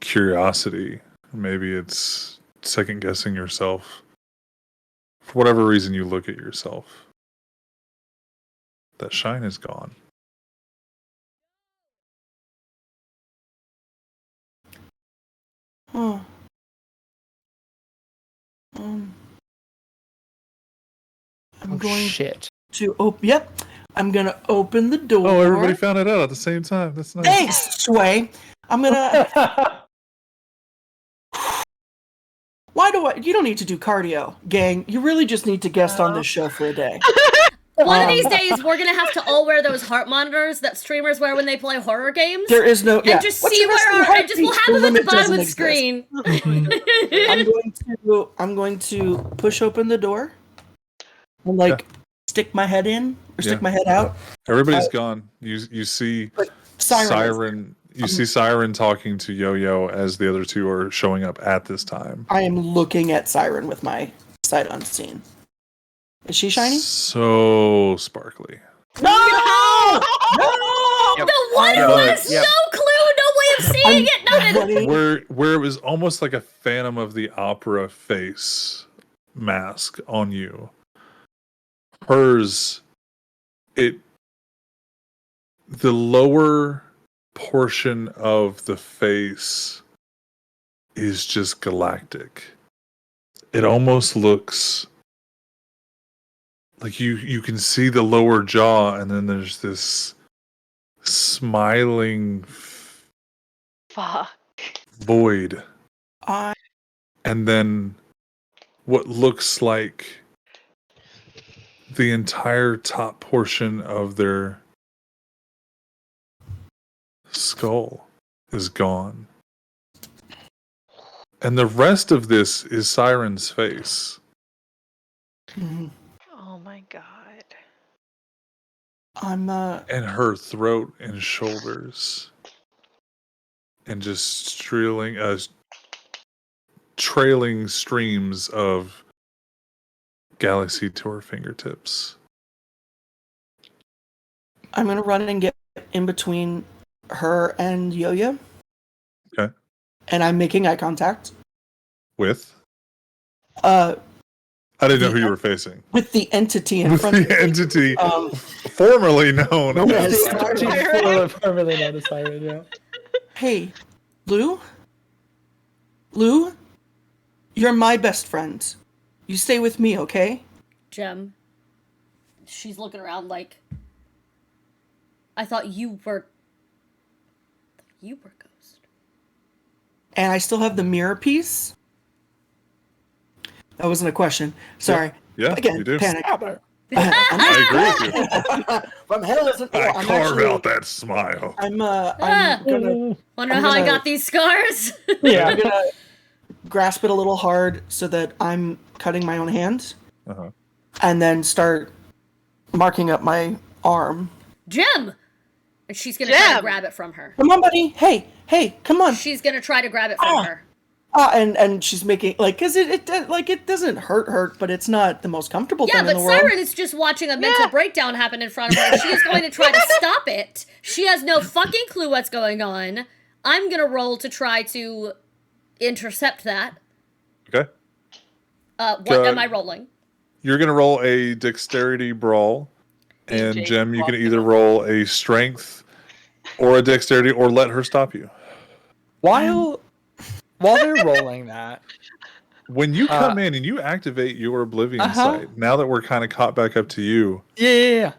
curiosity, maybe it's second guessing yourself. For whatever reason, you look at yourself. That shine is gone. Oh. I'm going shit. To open. Yep. I'm gonna open the door. Oh, everybody found it out at the same time. That's nice. Thanks, Sway. I'm gonna. Why do I? You don't need to do cardio, gang. You really just need to guest on this show for a day. One of these days, we're gonna have to all wear those heart monitors that streamers wear when they play horror games. There is no. And just see where our. And just we'll have them at the bottom of the screen. I'm going to push open the door and stick my head in or stick my head out. Everybody's gone. You see Siren. You see Siren talking to Yo-Yo as the other two are showing up at this time. I am looking at Siren with my sight unseen. Is she shiny? So sparkly. No! The one who has no clue, no way of seeing it, nothing. Where it was almost like a Phantom of the Opera face mask on you. Hers, the lower portion of the face is just galactic. It almost looks like you can see the lower jaw, and then there's this smiling Fuck. void, I and then what looks like the entire top portion of their skull is gone. And the rest of this is Siren's face. Mhm. Oh my god. I'm And her throat and shoulders. And just trailing streams of galaxy to her fingertips. I'm gonna run and get in between her and Yo-Yo. Okay. And I'm making eye contact. With? Uh, I didn't know who you were facing. with the entity in With front of the me. entity Um, formerly known Yes. as Siren. Formerly known as Siren, yeah. Hey, Lou? Lou? You're my best friend. You stay with me, okay? Jem. She's looking around like, I thought you were Ghost. And I still have the mirror piece. That wasn't a question. Sorry. Yeah, Again, you do. panic. I agree with you. From hell isn't. I I'm carve actually- out that smile. I'm gonna Wanna know I'm how I gonna- got these scars? Yeah. I'm gonna grasp it a little hard so that I'm cutting my own hand, Uh-huh. and then start marking up my arm. Jem! And she's gonna try to Jem! grab it from her. Come on, buddy. Hey, come on. She's gonna try to grab it from her. And she's making cause it doesn't hurt, but it's not the most comfortable Yeah, thing but in the world. Siren is just watching a mental breakdown happen in front of her. She is going to try to stop it. She has no fucking clue what's going on. I'm gonna roll to try to intercept that. Okay. What am I rolling? You're going to roll a dexterity brawl. And DJ Jem, you can walking either on. roll a strength or a dexterity or let her stop you. While they're rolling that, When you come in and you activate your Oblivion Uh-huh. sight, now that we're kind of caught back up to you, yeah.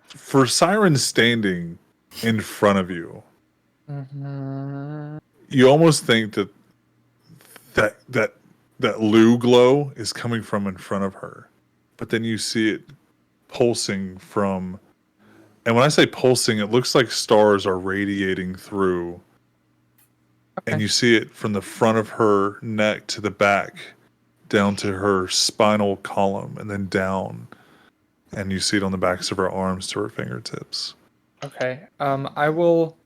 for Siren standing in front of you, you almost think that Lou glow is coming from in front of her, but then you see it pulsing from, and when I say pulsing, it looks like stars are radiating through, and you see it from the front of her neck to the back, down to her spinal column, and then down, and you see it on the backs of her arms to her fingertips. Okay. I will.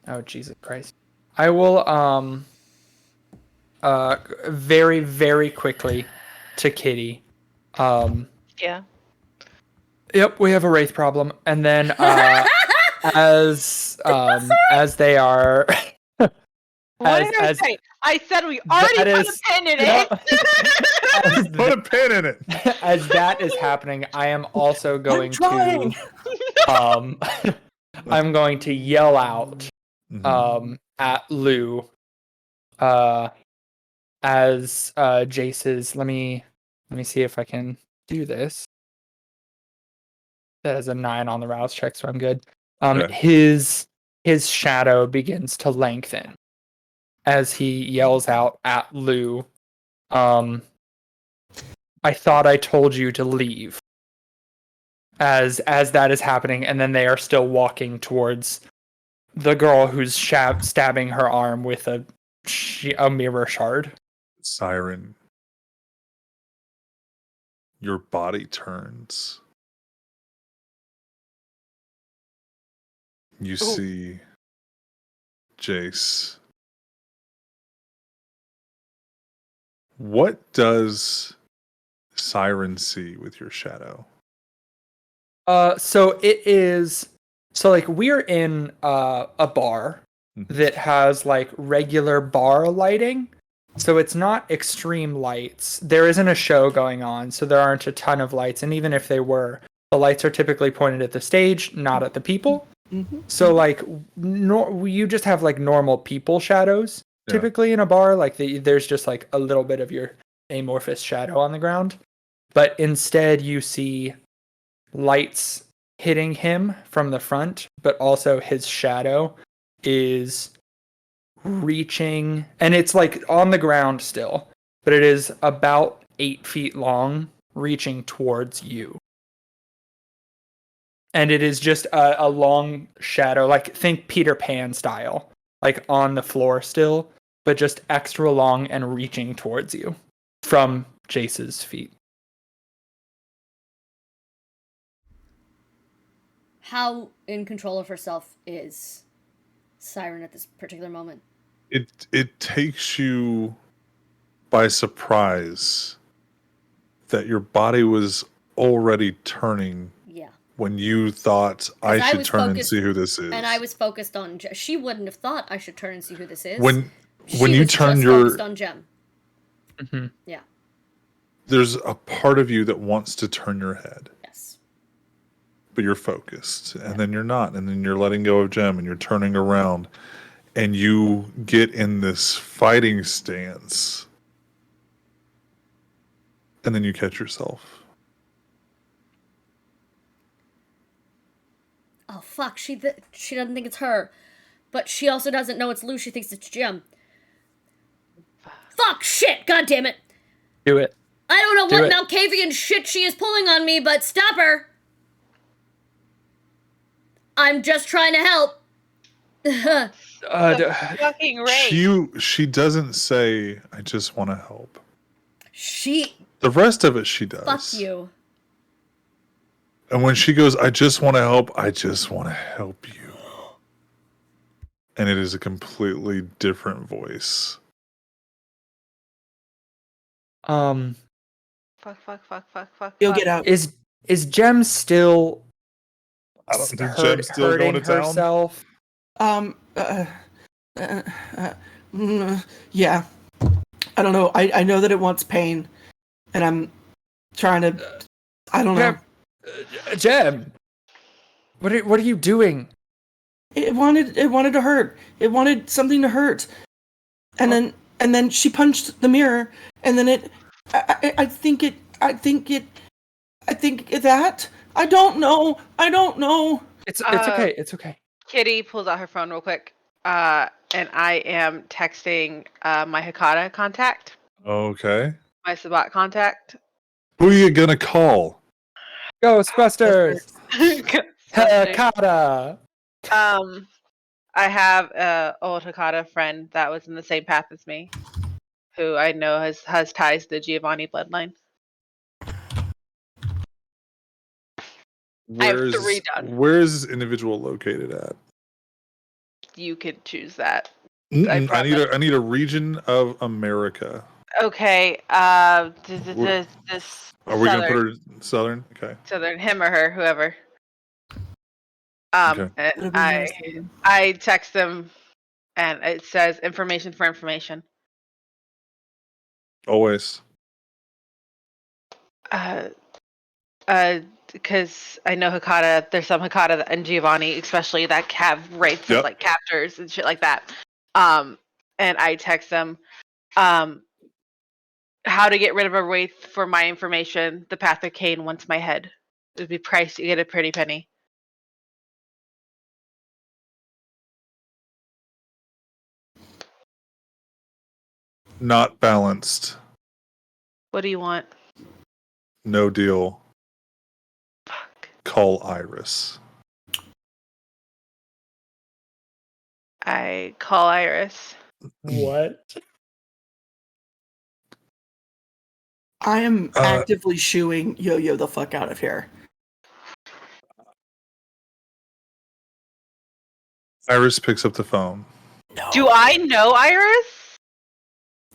Oh Jesus Christ! I will. Very very quickly to Kitty. Yeah. Yep, we have a wraith problem, and then as they are. What did I say? I said we already that put is- a pin in it. as, Put a pin in it. as that is happening, I am also going trying. to I'm going to yell out at Lou as Jace's let me see if I can do this. That is a 9 on the rouse check, so I'm good. Okay. His shadow begins to lengthen as he yells out at Lou. I thought I told you to leave. As that is happening, and then they are still walking towards the girl who's stabbing her arm with a mirror shard. Siren, your body turns. You see Jace. What does Siren see with your shadow? So it is. So like we're in a bar that has like regular bar lighting. So it's not extreme lights. There isn't a show going on, so there aren't a ton of lights. And even if they were, the lights are typically pointed at the stage, not at the people. So like, you just have like normal people shadows typically in a bar. Like there's just like a little bit of your amorphous shadow on the ground, but instead you see lights hitting him from the front, but also his shadow is reaching, and it's like on the ground still, but it is about 8 feet long, reaching towards you. And it is just a long shadow, like think Peter Pan style, like on the floor still, but just extra long and reaching towards you from Jace's feet. How in control of herself is Siren at this particular moment? It takes you by surprise that your body was already turning Yeah. when you thought I should was turn and focused- see who this is. And I was focused on Jem. She wouldn't have thought I should turn and see who this is. when she you was turn just your focused on Jem. Mm-hmm. Yeah. there's a part of you that wants to turn your head, Yes. but you're focused, and then you're not, and then you're letting go of Jem and you're turning around, and you get in this fighting stance, and then you catch yourself. Oh fuck! She doesn't think it's her, but she also doesn't know it's Lou. She thinks it's Jem. Fuck! Shit! God damn it! Do it. I don't know Do what it. Malkavian shit she is pulling on me, but stop her! I'm just trying to help. Fucking right. She doesn't say, "I just want to help." She. The rest of it she does. Fuck you. And when she goes, "I just want to help," I just want to help you. And it is a completely different voice. Fuck. You'll get out. Is Jem still I don't think Jem's still hurting going to town. herself? Yeah. I don't know. I know that it wants pain, and I'm trying to. I don't know. Jem, what are you doing? It wanted to hurt. It wanted something to hurt, and then she punched the mirror, and then I think that I don't know. It's okay. It's okay. Kitty pulls out her phone real quick, and I am texting my Hikata contact, Okay. my Sabat contact. Who are you going to call? Ghostbusters. Ghostbusters. Hakata. I have a old Hikata friend that was in the same path as me, who I know has ties to the Giovanni bloodline. I have 3 done. Where's this individual located at? You could choose that. I need a region of America. Okay. This. Are we going to southern- put her southern? Okay. Southern, him or her, whoever. Okay. And I text them, and it says information for information. Always. Because I know Hikata, there's some Hikata and Giovanni, especially that have rates of like captors and shit like that. And I text them, how to get rid of a wraith for my information. The Path of Cain wants my head. It would be priced. You get a pretty penny. Not balanced. What do you want? No deal. Fuck. Call Iris. I call Iris. What? I am actively shooing Yo-Yo the fuck out of here. Iris picks up the phone. No. Do I know Iris?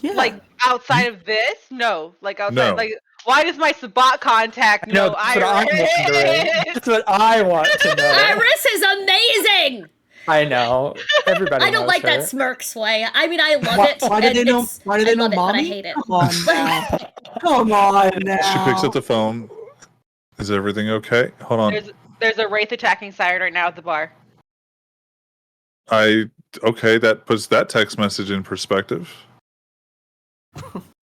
Yeah. Like outside of this? No. Like outside. No. Like why does my Sabat contact know that's what I'm Iris? wondering. That's what I want to know. Iris is amazing! I know. Everybody I don't knows like her. that smirk sway. I mean, I love it. Why do they know? Why do they know, love it, mommy? but I hate it. Come on now. Come on now. She picks up the phone. Is everything okay? Hold on. There's a wraith attacking Siren right now at the bar. Okay, that puts that text message in perspective.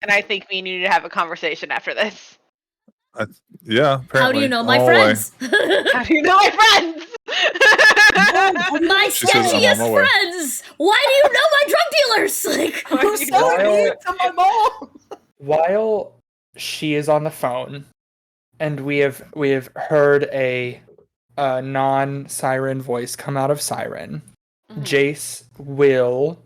And I think we need to have a conversation after this. Yeah, apparently. How do you know my All the way. friends? How do you know my friends? My She says, "I'm on sketchiest my way." friends. Why do you know my drug dealers? Like, You're selling me to my mom. While she is on the phone, and we have heard a non-siren voice come out of Siren, Jace will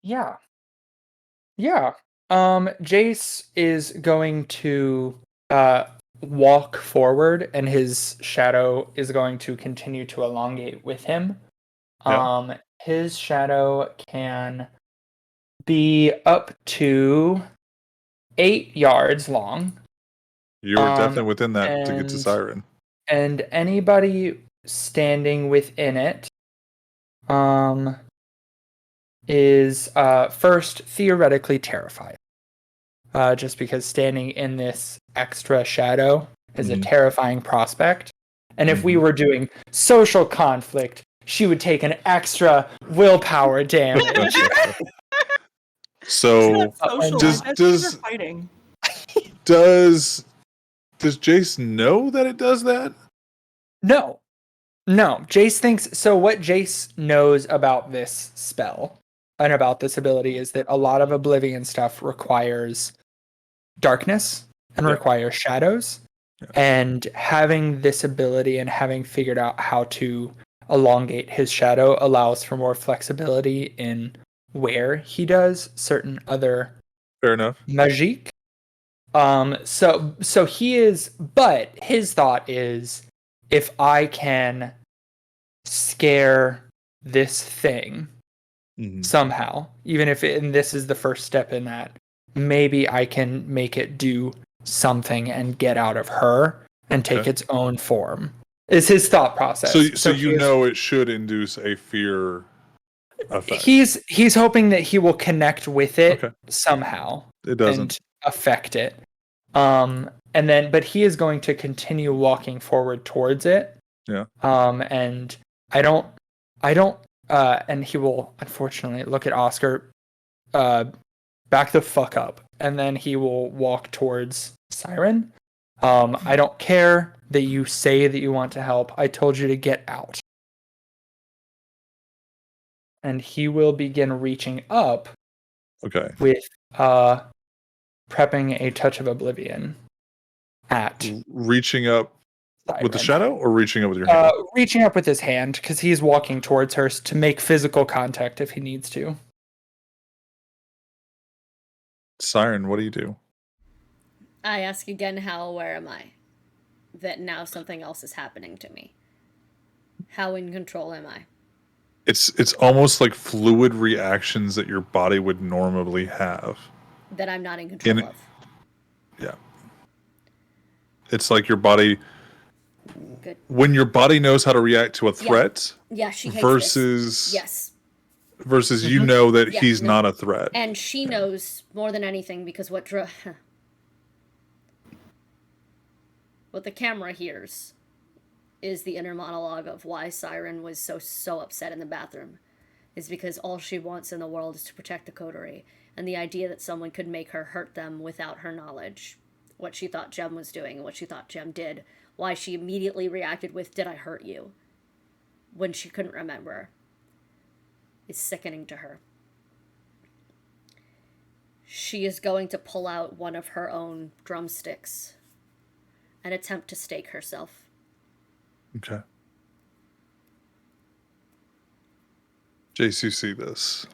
yeah. Yeah. Jace is going to walk forward, and his shadow is going to continue to elongate with him. Yeah. His shadow can be up to 8 yards long. You are definitely within that to get to and Siren. and anybody standing within it is first theoretically terrified. Just because standing in this extra shadow is a terrifying prospect. And if we were doing social conflict, she would take an extra willpower damage. So Social. does My besties are fighting. does Jace know that it does that? No. Jace thinks so. What Jace knows about this spell and about this ability is that a lot of Oblivion stuff requires darkness and requires shadows. And having this ability and having figured out how to elongate his shadow allows for more flexibility in where he does certain other Fair enough. magique. So he is, but his thought is, if I can scare this thing somehow, even if and this is the first step in that, maybe I can make it do something and get out of her and take its own form. Is his thought process. So you know it should induce a fear effect. He's hoping that he will connect with it somehow. It doesn't. And affect it. But he is going to continue walking forward towards it. Yeah. And I don't and he will unfortunately look at Oscar, back the fuck up, and then he will walk towards Siren. I don't care that you say that you want to help. I told you to get out. And he will begin reaching up. Okay. With prepping a touch of oblivion at reaching up Siren. With the shadow, or reaching up with your hand? Reaching up with his hand, because he's walking towards her to make physical contact if he needs to. Siren, what do you do? I ask again, how aware am I that now something else is happening to me? How in control am I? It's almost like fluid reactions that your body would normally have. That I'm not in control of. Yeah. It's like your body... Good. When your body knows how to react to a threat... Yeah, she hates versus... this. Yes. Versus you know that he's not a threat. And she knows more than anything, because what the camera hears is the inner monologue of why Siren was so upset in the bathroom. Is because all she wants in the world is to protect the coterie, and the idea that someone could make her hurt them without her knowledge, what she thought Jem was doing and what she thought Jem did, why she immediately reacted with, "Did I hurt you?" when she couldn't remember, is sickening to her. She is going to pull out one of her own drumsticks and attempt to stake herself. Okay. Jace, you see this.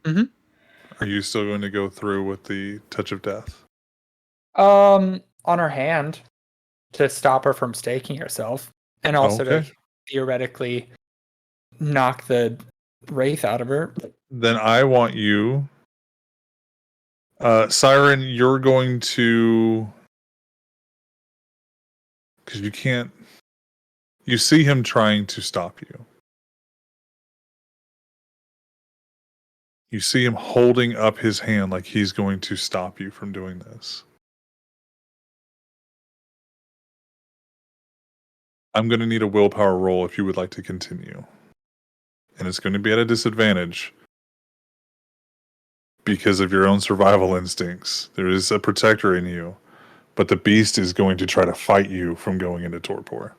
Are you still going to go through with the touch of death? On her hand to stop her from staking herself, and also to theoretically knock the wraith out of her. Then I want you, Siren, you're going to, because you can't, you see him trying to stop you. You see him holding up his hand like he's going to stop you from doing this. I'm going to need a willpower roll if you would like to continue. and it's going to be at a disadvantage because of your own survival instincts. There is a protector in you, but the beast is going to try to fight you from going into torpor.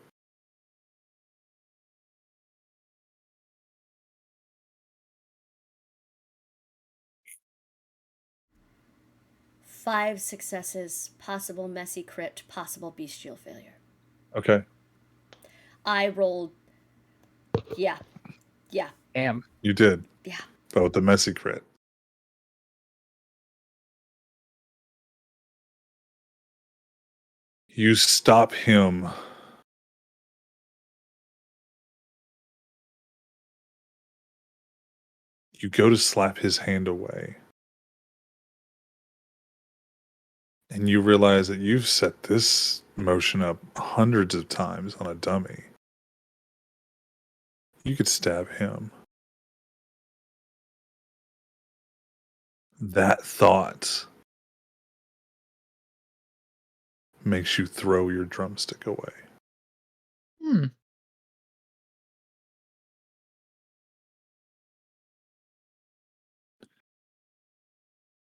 Five successes, possible messy crit, possible bestial failure. Okay. I rolled. Yeah. Damn. You did. Yeah. But with the messy crit. You stop him. You go to slap his hand away. And you realize that you've set this motion up hundreds of times on a dummy. You could stab him. That thought makes you throw your drumstick away. Hmm.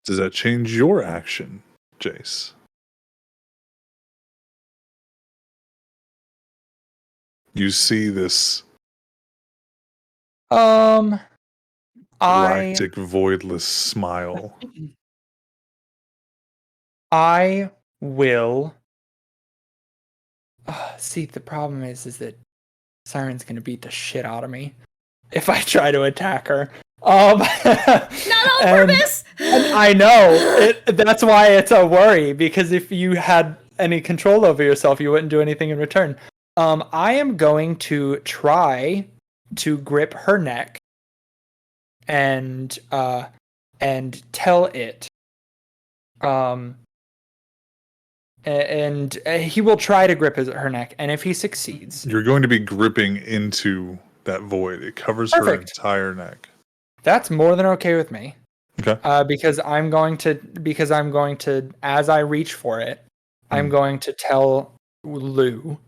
Does that change your action, Jace? You see this I galactic, voidless smile. I will. See, the problem is that Siren's gonna beat the shit out of me if I try to attack her. Not on purpose! And I know that's why it's a worry, because if you had any control over yourself, you wouldn't do anything in return. I am going to try to grip her neck and tell it. And he will try to grip her neck, and if he succeeds, You're going to be gripping into that void. It covers her Perfect. entire neck. that's more than okay with me. Okay. Because I'm going to, as I reach for it, I'm Hmm. going to tell Lou,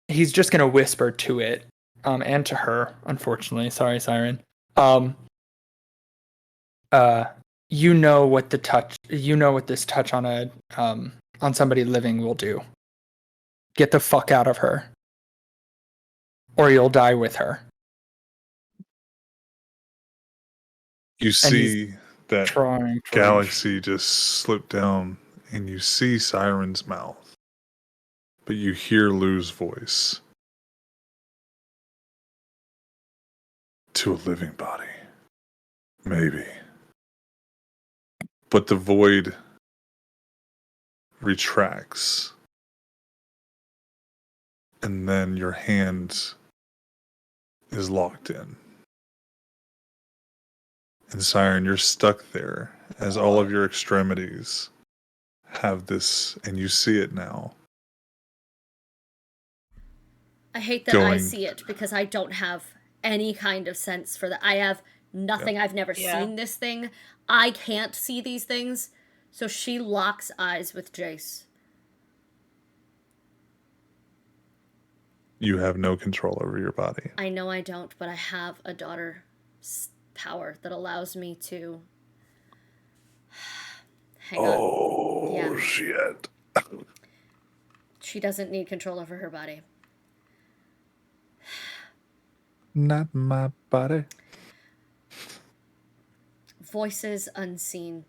he's just going to whisper to it, and to her, unfortunately. Sorry, Siren. You know what this touch on somebody living will do. Get the fuck out of her, or you'll die with her. You see that Trying to galaxy just slip down, and you see Siren's mouth. But you hear Lou's voice. To a living body. Maybe. But the void retracts. And then your hand is locked in. And Siren, you're stuck there as all of your extremities have this, and you see it now. I hate that I Going- see it because I don't have any kind of sense for that. I have nothing. I've never seen this thing. I can't see these things. So she locks eyes with Jace. You have no control over your body. I know I don't, but I have a daughter's power that allows me to. Hang on. Oh, Yeah. shit. She doesn't need control over her body. Not my body. Voices unseen.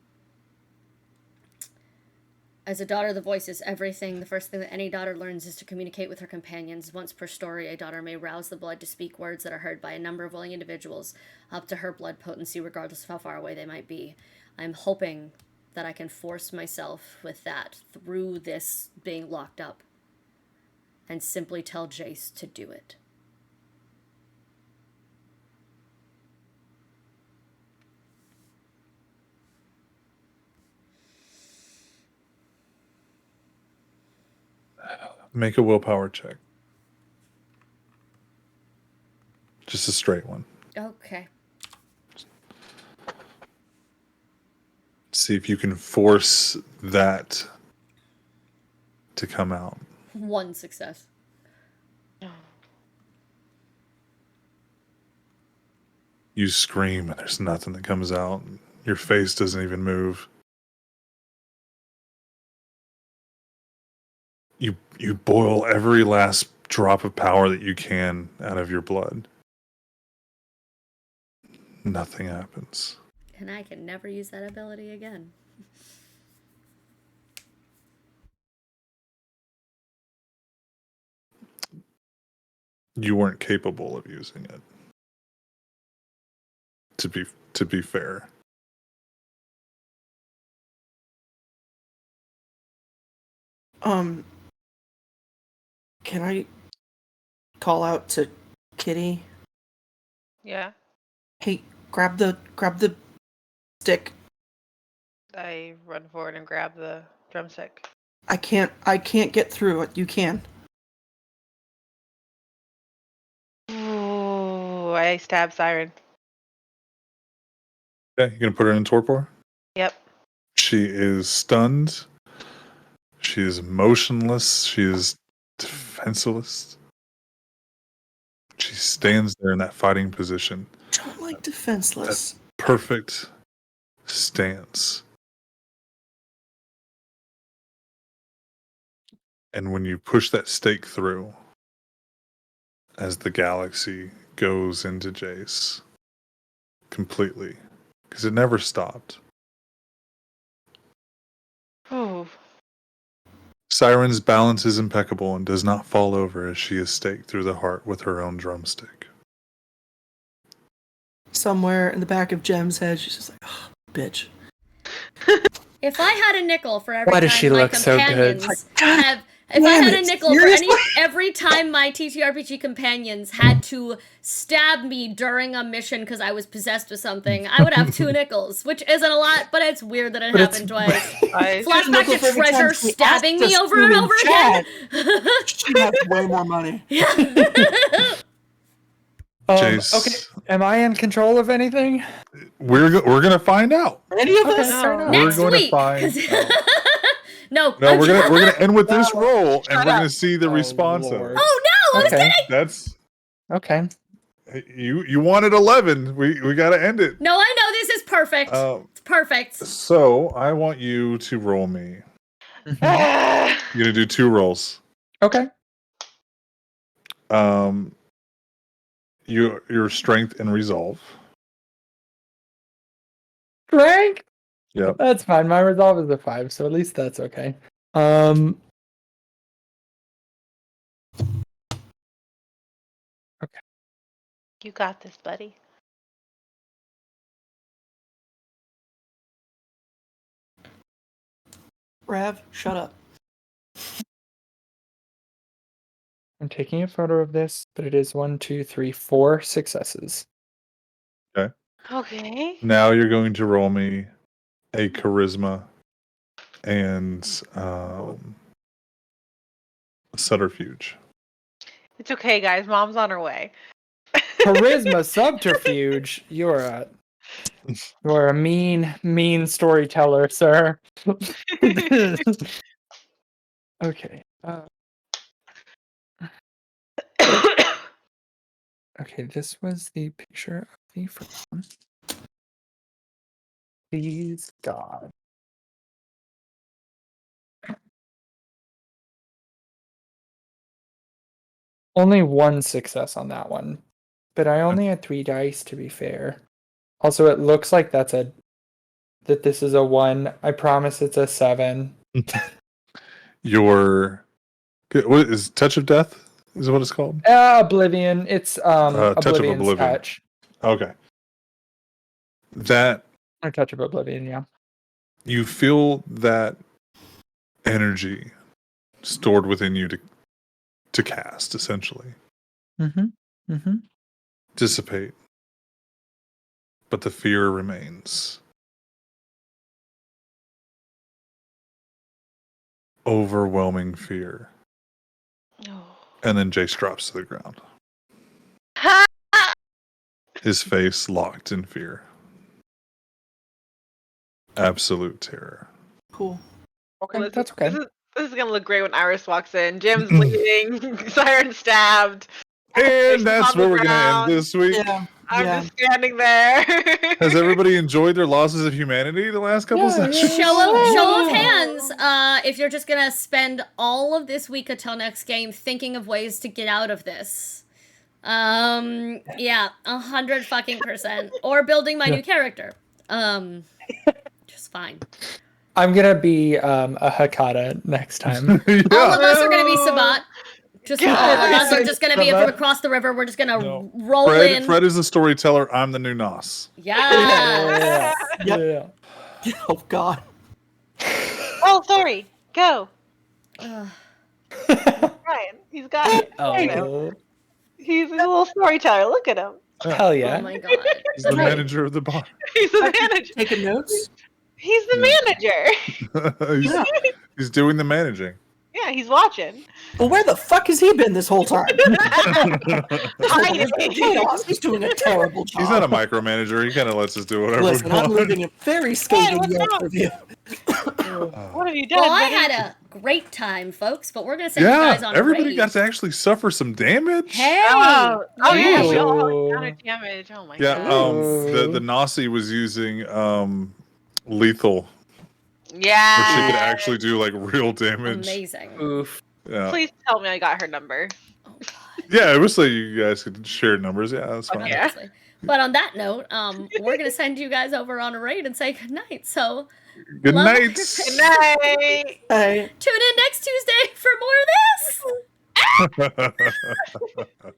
As a daughter, the voice is everything. The first thing that any daughter learns is to communicate with her companions. Once per story, a daughter may rouse the blood to speak words that are heard by a number of willing individuals, up to her blood potency, regardless of how far away they might be. I'm hoping that I can force myself with that through this being locked up and simply tell Jace to do it. Make a willpower check. Just a straight one. Okay. See if you can force that to come out. 1 success. You scream and there's nothing that comes out. Your face doesn't even move. You boil every last drop of power that you can out of your blood. Nothing happens. And I can never use that ability again. You weren't capable of using it. To be fair. Can I call out to Kitty? Yeah. Hey, grab the stick. I run forward and grab the drumstick. I can't get through it. You can. Ooh, I stab Siren. Okay, you gonna put her in torpor? Yep. She is stunned. She is motionless. She is defenseless. She stands there in that fighting position. Don't like defenseless. Perfect stance. And when you push that stake through, as the galaxy goes into Jace completely, because it never stopped. Ooh. Siren's balance is impeccable and does not fall over as she is staked through the heart with her own drumstick. Somewhere in the back of Jem's head, she's just like, oh, bitch. If I had a nickel for every Why does time she my look so good? companions God have, if I damn had a it, nickel seriously? for every time my TTRPG companions had to stab me during a mission because I was possessed with something, I would have 2 nickels, which isn't a lot, but it's weird that it But happened twice. I Flashback Nickel to for every time Treasure she stabbing asked me us over to and in over chat. again. She has way more money. Yeah. Jace, Okay, am I in control of anything? we're gonna find out. Any of Okay, us? fair enough. We're Next going to week. find 'cause- out. No, No, we're gonna end with this No. roll, and Shut we're up. gonna see the Oh, response of Lord. it. Oh no! I was Okay. kidding. That's Okay. you wanted 11. We got to end it. No, I know this is perfect. It's perfect. So I want you to roll me. Mhm. You're gonna do 2 rolls. Okay. Your strength and resolve. Frank? Yep. That's fine. My resolve is a 5, so at least that's okay. You got this, buddy. Rav, shut up. I'm taking a photo of this, but it is 1, 2, 3, 4 successes. Okay. Now you're going to roll me a charisma and subterfuge. It's okay, guys. Mom's on her way. Charisma subterfuge. You're a mean storyteller, sir. Okay. Okay, this was the picture of the first one. Please, God. Only 1 success on that one, but I only had 3 dice to be fair. Also, it looks like that this is a 1. I promise it's a 7. Your what is Touch of Death? Is what it's called? Oblivion. It's Touch of Oblivion's Oblivion. touch. Okay. That Or Touch of Oblivion, yeah. you feel that energy stored within you to cast, essentially. Dissipate. But the fear remains. Overwhelming fear. And then Jace drops to the ground. His face locked in fear. Absolute terror. Cool. Okay, Well, that's okay. This is gonna look great when Iris walks in. Jim's bleeding. Siren stabbed. And Jason's that's on the where we're going to end ground. this week. Yeah. I'm Yeah. just standing there. Has everybody enjoyed their losses of humanity the last couple sessions? Show of hands. If you're just gonna spend all of this week until next game thinking of ways to get out of this. Yeah, 100% or building my new character. Just fine. I'm gonna be a Hakata next time. Yeah. All of us are gonna be Sabat. Just all of us are just gonna be Sabat. from across the river. We're just gonna No. roll in. Fred is the storyteller. I'm the new Nos. Yes. Yep. Oh God. Oh, sorry. Go. Ugh. Ryan, he's got it. Oh, He's a little storyteller. Look at him. hell yeah. Oh my god. He's the manager of the bar. He's the manager. Taking notes. He's the manager. He's doing the managing. Yeah, he's watching. Well, where the fuck has he been this whole time? Hiding. Chaos. He's doing a terrible job. He's not a micromanager. He kind of lets us do whatever Listen, we I'm want. leaving a very scathing what's Yelp wrong? review. What have you done? Well, I buddy? had a great time, folks, but we're gonna send you guys Yeah, on everybody raid. got to actually suffer some damage. Hey. Oh yeah, Ooh. we all counter damage. Oh my Yeah, god. the Nasi was using lethal, where she Yeah. could actually do like real damage. Amazing. Oof. Yeah, Please tell me I got her number. Oh god. yeah. It was like you guys could share numbers. Yeah, that's fine. Yeah. Obviously. But on that note, we're gonna send you guys over on a raid and say goodnight. So Good Love night. your Good night. Hey. tune in next Tuesday for more of this.